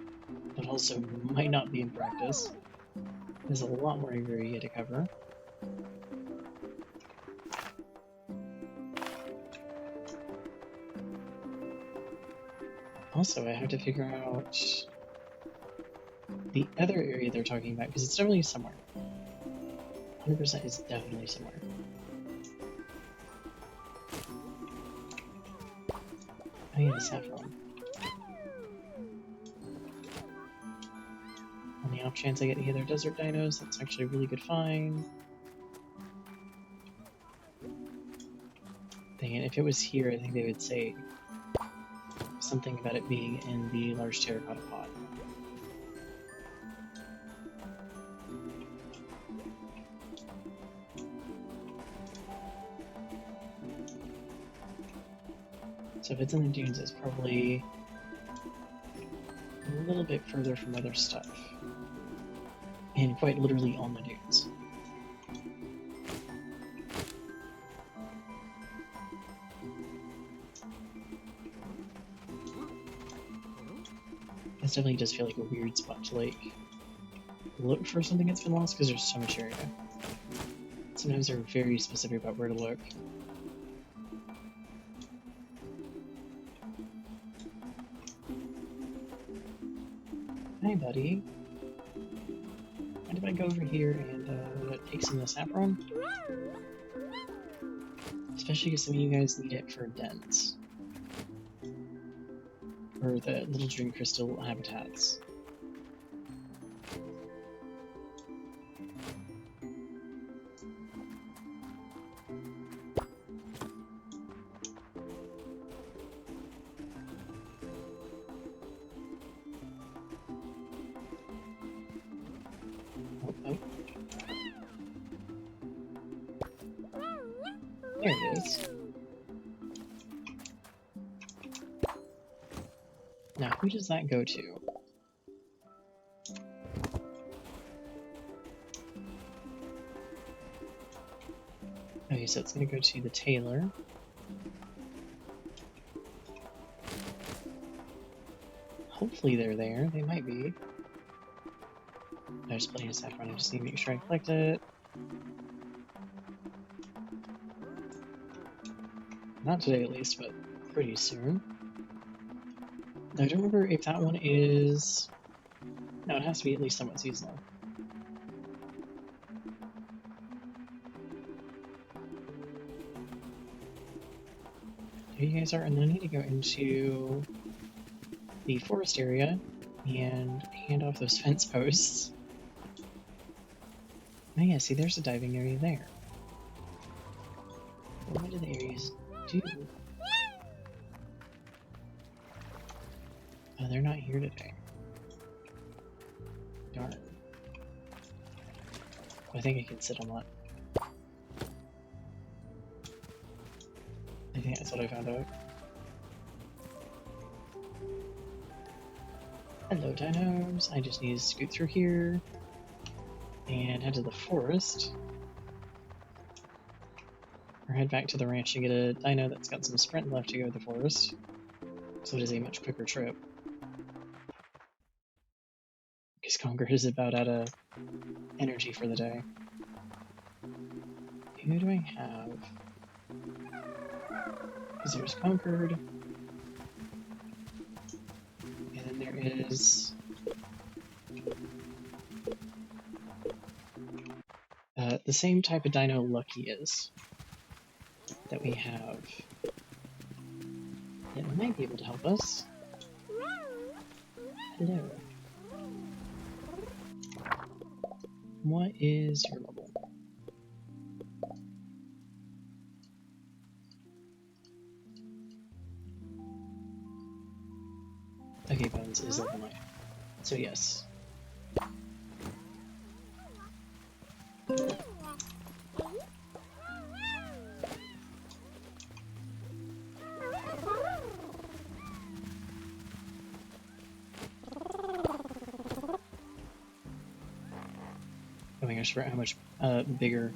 but also might not be in practice. There's a lot more area to cover. Also, I have to figure out the other area they're talking about, because it's definitely somewhere. 100% is definitely somewhere. I need the saffron. On the off chance I get any other desert dinos, that's actually a really good find. Dang it, if it was here, I think they would say something about it being in the large terracotta pot. So if it's in the dunes, it's probably a little bit further from other stuff. And quite literally on the dunes. This definitely does feel like a weird spot to like look for something that's been lost because there's so much area. Sometimes they're very specific about where to look. Hi, buddy. Mind if I go over here and take some of the saffron? Especially because some of you guys need it for dens. Or the little dream crystal habitats. There it is. Now, who does that go to? Okay, so it's going to go to the tailor. Hopefully they're there. They might be. There's plenty of saffron. I just need to make sure I collect it. Not today at least, but pretty soon. I don't remember if that one is... No, it has to be at least somewhat seasonal. There you guys are, and then I need to go into the forest area and hand off those fence posts. Oh yeah, see, there's a diving area there. What do the areas do? Oh, they're not here today. Darn. I think I can sit on that. I think that's what I found out. Hello, dinos. I just need to scoot through here and head to the forest. Or head back to the ranch and get a dino that's got some sprint left to go to the forest. So it is a much quicker trip. Because Conquer is about out of energy for the day. Who do I have? Because there's Conquered. And then there is... the same type of dino Lucky is. That we have. It might be able to help us. Hello. What is your level? Okay, Bones is level 9. So yes. Oh my gosh, I forgot how much bigger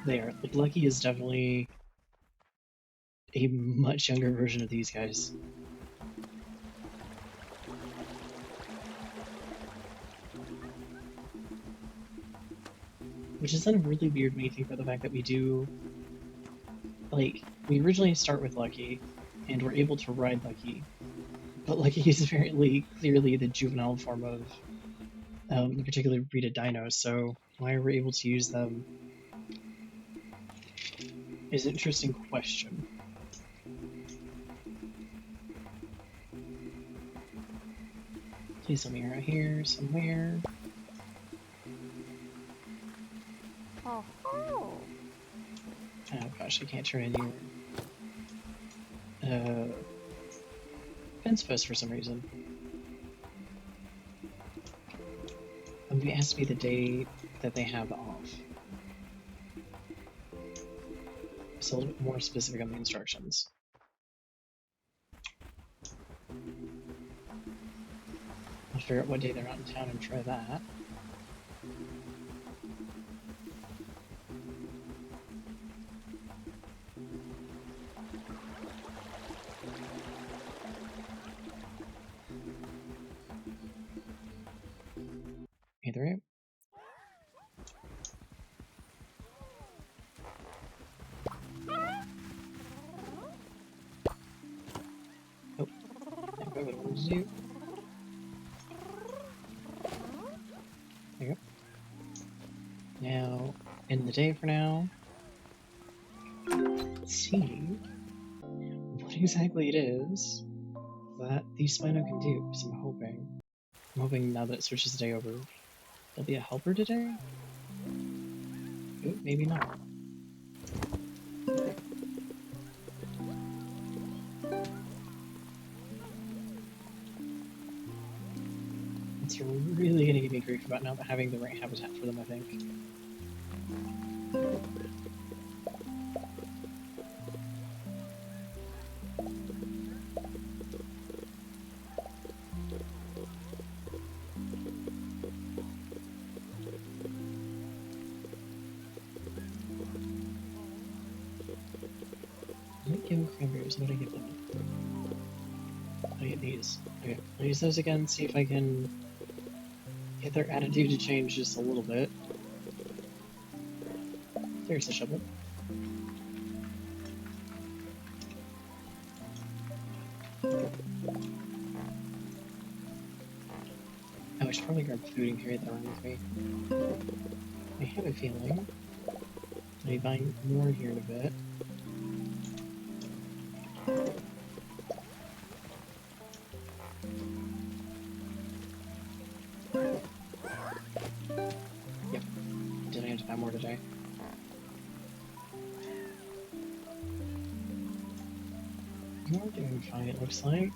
they are. Like, Lucky is definitely a much younger version of these guys. Which is then really weird when you think about the fact that we do... Like, we originally start with Lucky, and we're able to ride Lucky. But Lucky is very clearly the juvenile form of the particular breed of dinos, so why we're able to use them is an interesting question. Please let me out here somewhere. Oh. Oh gosh, I can't turn anywhere. Fence post for some reason. It has to be the day that they have off. It's a little bit more specific on the instructions. I'll figure out what day they're not in town and try that. Either way. Oh, I got what I wanted to do. There you go. Now, in the day for now, let's see what exactly it is that the Spino can do, because I'm hoping now that it switches the day over, there'll be a helper today? Ooh, maybe not. It's really gonna give me grief about not having the right habitat for them, I think. I didn't give them cranberries. What did I give them? Oh yeah, at these. Okay, I'll use those again, see if I can get their attitude to change just a little bit. There's the shovel. I should probably grab food and carry that around with me. I have a feeling I'll be buying more here in a bit. Yep, did I have to buy more today? You're doing fine, it looks like.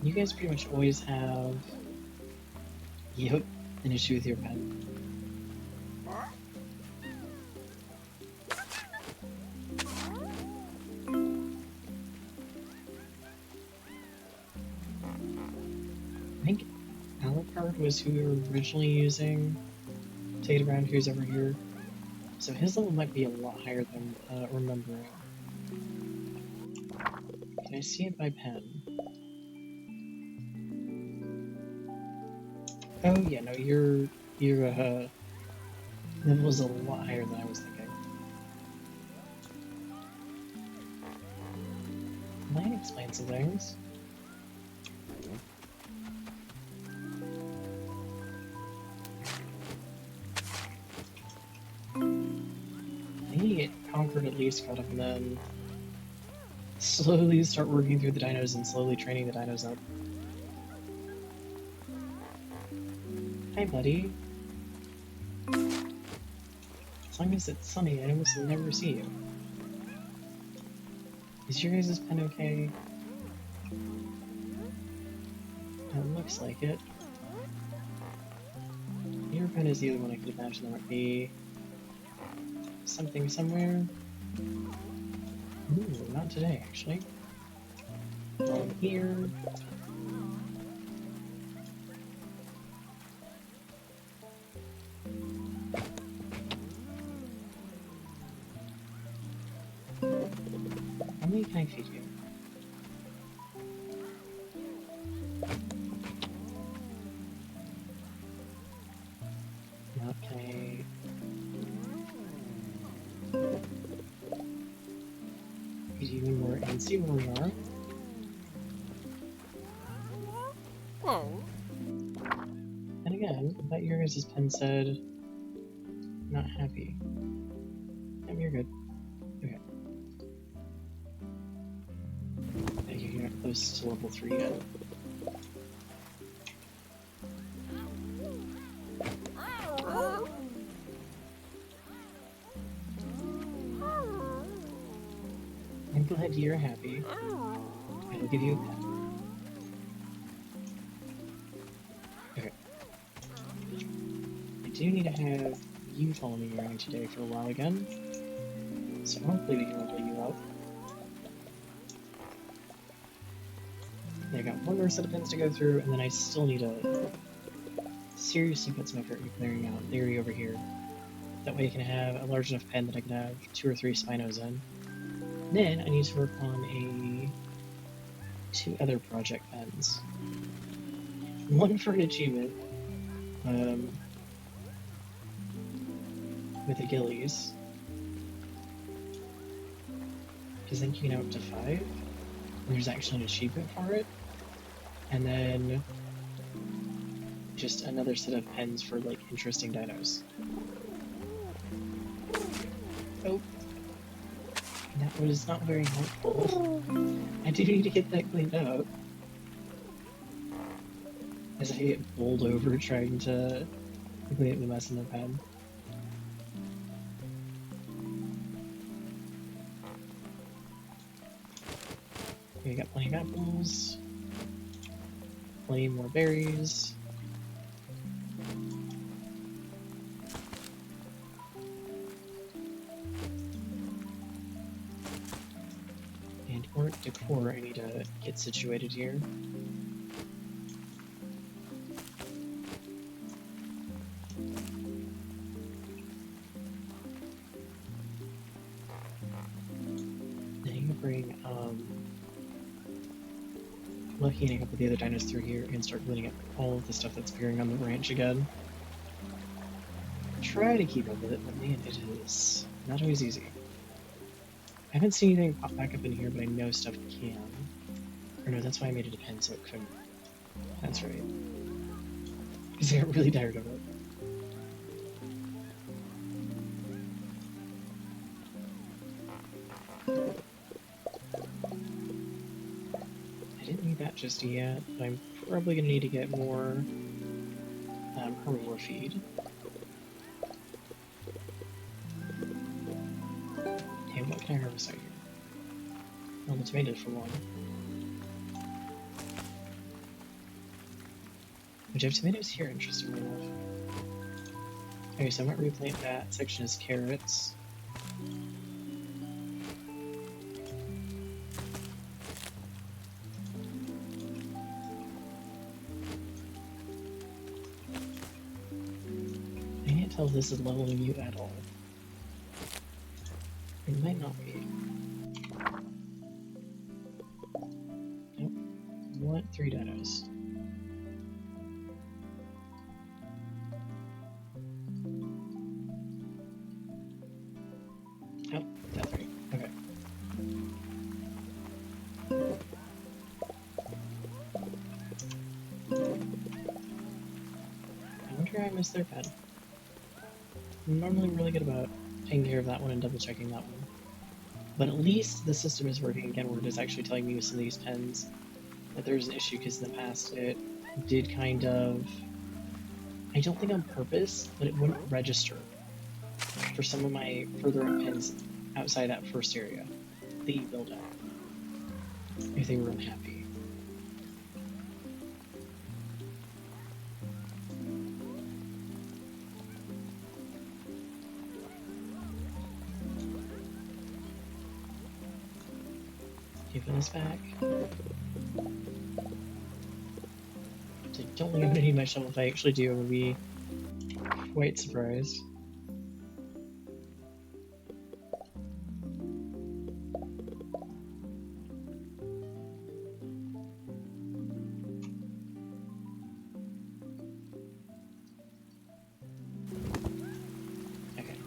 You guys pretty much always have, yep, an issue with your pen. I think Alucard was who we were originally using to get around who's over here. So his level might be a lot higher than remembering. Can I see it by pen? Oh yeah, no, your level is a lot higher than I was thinking. Might explain some things. I need to get Conquered at least caught up and then slowly start working through the dinos and slowly training the dinos up. Hi, buddy. As long as it's sunny, I almost never see you. Is your guys' pen okay? It looks like it. Your pen is the other one I could imagine there might be something somewhere. Ooh, not today, actually. One here. How many can I feed you? Okay. Feed you more and see where we are. Oh. And again, I thought your guys' pen said not happy. You're good. Okay. Yeah, you're not close to level 3 yet. I'm glad you're happy. I will give you a pet. Okay. I do need to have you follow me around today for a while again. So hopefully we can level you up. I got one more set of pins to go through, and then I still need to seriously put some effort into clearing out the area over here. That way I can have a large enough pen that I can have 2 or 3 Spinos in. Then I need to work on 2 other project pens. One for an achievement, with Achilles, because then you can have up to 5, and there's actually an achievement for it. And then just another set of pens for like interesting dinos. Oh, that was not very helpful. I do need to get that cleaned up. As I get bowled over trying to clean up the mess in the pen. We got plenty of apples. Plenty more berries. decor I need to get situated here. I need to bring Lucky and a couple of the other dinos through here and start cleaning up all of the stuff that's appearing on the ranch again. Try to keep up with it, but man, it is not always easy. I haven't seen anything pop back up in here, but I know stuff can. Or no, that's why I made it a pen so it couldn't. That's right. Because I got really tired of it. I didn't need that just yet, but I'm probably going to need to get more herbivore feed. Hey, what can I harvest out here? Well, the tomatoes for one. Which I have tomatoes here, interestingly enough. Okay, so I might replant that section as carrots. I can't tell if this is leveling you at all. It might not be. Nope. What? 3 dinos. Oh, that's right. Okay. I wonder how I missed their pen. I'm normally really good about taking care of that one and double checking that one. But at least the system is working again where it is actually telling me with some of these pens that there's an issue, because in the past it did kind of, I don't think on purpose, but it wouldn't register for some of my further up pens outside that first area that you build out if they were unhappy. Giving this back. I don't think I'm gonna need my shovel. If I actually do, I'm gonna be quite surprised. Okay.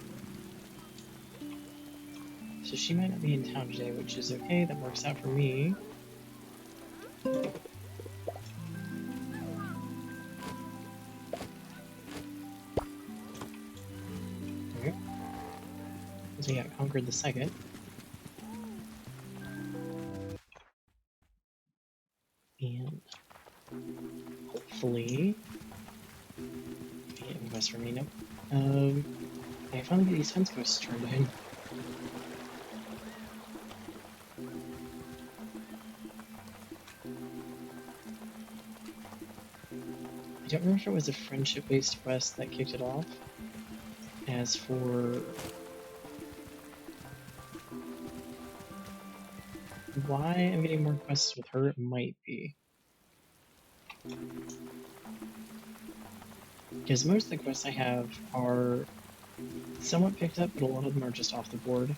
So she might not be in town today, which is okay. That works out for me. Okay. So yeah, conquered the second. And hopefully get quest for me. Nope. I finally get these fence posts turned in. I don't remember if it was a friendship-based quest that kicked it off. As for why I'm getting more quests with her, it might be. Because most of the quests I have are somewhat picked up, but a lot of them are just off the board.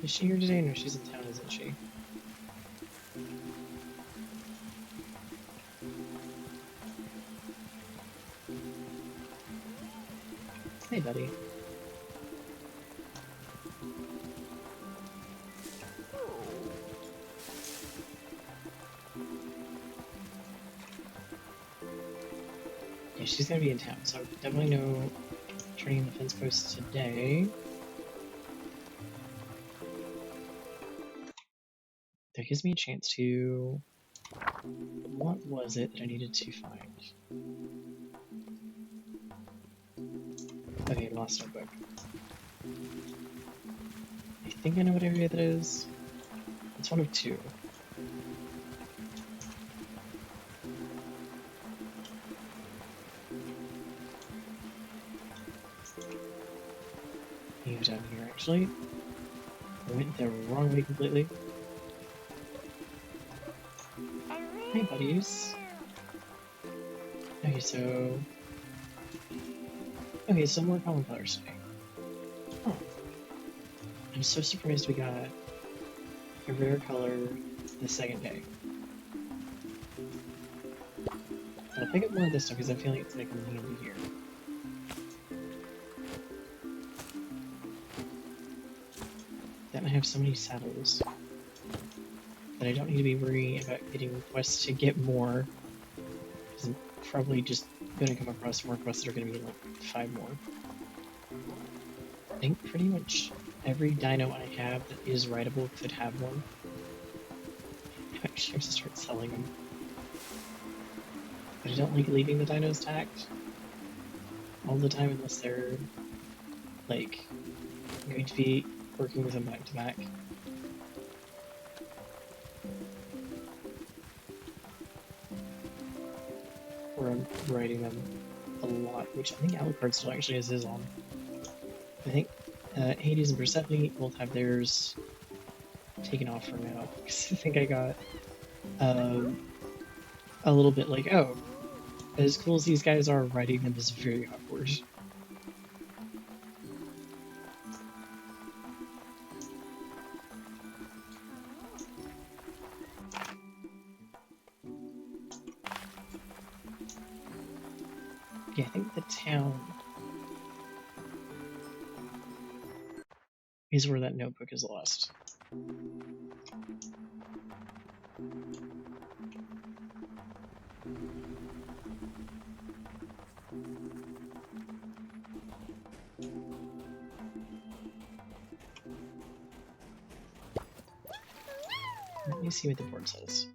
Is she here today? No, she's in town, isn't she? Hey, buddy. Yeah, she's gonna be in town, so definitely no turning the fence posts today. That gives me a chance to... What was it that I needed to find? Okay, lost notebook. I think I know what area that is. It's one of two. You down here, actually. I went the wrong way completely. Hey, buddies. Okay, so... Okay, so more common colors today. Huh. I'm so surprised we got a rare color the second day. I'll pick up more of this stuff because I feel like it's making me handy here. Then I have so many saddles that I don't need to be worrying about getting quests to get more. Because I'm probably just going to come across more quests that are going to be like 5 more. I think pretty much every dino I have that is rideable could have one. I actually have to start selling them. But I don't like leaving the dinos tagged all the time unless they're like going to be working with them back to back. Or I'm riding them a lot, which I think Alucard still actually has his on. I think Hades and Persephone both have theirs taken off for now, because I think I got a little bit like, oh, as cool as these guys are, riding them is very awkward. Yeah, I think the town is where that notebook is lost. Let me see what the board says.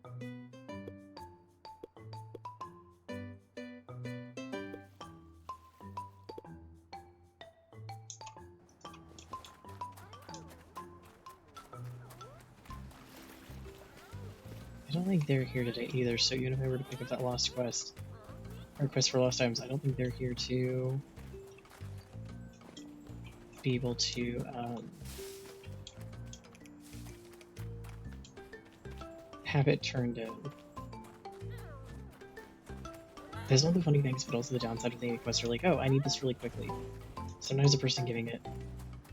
I don't think they're here today either, so even if I were to pick up that lost quest, or quest for lost items, I don't think they're here to be able to have it turned in. There's all the funny things, but also the downside of thinking quests are like, oh, I need this really quickly. Sometimes the person giving it,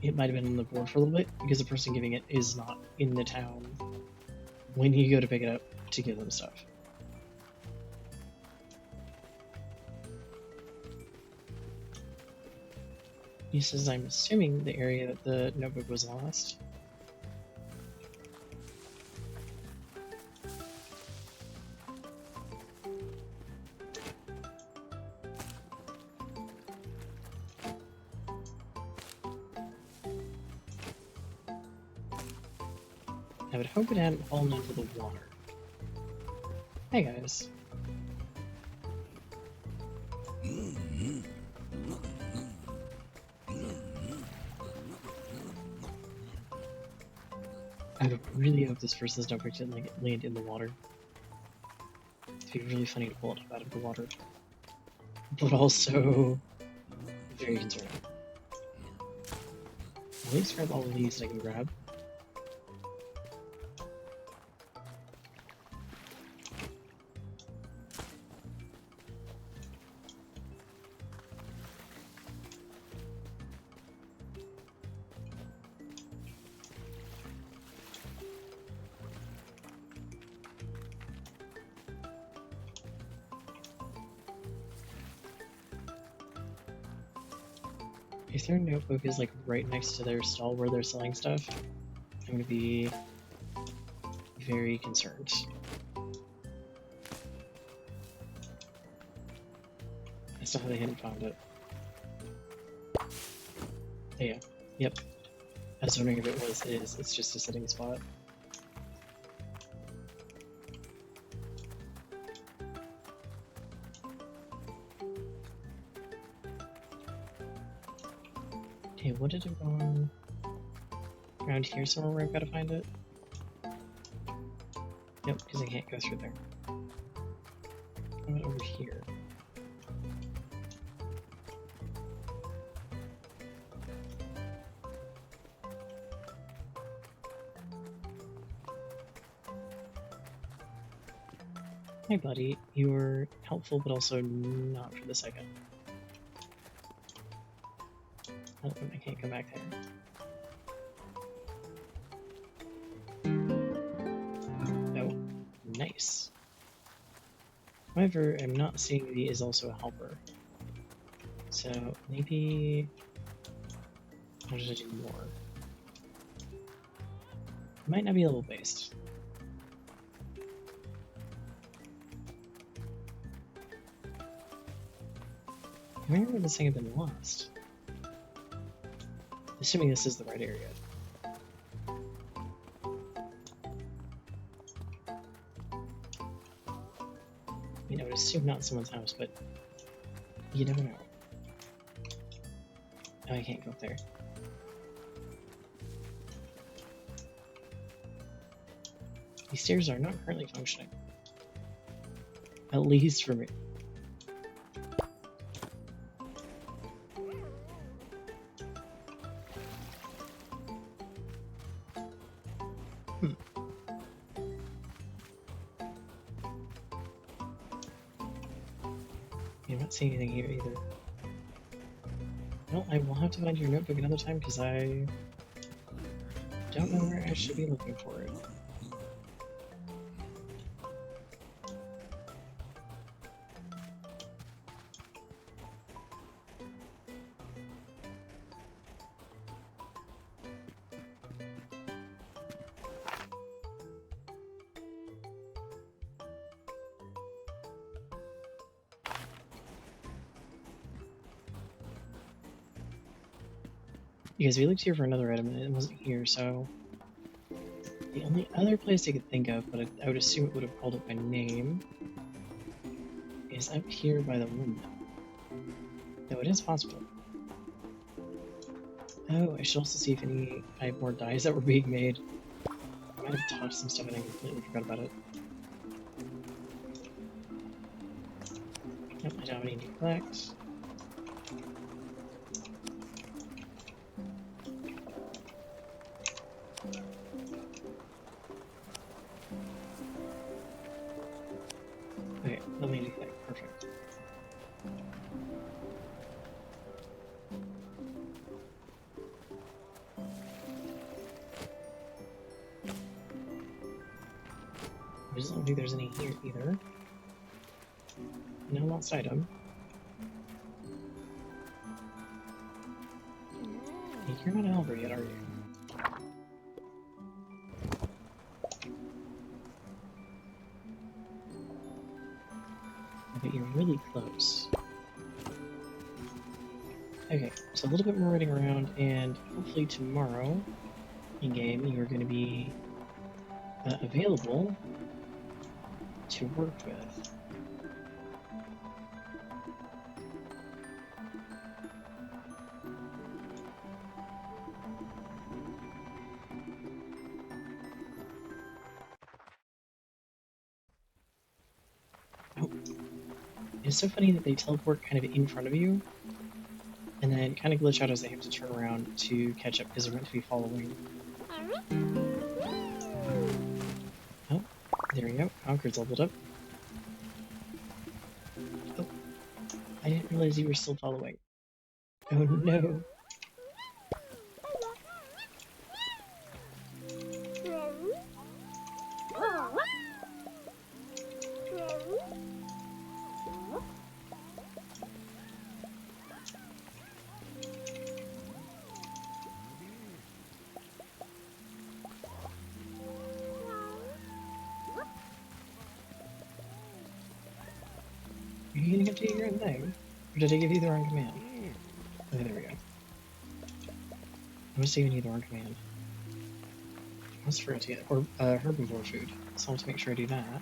it might have been on the board for a little bit, because the person giving it is not in the town when you go to pick it up to give them stuff. He says, I'm assuming the area that the notebook was lost. I would hope it hadn't fallen into the water. Hey guys. I really hope this person's notebook didn't like land in the water. It'd be really funny to pull it up out of the water. But also very concerning. At least grab all of these that I can grab. If their notebook is like right next to their stall where they're selling stuff, I'm gonna be very concerned. That's not how they hadn't found it. Yeah, yep. I was wondering if it was his, it's just a sitting spot. Okay, would it have gone around here somewhere where I've got to find it? Nope, because I can't go through there. How about over here? Hi, buddy. You're helpful, but also not for the second. Oh, I can't go back there. Oh, nice. However, I'm not seeing that he is also a helper. So maybe I'll just do more. Might not be level based. Where would this thing have been lost? Assuming this is the right area. You know, I would assume not someone's house, but you never know. Oh, I can't go up there. These stairs are not currently functioning. At least for me. I'm not seeing anything here either. Well, I will have to find your notebook another time because I don't know where I should be looking for it. Because we looked here for another item and it wasn't here, so the only other place I could think of, but I would assume it would have called it by name, is up here by the window. Though it is possible. Oh, I should also see if I have more dyes that were being made. I might have tossed some stuff and I completely forgot about it. Nope, I don't have any to collect. Okay, let me do that. Perfect. I just don't think there's any here either. No lost item. Hey, you're not Albert yet, are you? But you're really close. Okay, so a little bit more running around, and hopefully tomorrow, in-game, you're going to be available to work with. Oh, it's so funny that they teleport kind of in front of you, and then kind of glitch out as they have to turn around to catch up because they're meant to be following. Oh, there we go. Concord's leveled up. Oh, I didn't realize you were still following. Oh no. Are you gonna get to your own thing? Or did I give you the wrong command? Okay, there we go. I was giving you the wrong command. I almost forgot to get herbivore food, so I'll have to make sure I do that.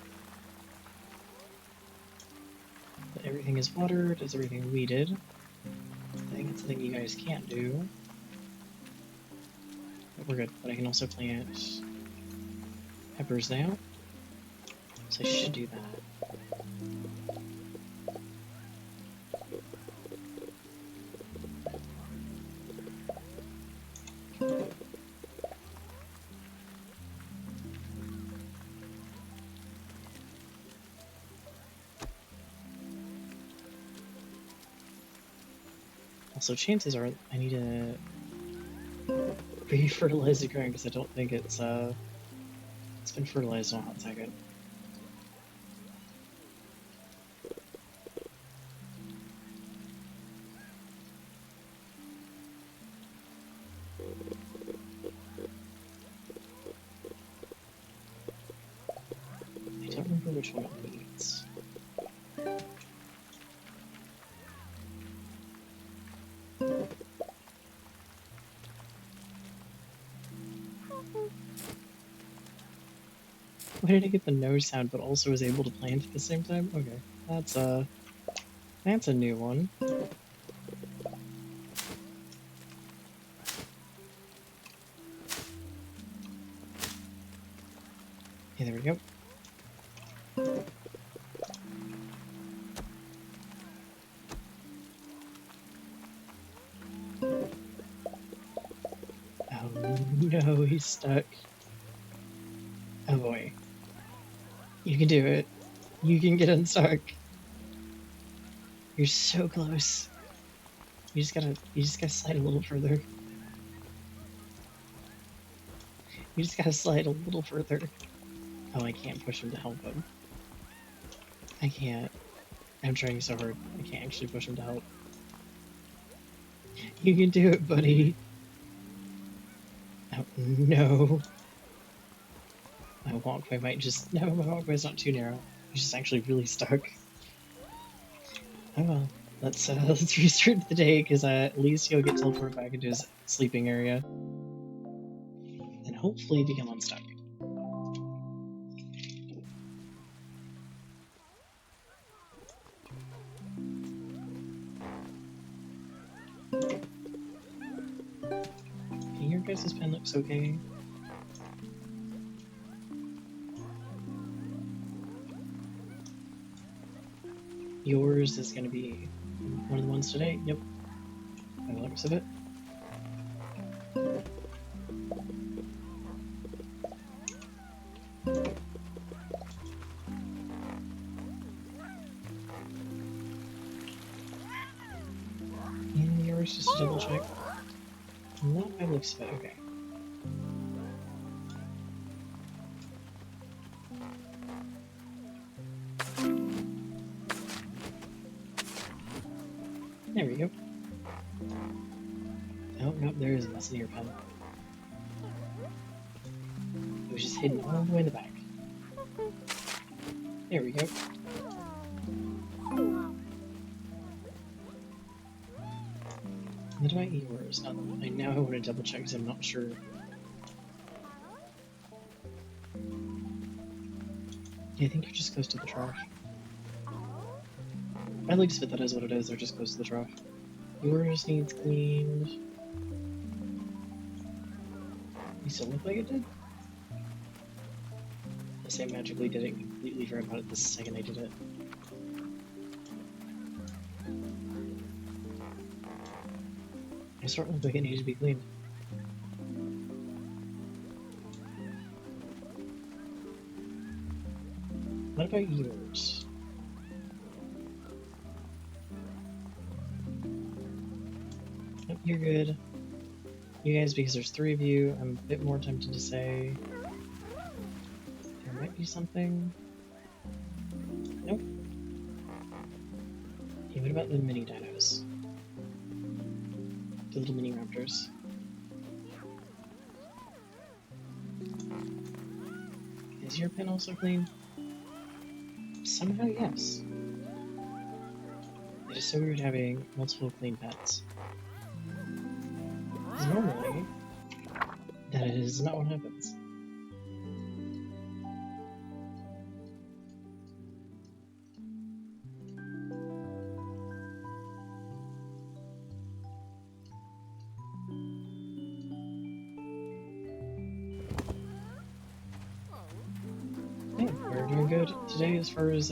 But everything is watered, is everything weeded? I think it's the thing you guys can't do. But we're good, but I can also plant peppers now. So I should do that. Also, chances are I need to re-fertilize the ground because I don't think it's been fertilized in a hot second. I don't remember which one it needs. Why did I get the no sound but also was able to plant at the same time? Okay, that's a new one. Okay, there we go. Oh no, he's stuck. Oh boy. You can do it. You can get unstuck. You're so close. You just gotta slide a little further. You just gotta slide a little further. Oh, I can't push him to help him. I can't. I'm trying so hard. I can't actually push him to help. You can do it, buddy. Oh, no. My walkway might just... No, my walkway's not too narrow. He's just actually really stuck. Oh well. Let's restart the day, because at least he'll get teleported back into his sleeping area. And hopefully become unstuck. Okay, your guys' pen looks okay. Yours is going to be one of the ones today. Yep. By the looks of it. And yours, just to double check. Not by the looks of it. Okay. There we go. Oh, nope, there is a mess in your pen. It was just hidden all the way in the back. There we go. How do I eat yours? Now I want to double check because I'm not sure. Yeah, I think you're just close to the trough. I like to fit that as what it is, they're just close to the trough. Yours needs cleaned. You still look like it did? Unless I magically did it and completely forgot about it the second I did it. I sort of look like it needs to be cleaned. What about yours? Nope, you're good. You guys, because there's 3 of you, I'm a bit more tempted to say there might be something. Nope. Okay, what about the mini dinos? The little mini raptors. Is your pen also clean? Somehow, yes. It is so weird having multiple clean pets. Because normally, that is not what happens. Yeah, we're doing good today as far as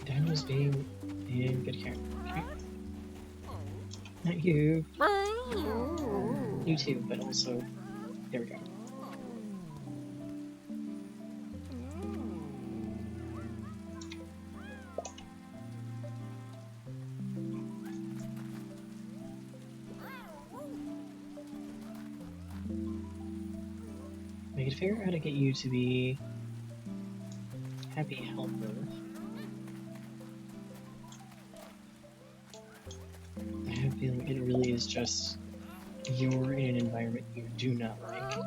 Daniel's being in good care. Okay. Not you. You too, but also there we go. need to figure out how to get you to be happy helper. I have a feeling it really is just you're in an environment you do not like.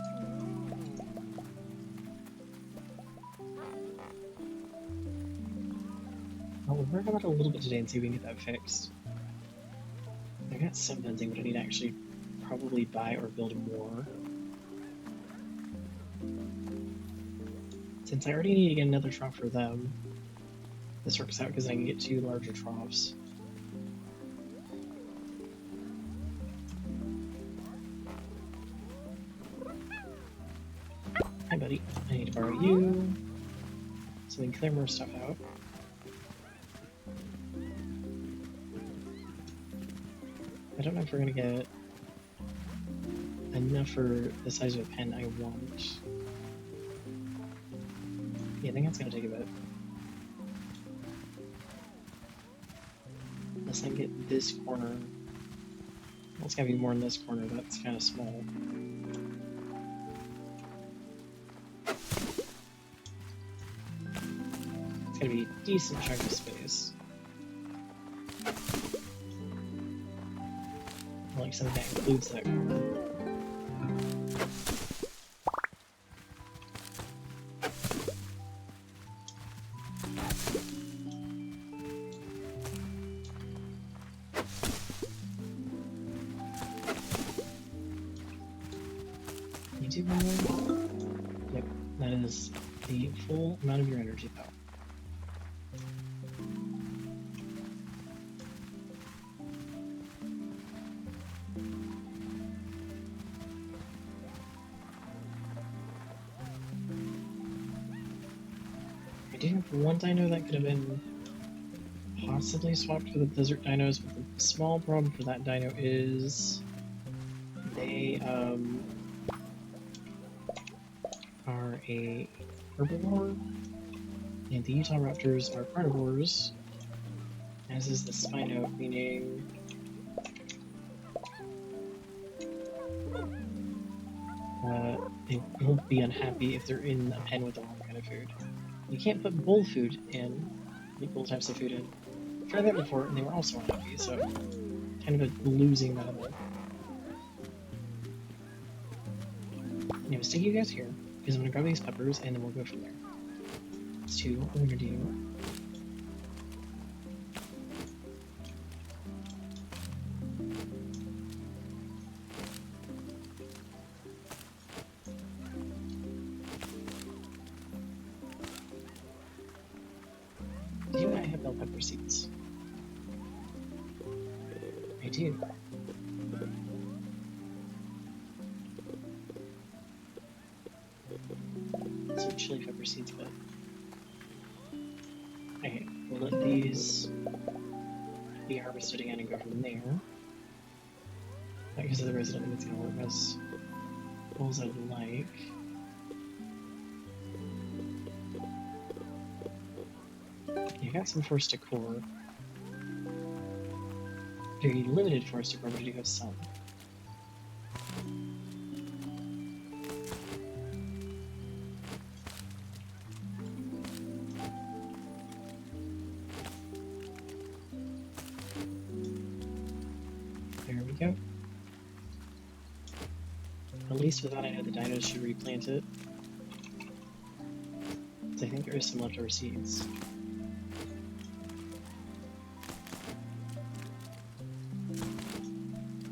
Well, we'll work on that a little bit today and see if we can get that fixed. I got some fencing, but I need to actually probably buy or build more. Since I already need to get another trough for them, this works out because I can get 2 larger troughs. Hi, buddy. I need to borrow you so we can clear more stuff out. I don't know if we're gonna get enough for the size of a pen I want. Yeah, I think that's gonna take a bit. Unless I can get this corner. Well, it's gotta be more in this corner, that's kind of small. It's gotta be a decent chunk of space. Like something that includes that corner. You do one more? Yep, that is the full amount of your energy power. I do have one dino that could have been possibly swapped for the desert dinos, but the small problem for that dino is they are a herbivore, and the Utah raptors are carnivores, as is the Spino, meaning they will be unhappy if they're in a pen with the wrong kind of food. You can't put bull food in, like bull types of food in. I've tried that before, and they were also unhappy, so kind of a losing battle. I'm gonna stick you guys here, because I'm gonna grab these peppers, and then we'll go from there. Let's do what we're gonna do. Do I have bell pepper seeds? I do. So chili pepper seeds, but okay, we'll let these be harvested again and go from there. Because otherwise I don't think it's gonna work as well as I'd like. You got some force decor. Very limited force decor, but you do have some. There we go. At least with that I know the dinos should replant it. So I think there is some leftover seeds.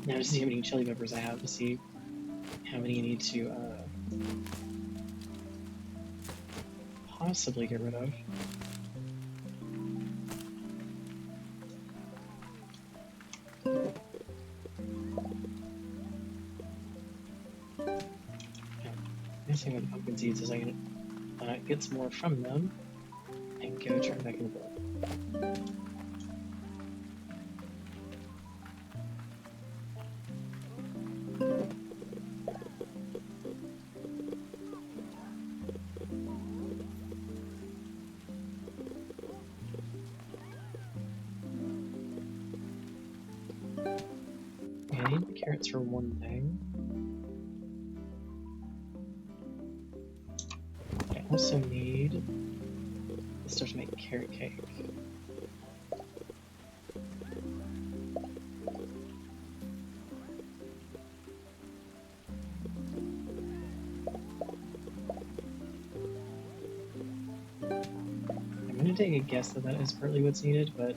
Now to see how many chili peppers I have to see how many you need to possibly get rid of. Nice thing with the pumpkin seeds is I can get some more from them and go turn back in the bowl. I need the carrots for one thing. also need the stuff to make carrot cake. I'm gonna take a guess that that is partly what's needed, but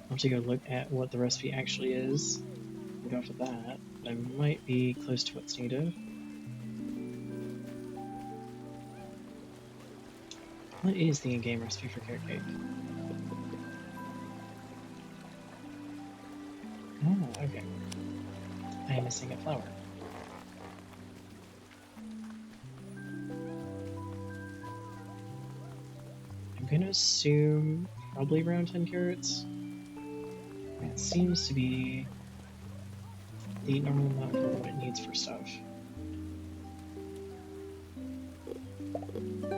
I'll have to go look at what the recipe actually is and go for that. But I might be close to what's needed. What is the in-game recipe for carrot cake? Oh, okay. I am missing a flower. I'm gonna assume probably around 10 carrots. That seems to be the normal amount for what it needs for stuff.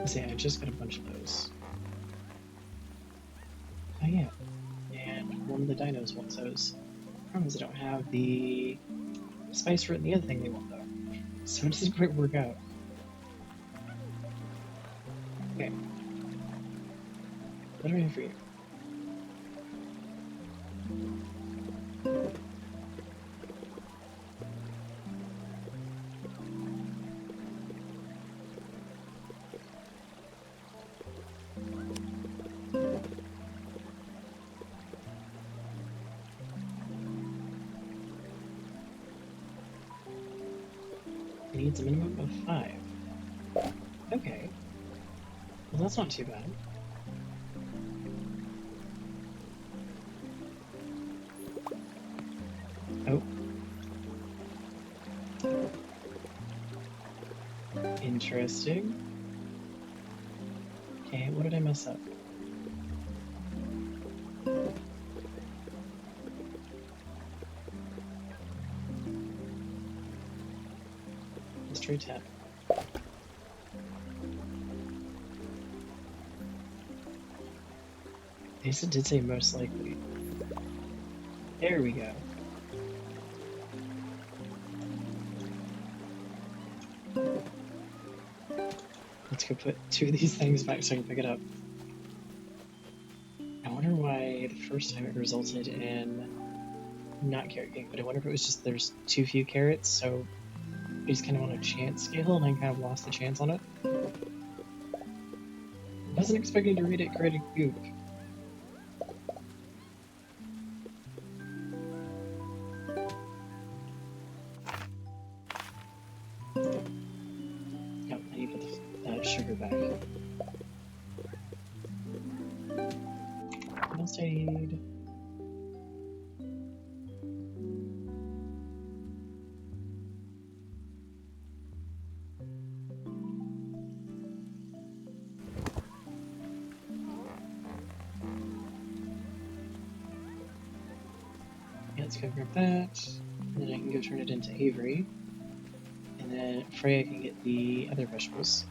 So yeah, I just got a bunch of those. Oh yeah, and one of the dinos wants those. Problem is I don't have the spice for it and the other thing they want though. So it doesn't quite work out. Okay. What do I have for you? It needs a minimum of 5. Okay. Well, that's not too bad. Oh. Interesting. Okay, what did I mess up? History tab. They did say most likely. There we go. Let's go put 2 of these things back so I can pick it up. I wonder why the first time it resulted in not carrot cake, but I wonder if it was just there's too few carrots, so I just kind of on a chance scale and I kind of lost the chance on it. I wasn't expecting to read it created goop. Yep, I need to put the sugar back. What else do I need? Yeah, let's go grab that. And then I can go turn it into Avery. And then Freya can get the other vegetables.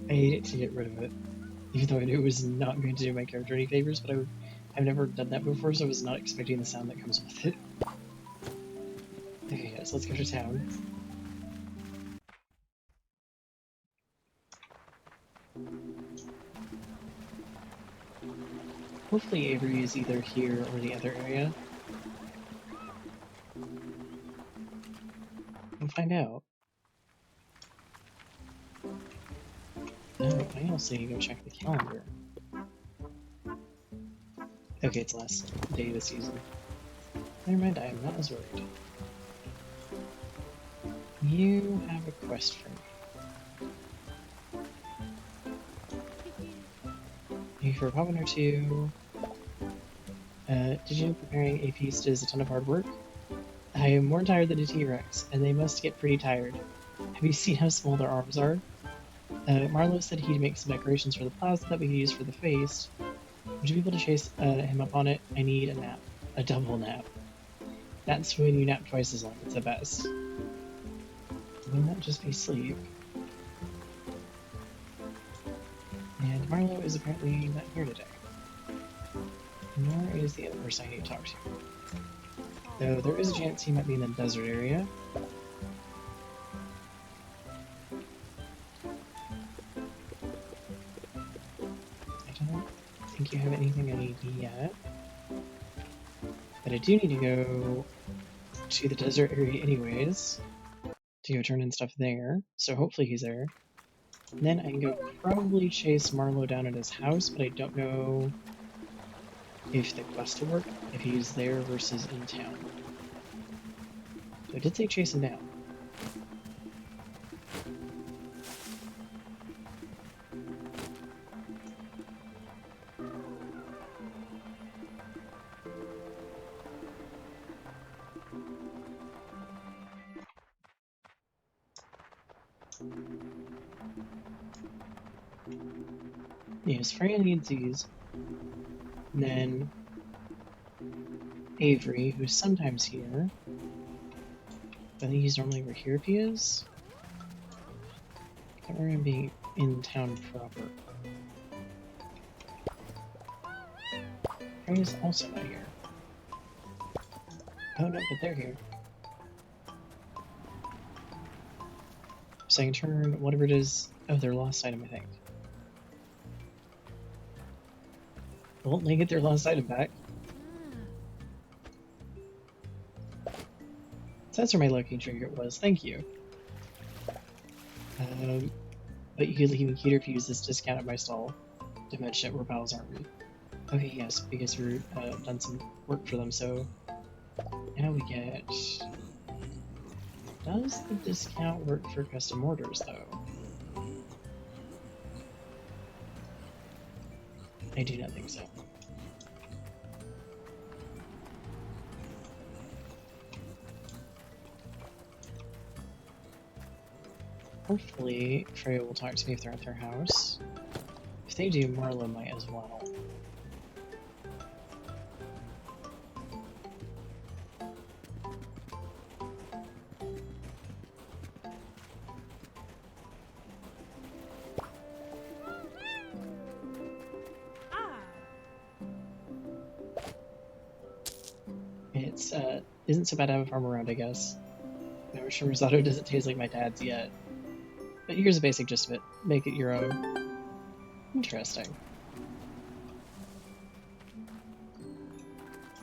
I hate it to get rid of it, even though I knew it was not going to do my character any favors, but I've never done that before, so I was not expecting the sound that comes with it. Okay, so let's go to town. Hopefully Avery is either here or the other area. We'll find out. Oh, I also need to go check the calendar. Okay, it's last day of the season. Never mind, I am not as worried. You have a quest for me. Thank you for a comment or two. Did you know preparing a feast is a ton of hard work? I am more tired than a T-Rex, and they must get pretty tired. Have you seen how small their arms are? Marlowe said he'd make some decorations for the plaza that we could use for the feast. Would you be able to chase him up on it? I need a nap. A double nap. That's when you nap twice as long. It's the best. Wouldn't that just be sleep? And Marlowe is apparently not here today. nor is the other person I need to talk to. Though there is a chance he might be in the desert area. I don't think you have anything I need yet. But I do need to go to the desert area anyways, to go turn in stuff there, so hopefully he's there. And then I can go probably chase Marlowe down at his house, but I don't know if the quest will work, if he's there versus in town. So I did say chase him down. Yes, Freya needs these. And then Avery, who's sometimes here. I think he's normally over here if he is. I don't remember him being in town proper. Freya's also not here. Oh no, but they're here. So I can turn whatever it is. Oh, their lost item, I think. Won't they get their lost item back? So that's where my looking trigger was. Thank you. But you could leave me heater if you use this discount at my stall to match it. We're pals, aren't we? Okay, yes, because we've done some work for them, so now we get... Does the discount work for custom orders, though? I do not think so. Hopefully, Freya will talk to me if they're at their house. If they do, Marla might as well. It's, isn't so bad to have a farm around, I guess. No, sure risotto doesn't taste like my dad's yet. But here's the basic gist of it. Make it your own. Interesting.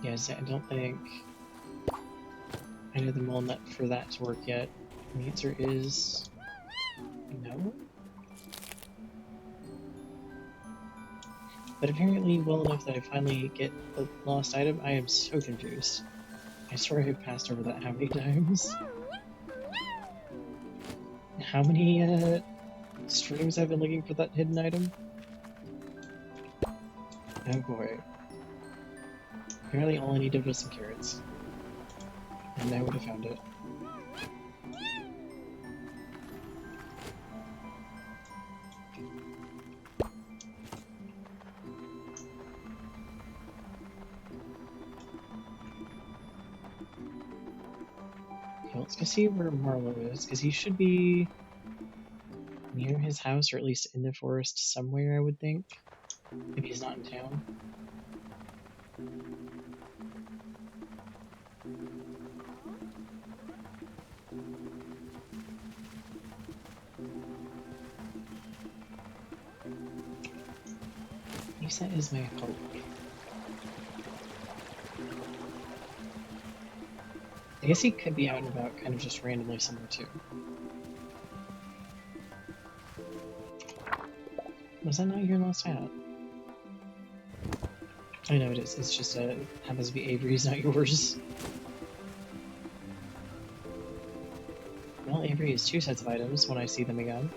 Yes, I don't think I know the walnut for that to work yet. And the answer is no. But apparently well enough that I finally get the lost item. I am so confused. I swear I've passed over that how many times? How many streams I've been looking for that hidden item? Oh boy. Apparently all I needed was some carrots. And I would have found it. Okay, let's go see where Marlowe is, because he should be near his house, or at least in the forest somewhere, I would think. If he's not in town. At least that is my hope. I guess he could be out and about, kind of just randomly somewhere too. Was that not your last hat? I know it is. It's just happens to be Avery's, not yours. Well, Avery has two sets of items when I see them again.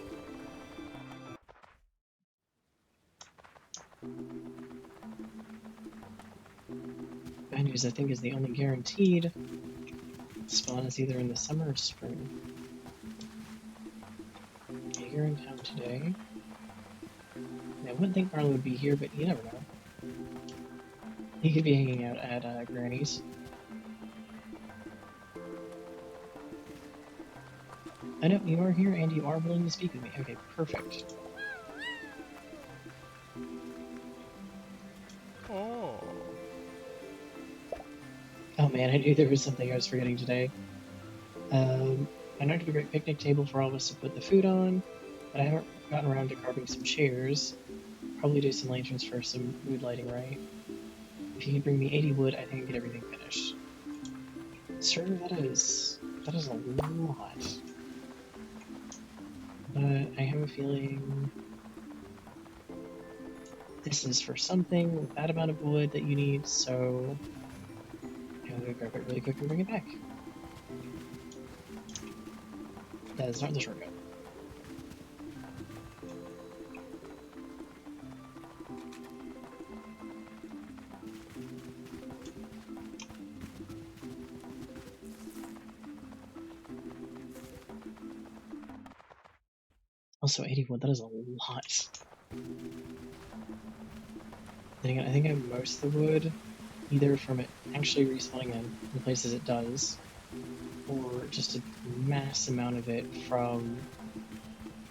Bad news, I think, is the only guaranteed spawn is either in the summer or spring. Okay, you're in town today. I wouldn't think Marlo would be here, but you never know. He could be hanging out at Granny's. I know you are here and you are willing to speak with me. Okay, perfect. Oh. Oh man, I knew there was something I was forgetting today. I know I have a great picnic table for all of us to put the food on, but I haven't gotten around to carving some chairs. Probably do some lanterns for some mood lighting, right? If you can bring me 80 wood, I think I can get everything finished. Sir, that is a lot. But I have a feeling this is for something with that amount of wood that you need, so I'm gonna grab it really quick and bring it back. That is not the shortcut. Also, 80 wood, that is a lot. Then again, I think I have most of the wood either from it actually respawning in places it does, or just a mass amount of it from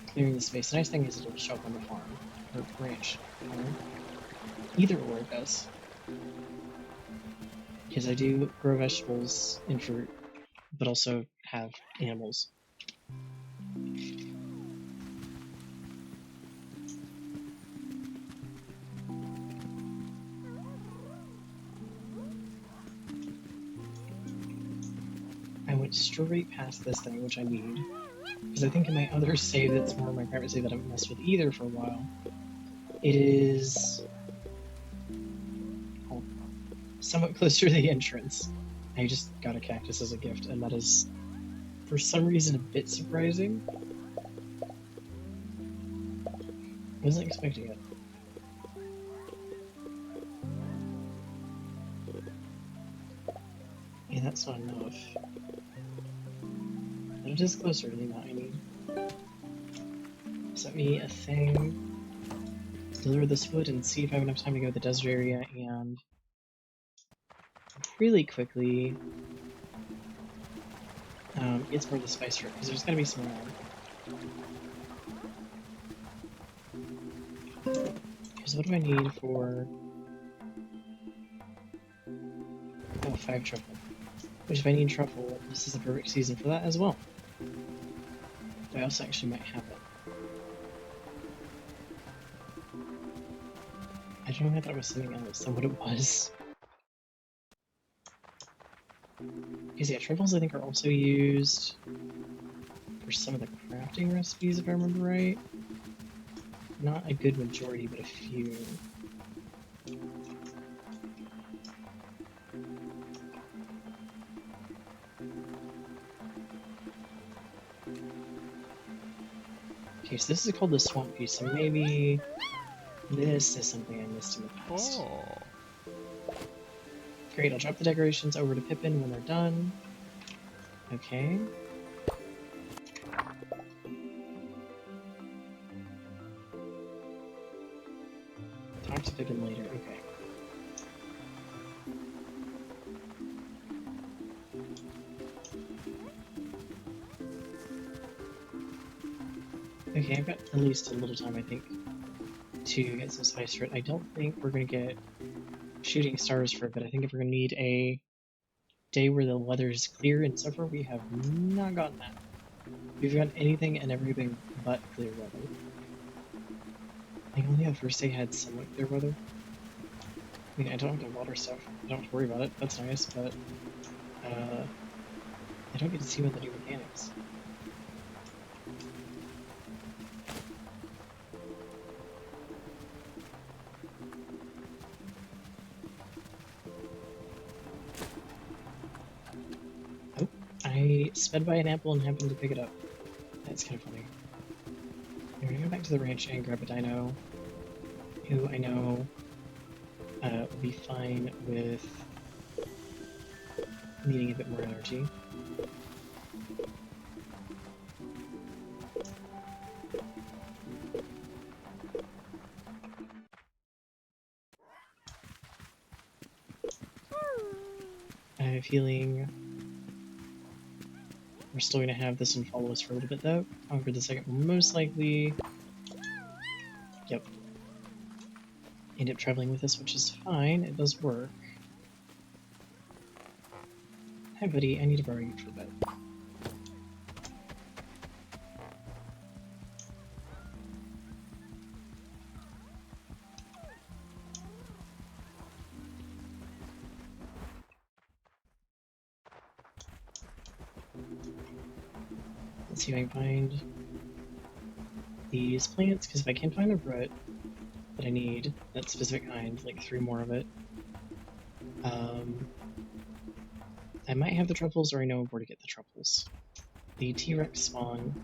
clearing the space. The nice thing is it'll show up on the farm, or ranch farm. Either or it does. Because I do grow vegetables and fruit, but also have animals. I went straight past this thing, which I need. Because I think in my other save that's more my private save that I haven't messed with either for a while, it is somewhat closer to the entrance. I just got a cactus as a gift, and that is, for some reason, a bit surprising. Wasn't expecting it. Yeah, that's not enough. But it is closer to the amount I need. Set me a thing. Deliver this wood and see if I have enough time to go to the desert area and really quickly get some more of the spice fruit, because there's going to be some around. Because what do I need for... Oh, 5 truffle. Which if I need truffle, this is the perfect season for that as well. I also actually might have it. I don't know if that was something else than what it was. Because yeah, truffles I think are also used for some of the crafting recipes, if I remember right. Not a good majority, but a few. Okay, so this is called the swamp piece, so maybe this is something I missed in the past. Oh. Great, I'll drop the decorations over to Pippin when they're done. Okay. Talk to Pippin later, okay. Okay, I've got at least a little time, I think, to get some spice fruit. I don't think we're going to get shooting stars for it, but I think if we're going to need a day where the weather is clear, and so far we have not gotten that. We've gotten anything and everything but clear weather. I think only the first day had somewhat clear weather. I mean, I don't have to water stuff. I don't have to worry about it. That's nice, but I don't get to see what the new mechanics. Oh, I sped by an apple and happened to pick it up. That's kind of funny. I'm gonna go back to the ranch and grab a dino, who I know will be fine with needing a bit more energy. I have a feeling we're still going to have this one follow us for a little bit though. However, the second will most likely, yep, end up traveling with us, which is fine. It does work. Hi, buddy. I need to borrow you for a bit. Let's see if I can find these plants, because if I can't find the root that I need, that specific kind, like 3 more of it, I might have the truffles, or I know where to get the truffles. The T-Rex spawn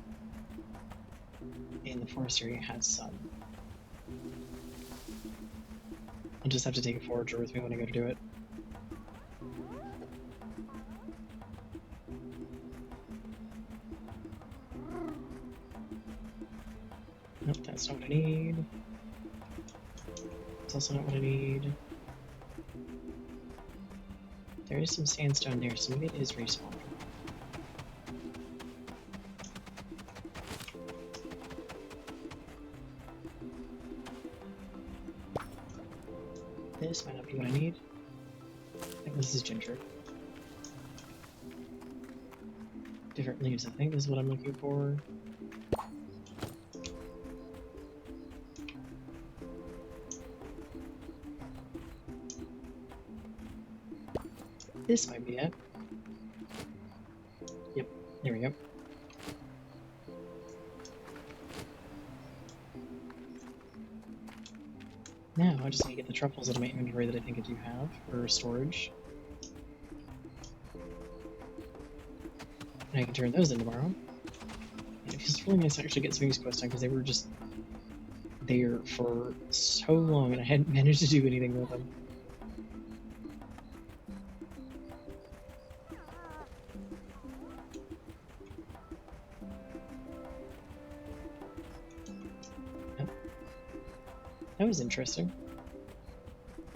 in the forest area has some. I'll just have to take a forager with me when I go to do it. Nope, that's not what I need. It's also not what I need. There is some sandstone there, so maybe it is respawning. This might not be what I need. I think this is ginger. Different leaves, I think, is what I'm looking for. This might be it. Yep, there we go. Now, I just need to get the truffles out of my inventory that I think I do have for storage. And I can turn those in tomorrow. And it feels really nice to actually get some of these quests done, because they were just there for so long and I hadn't managed to do anything with them. That was interesting.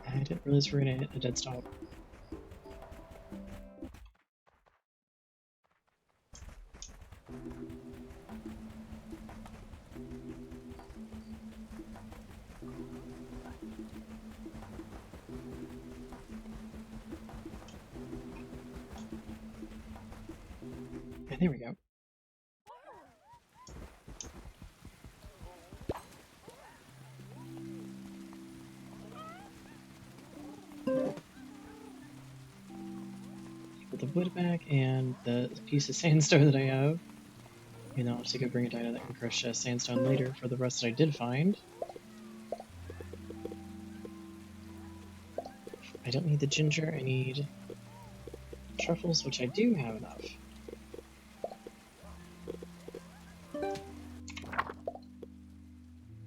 I didn't realize we were gonna hit a dead stop. And there we go. Put the wood back and the piece of sandstone that I have. And I'll have to go bring a dino that can crush sandstone later for the rest that I did find. I don't need the ginger, I need truffles, which I do have enough.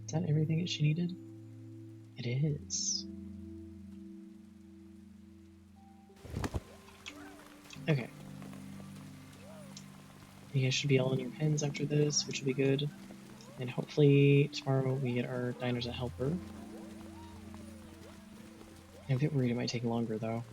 Is that everything that she needed? It is. Okay. You guys should be all in your pens after this, which will be good. And hopefully tomorrow we get our diners a helper. I'm a bit worried it might take longer though.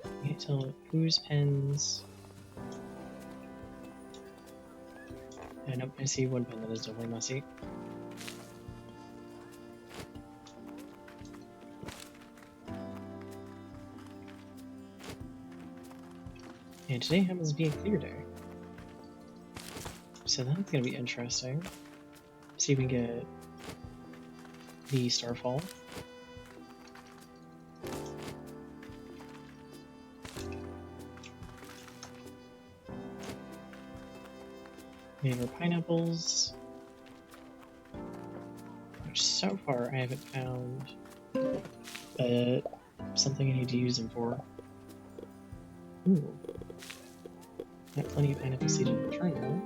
I can't tell whose pens. Nope, I see one pen that is definitely messy. And today happens to be a clear day. So that's gonna be interesting. See if we can get the Starfall. We have our pineapples, which so far I haven't found something I need to use them for. Ooh. Got plenty of pineapple seed in return though.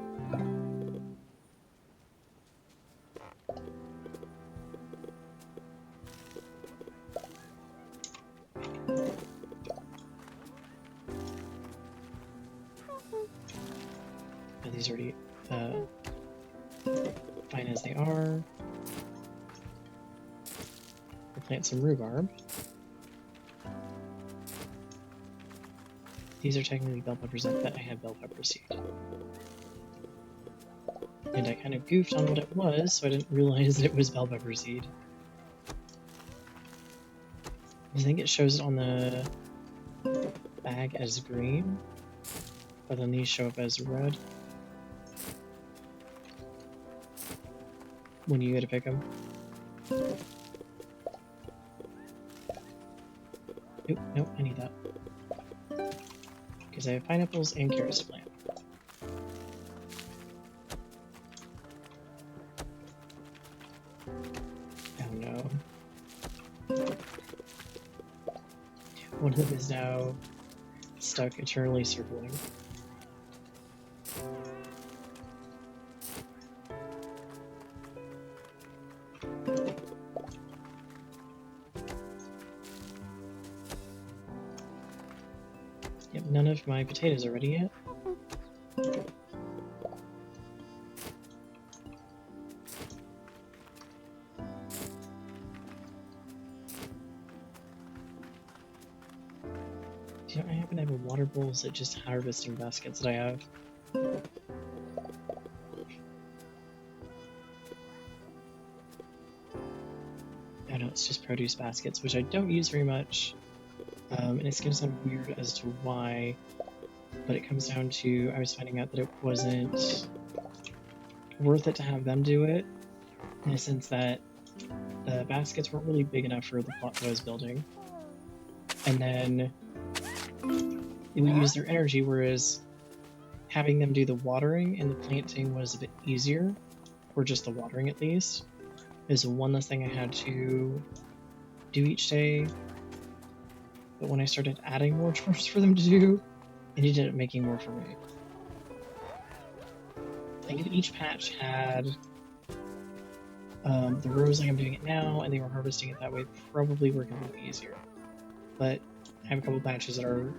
Are these already fine as they are? We'll plant some rhubarb. These are technically bell peppers. I bet I have bell pepper seed. And I kind of goofed on what it was, so I didn't realize that it was bell pepper seed. I think it shows it on the bag as green, but then these show up as red when you go to pick them. Oop, nope, I need that. Because I have pineapples and carrots to plant. Oh no. One of them is now stuck eternally circling. Yep, none of my potatoes are ready yet. Do I happen to have a water bowl? Is it just harvesting baskets that I have? I know it's just produce baskets, which I don't use very much. And it's going to sound weird as to why, but it comes down to I was finding out that it wasn't worth it to have them do it, in a sense that the baskets weren't really big enough for the plot that I was building. And then it would use their energy, whereas having them do the watering and the planting was a bit easier, or just the watering at least. Is one less thing I had to do each day. But when I started adding more chores for them to do, it ended up making more for me. Like if each patch had the rows like I'm doing it now, and they were harvesting it that way, probably work a little easier. But I have a couple patches that are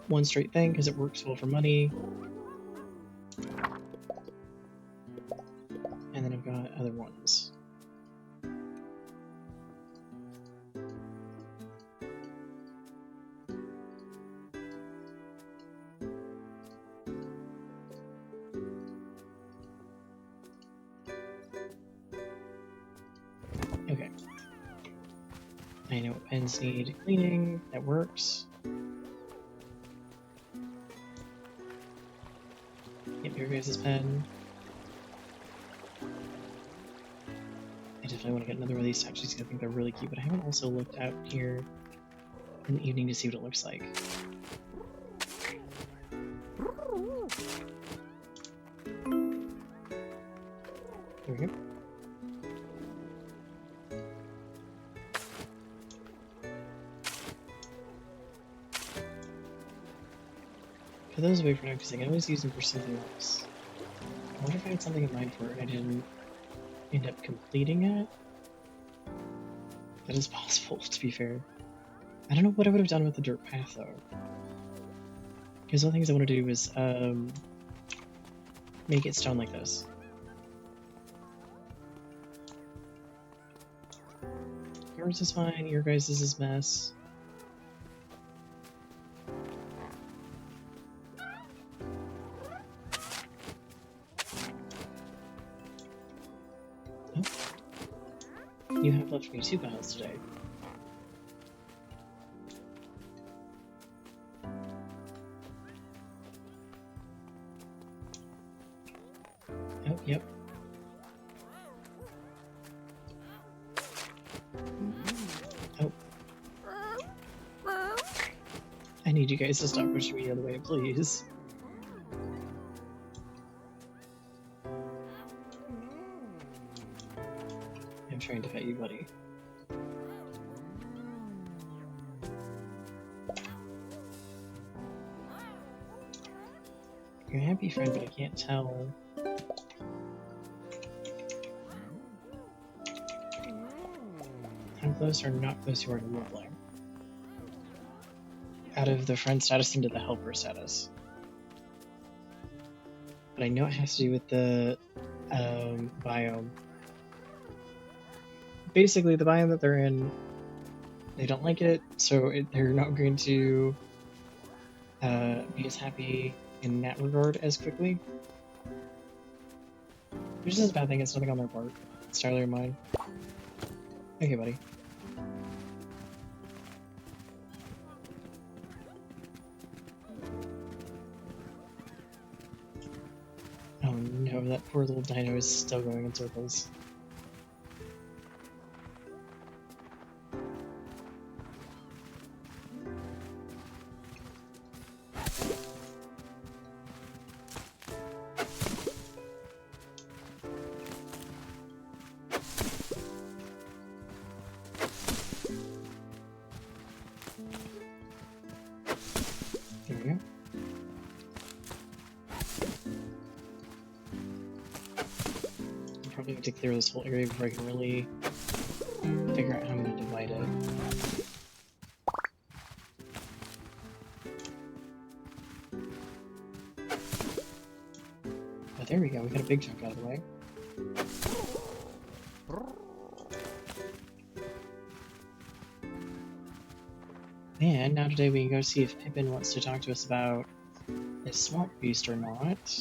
one straight thing because it works well for money. And then I've got other ones. Okay. I know what pens need cleaning. That works. Yep, here goes this pen. I definitely want to get another one of these statues because I think they're really cute, but I haven't also looked out here in the evening to see what it looks like. There we go. Put those away for now because I can always use them for something else. I wonder if I had something in mind for it and I didn't end up completing it. That is possible, to be fair. I don't know what I would have done with the dirt path though. Because one of the things I want to do is make it stone like this. Yours is fine, your guys' is a mess. You have left me 2 piles today. Oh, yep. Oh. I need you guys to stop pushing me the other way, please. I'm trying to pet you, buddy. You're a happy friend, but I can't tell. How close or not close you are to leveling. Out of the friend status into the helper status. But I know it has to do with the biome. Basically, the biome that they're in, they don't like it, so they're not going to be as happy in that regard as quickly. Which is a bad thing, it's nothing on their part. It's entirely mine. Okay, buddy. Oh no, that poor little dino is still going in circles. There we go. I probably need to clear this whole area before I can really figure out how I'm going to divide it. But there we go, we got a big chunk out of the way. And now today we can go see if Pippin wants to talk to us about a swamp beast or not.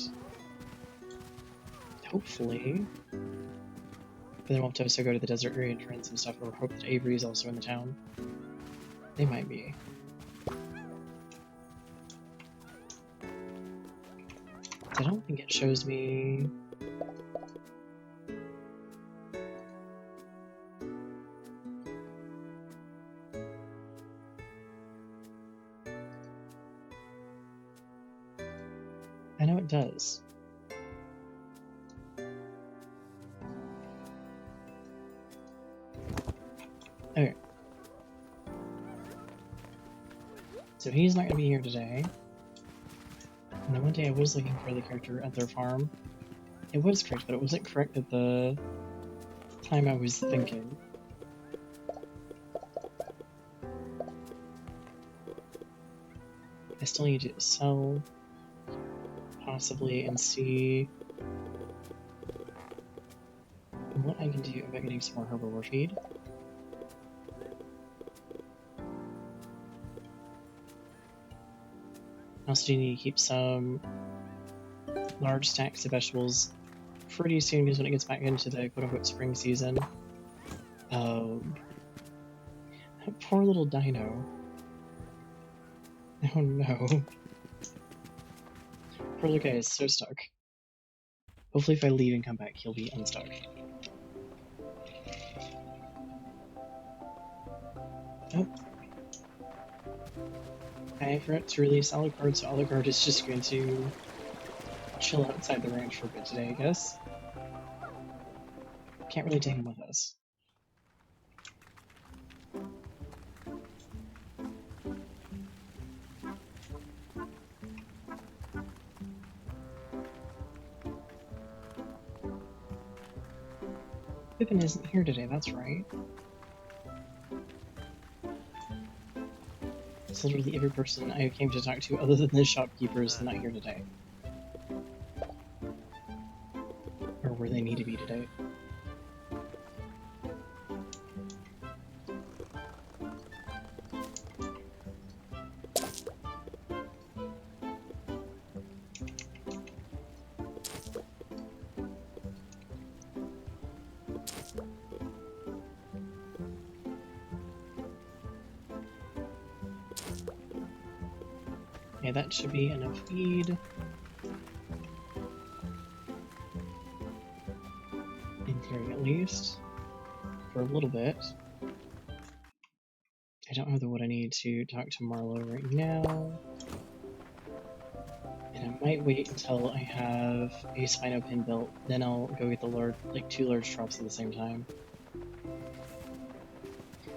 Hopefully. But then we'll have to also go to the desert area and try and some stuff, or hope that Avery is also in the town. They might be. I don't think it shows me... I know it does. Okay. So he's not going to be here today. And then one day I was looking for the character at their farm. It was correct, but it wasn't correct at the time I was thinking. I still need to sell, possibly, and see what I can do about getting some more herbivore feed. I also do need to keep some large stacks of vegetables pretty soon, because when it gets back into the quote-unquote spring season. That poor little dino. Oh no. Poor little guy is so stuck. Hopefully if I leave and come back, he'll be unstuck. Oh. I forgot to release Alucard, so Alucard is just going to chill outside the ranch for a bit today, I guess. Can't really take him with us. Pippin isn't here today, that's right. It's literally every person I came to talk to other than the shopkeeper is not here today. Or where they need to be today. Okay, that should be enough feed. In theory, at least. For a little bit. I don't know what I need to talk to Marlowe right now. And I might wait until I have a Spino pin built, then I'll go get the large, like 2 large drops at the same time.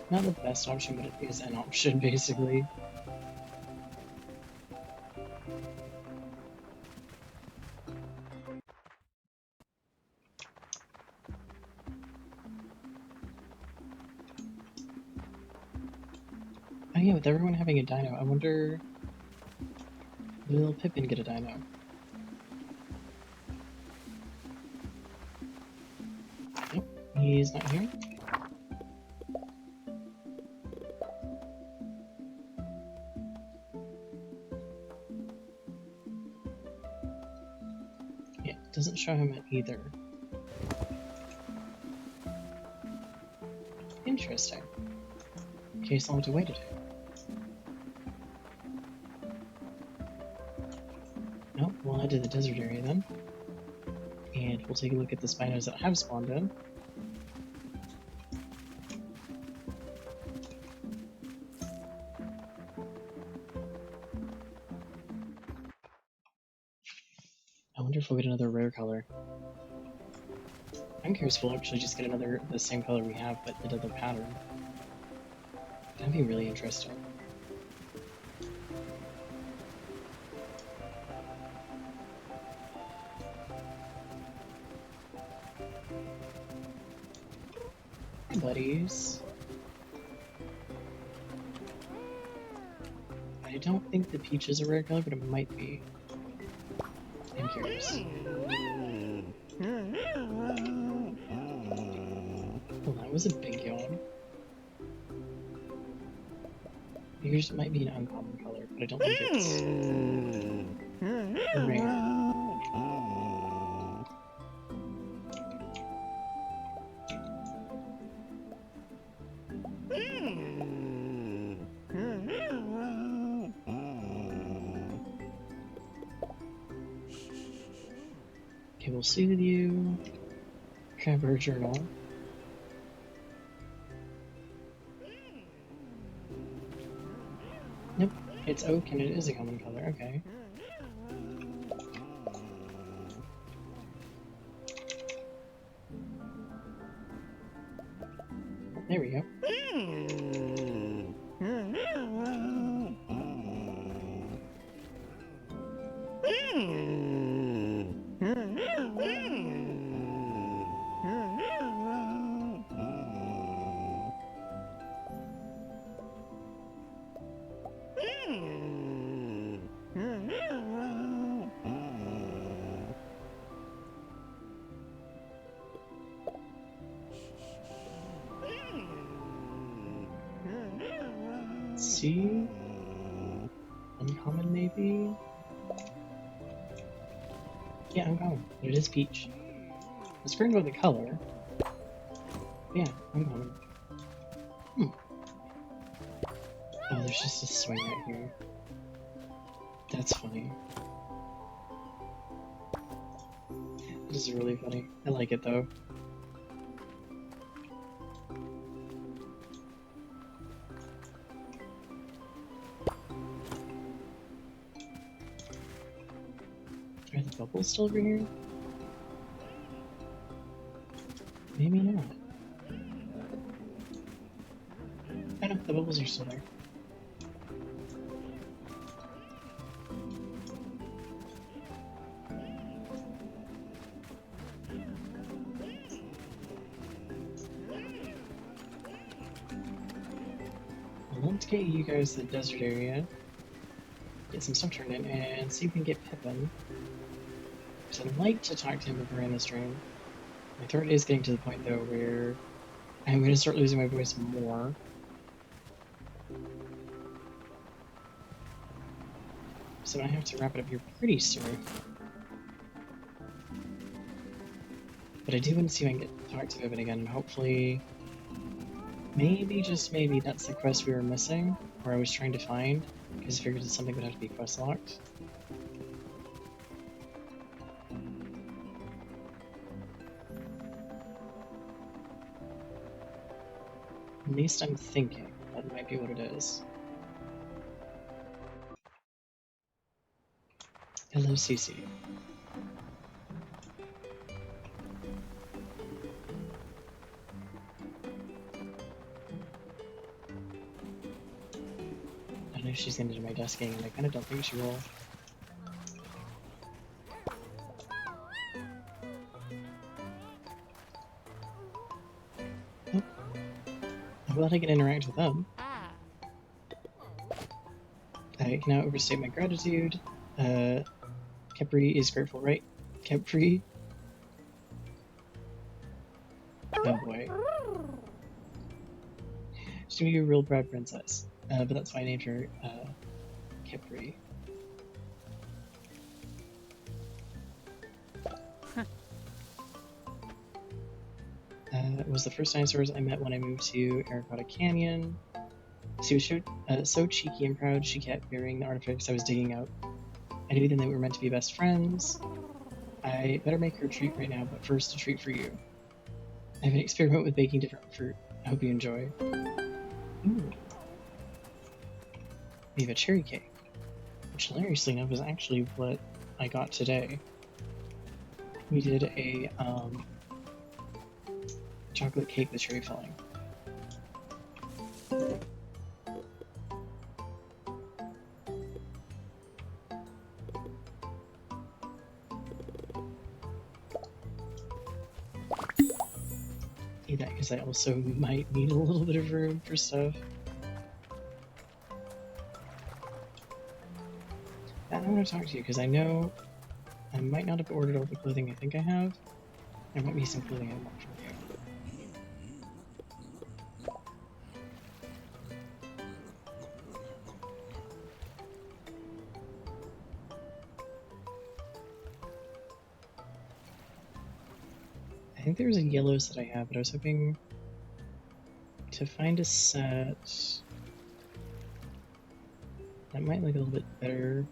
Not the best option, but it is an option, basically. Oh yeah, with everyone having a dino, I wonder... will Pippin get a dino? Nope, he's not here. Yeah, it doesn't show him it either. Interesting. Okay, so I'll have to wait a day. Nope, we'll head to the desert area then. And we'll take a look at the spinos that have spawned in. I wonder if we'll get another rare color. I'm curious if we'll actually just get the same color we have, but another pattern. That'd be really interesting. Hi, buddies. I don't think the peach is a rare color, but it might be. I'm curious. Well, that was a big yawn. Yours might be an uncommon color, but I don't think it's rare. Okay, we'll soothe you. Grab her journal. Nope, it's oak and it is a common color, okay. There we go. See? Uncommon, maybe? Yeah, uncommon. But it is peach. I was concerned about the color. Yeah, uncommon. Oh, there's just a swing right here. That's funny. This is really funny. I like it though. Are the bubbles still over here? Maybe not. I know, the bubbles are still there. Let's get you guys to the desert area, get some stuff turned in, and see if we can get Pippin. So I'd like to talk to him before I end the stream. My throat is getting to the point though where I'm going to start losing my voice more. So I have to wrap it up here pretty soon. But I do want to see if I can get to talk to Pippin again, and hopefully, maybe, just maybe, that's the quest we were missing, or I was trying to find, because I figured that something would have to be quest locked. At least I'm thinking that might be what it is. Hello, Cece. I know she's gonna do my desking, and I kinda don't think she will. Oh. I'm glad I can interact with them. I cannot overstate my gratitude. Capri is grateful, right? Capri? Oh boy. She's gonna be a real proud princess. But that's why I named her, Capri. Was the first dinosaurs I met when I moved to Aracata Canyon. She was so cheeky and proud, she kept burying the artifacts I was digging up. I knew then that we were meant to be best friends. I better make her a treat right now, but first a treat for you. I have an experiment with baking different fruit. I hope you enjoy. Ooh. We have a cherry cake, which hilariously enough is actually what I got today. We did a chocolate cake with cherry filling. Need that because I also might need a little bit of room for stuff. I want to talk to you because I know I might not have ordered all the clothing I think I have. There might be some clothing I want from you. I think there's a yellow set I have, but I was hoping to find a set that might look a little bit better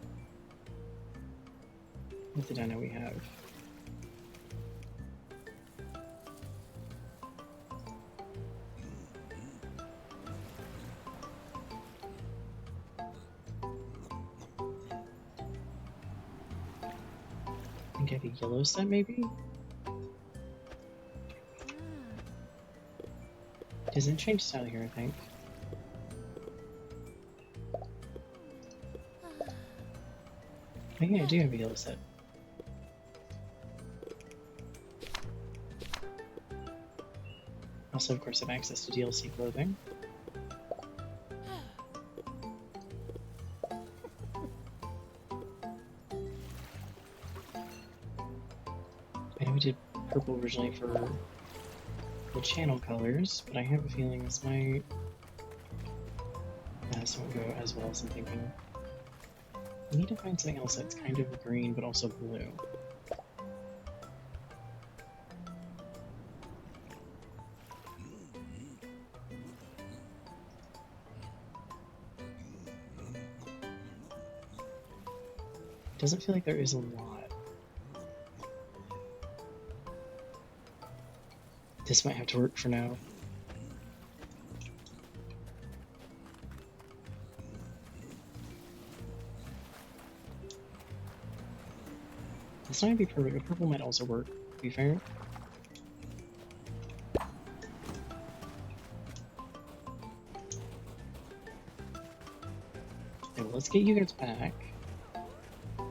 with the dino we have. I think I have a yellow set maybe? Doesn't change style here, I think. I think I do have a yellow set. Also, of course, have access to DLC clothing. I know we did purple originally for the channel colors, but I have a feeling this might won't go as well as I'm thinking. I need to find something else that's kind of green but also blue. Doesn't feel like there is a lot. This might have to work for now. This might be perfect, but purple might also work, to be fair. Okay, well, let's get you guys back. I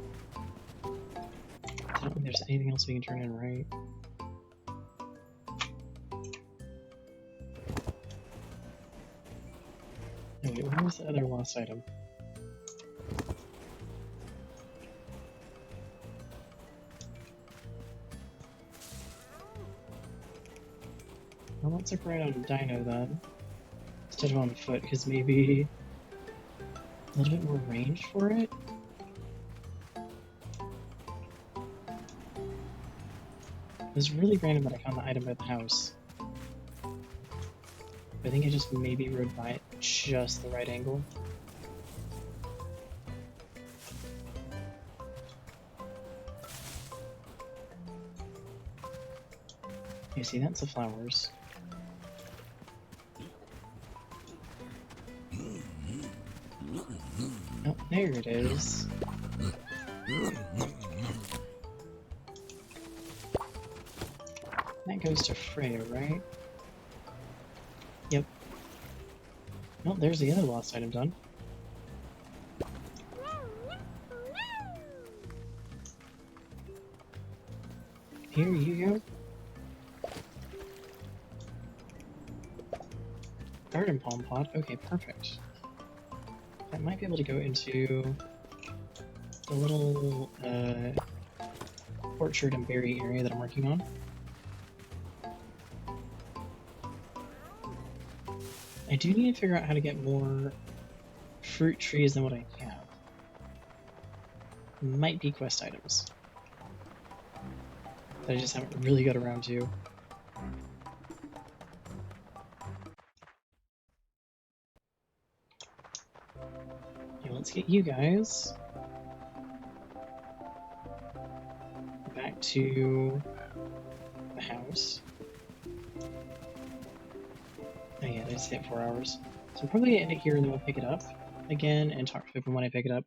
don't think there's anything else we can turn in, right? No, wait, what was the other lost item? Well, let's look right on Dino then, instead of on foot, because maybe a little bit more range for it? It was really random that I found the item at the house. I think I just maybe rode by it just the right angle. You see, that's the flowers. Oh, there it is. That goes to Freya, right? Yep. Oh, there's the other lost item done. Here you go. Garden palm pot. Okay, perfect. I might be able to go into the little orchard and berry area that I'm working on. I do need to figure out how to get more fruit trees than what I have. Might be quest items that I just haven't really got around to. let's get you guys back to the house. Oh yeah, they just hit 4 hours. So I'm probably gonna end it here and then we'll pick it up again and talk to everyone when I pick it up.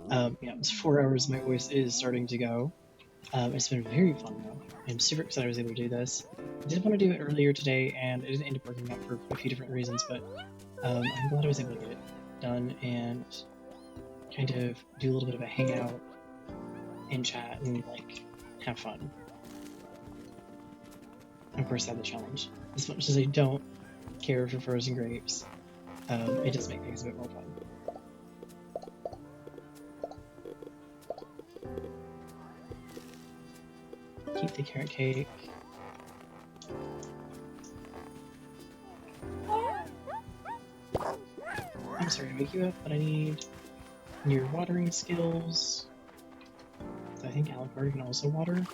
Yeah, it's 4 hours, my voice is starting to go. It's been very fun though. I'm super excited I was able to do this. I did want to do it earlier today and it didn't end up working out for a few different reasons, but I'm glad I was able to get it done and kind of do a little bit of a hangout and chat and like have fun. Of course, have the challenge. As much as I don't care for frozen grapes, it does make things a bit more fun. Keep the carrot cake. I'm sorry to wake you up, but I need your watering skills. I think Alucard can also water.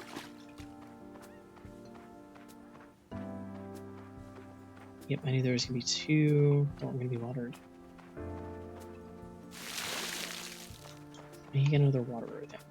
Yep, I knew there was going to be 2 that weren't going to be watered. I need to get another waterer, I think.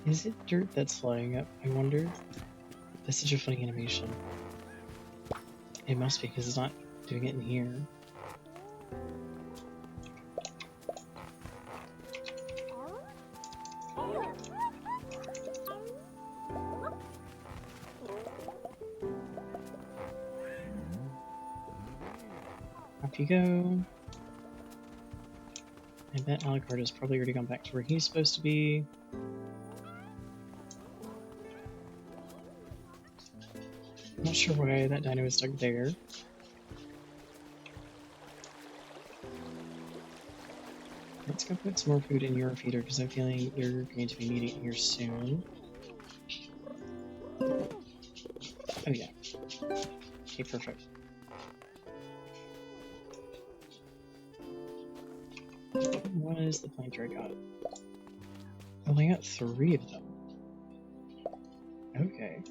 Is it dirt that's flying up, I wonder? That's such a funny animation. It must be, because it's not doing it in here. Off you go. I bet Alucard has probably already gone back to where he's supposed to be. Not sure why that dino is stuck there. Let's go put some more food in your feeder because I'm feeling you're going to be needing it here soon. Oh yeah. Okay, perfect. What is the planter I got? Oh, I got 3 of them. Okay.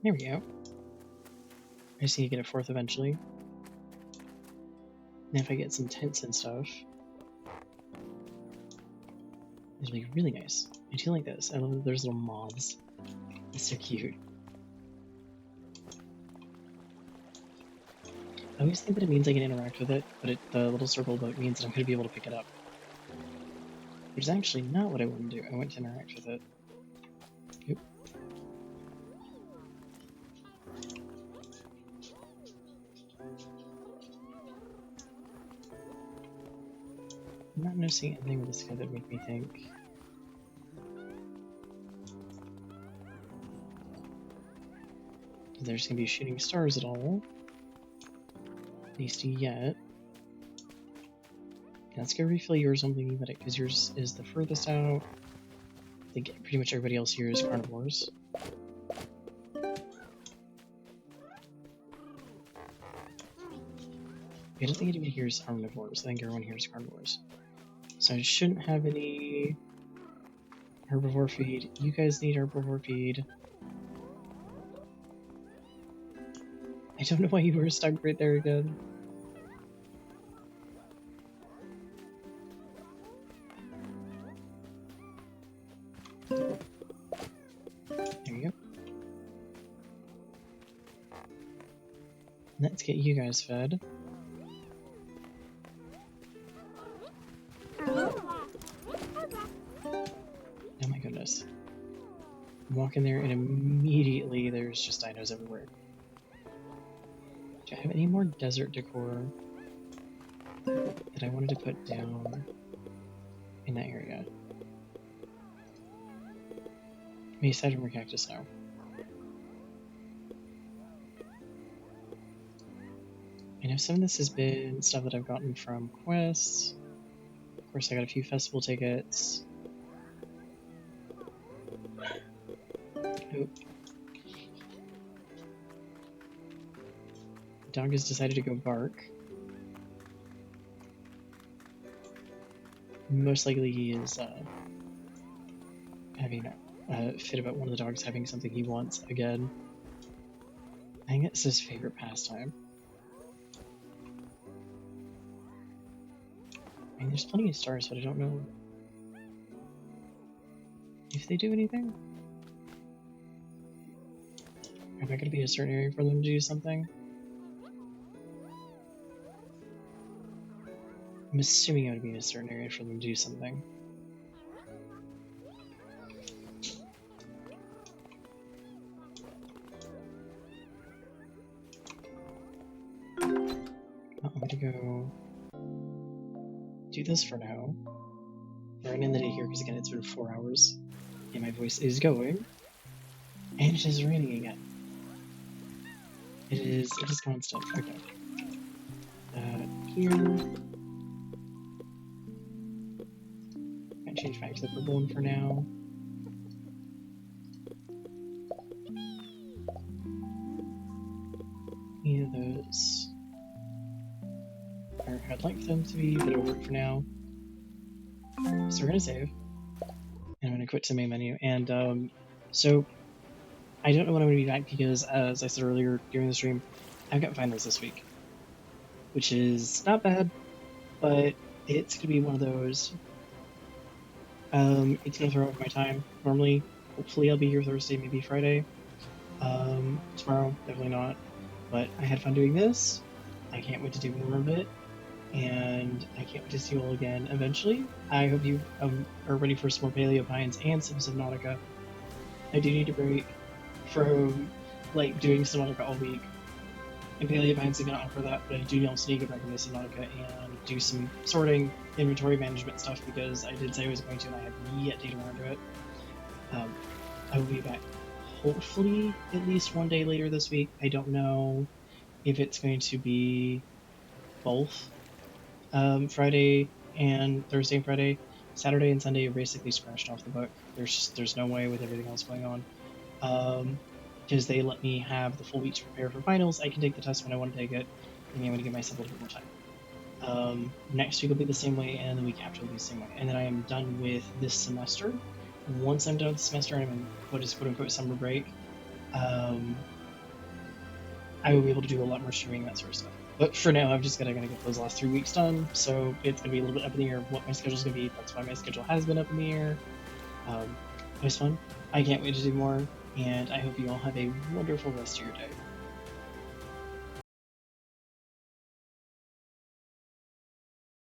There we go. I just need to get a 4th eventually. And if I get some tents and stuff, it'll be really nice. I do like this. I love that there's little moths. It's so cute. I always think that it means I can interact with it, but the little circle boat means that I'm going to be able to pick it up. Which is actually not what I want to do. I want to interact with it. Oop. I'm not noticing anything with this guy that would make me think. There's going to be shooting stars at all. At least yet. Let's go refill yours on something that because yours is the furthest out. I think pretty much everybody else here is carnivores. I don't think anybody here is omnivores. I think everyone here is carnivores. So I shouldn't have any herbivore feed. You guys need herbivore feed. I don't know why you were stuck right there again. There we go. Let's get you guys fed. Oh my goodness. Walk in there and immediately there's just dinos everywhere. Do I have any more desert decor that I wanted to put down? in that area. Maybe aside from cactus now. I know some of this has been stuff that I've gotten from quests. Of course, I got a few festival tickets. Oh. The dog has decided to go bark. Most likely he is having a fit about one of the dogs having something he wants again. I think it's his favorite pastime. I mean, there's plenty of stars, but I don't know if they do anything. Am I going to be in a certain area for them to do something? I'm assuming I would be in a certain area for them to do something. I'm going to go do this for now. We're going to end the day here because, again, it's been 4 hours. And my voice is going. And it is raining again. It is constant. Okay. Here. Might change back to the purple one for now. Any of those. Or I'd like them to be, but it'll work for now. So we're gonna save. And I'm gonna quit to main menu. And so I don't know when I'm gonna be back because, as I said earlier during the stream, I've got finals this week, which is not bad, but it's gonna be one of those. It's gonna throw off my time. Normally, hopefully, I'll be here Thursday, maybe Friday. Tomorrow, definitely not. But I had fun doing this. I can't wait to do more of it, and I can't wait to see you all again eventually. I hope you are ready for some more Paleo Pines and some Subnautica. I do need a break from like doing Subnautica all week, and Paleo Pines is going to offer that, but I do also need to get back into Subnautica and do some sorting, inventory management stuff because I did say I was going to, and I have yet to get around to it. I will be back hopefully at least one day later this week. I don't know if it's going to be both Friday and Thursday and Friday. Saturday and Sunday are basically scratched off the book. There's no way with everything else going on. Because they let me have the full week to prepare for finals. I can take the test when I want to take it, and I'm going to give myself a little bit more time. Next week will be the same way, and the week after will be the same way. And then I am done with this semester. Once I'm done with the semester and I'm in what is quote-unquote summer break, I will be able to do a lot more streaming, that sort of stuff. But for now, I'm just gonna get those last 3 weeks done, so it's gonna be a little bit up in the air what my schedule's gonna be. That's why my schedule has been up in the air. It was fun. I can't wait to do more, and I hope you all have a wonderful rest of your day.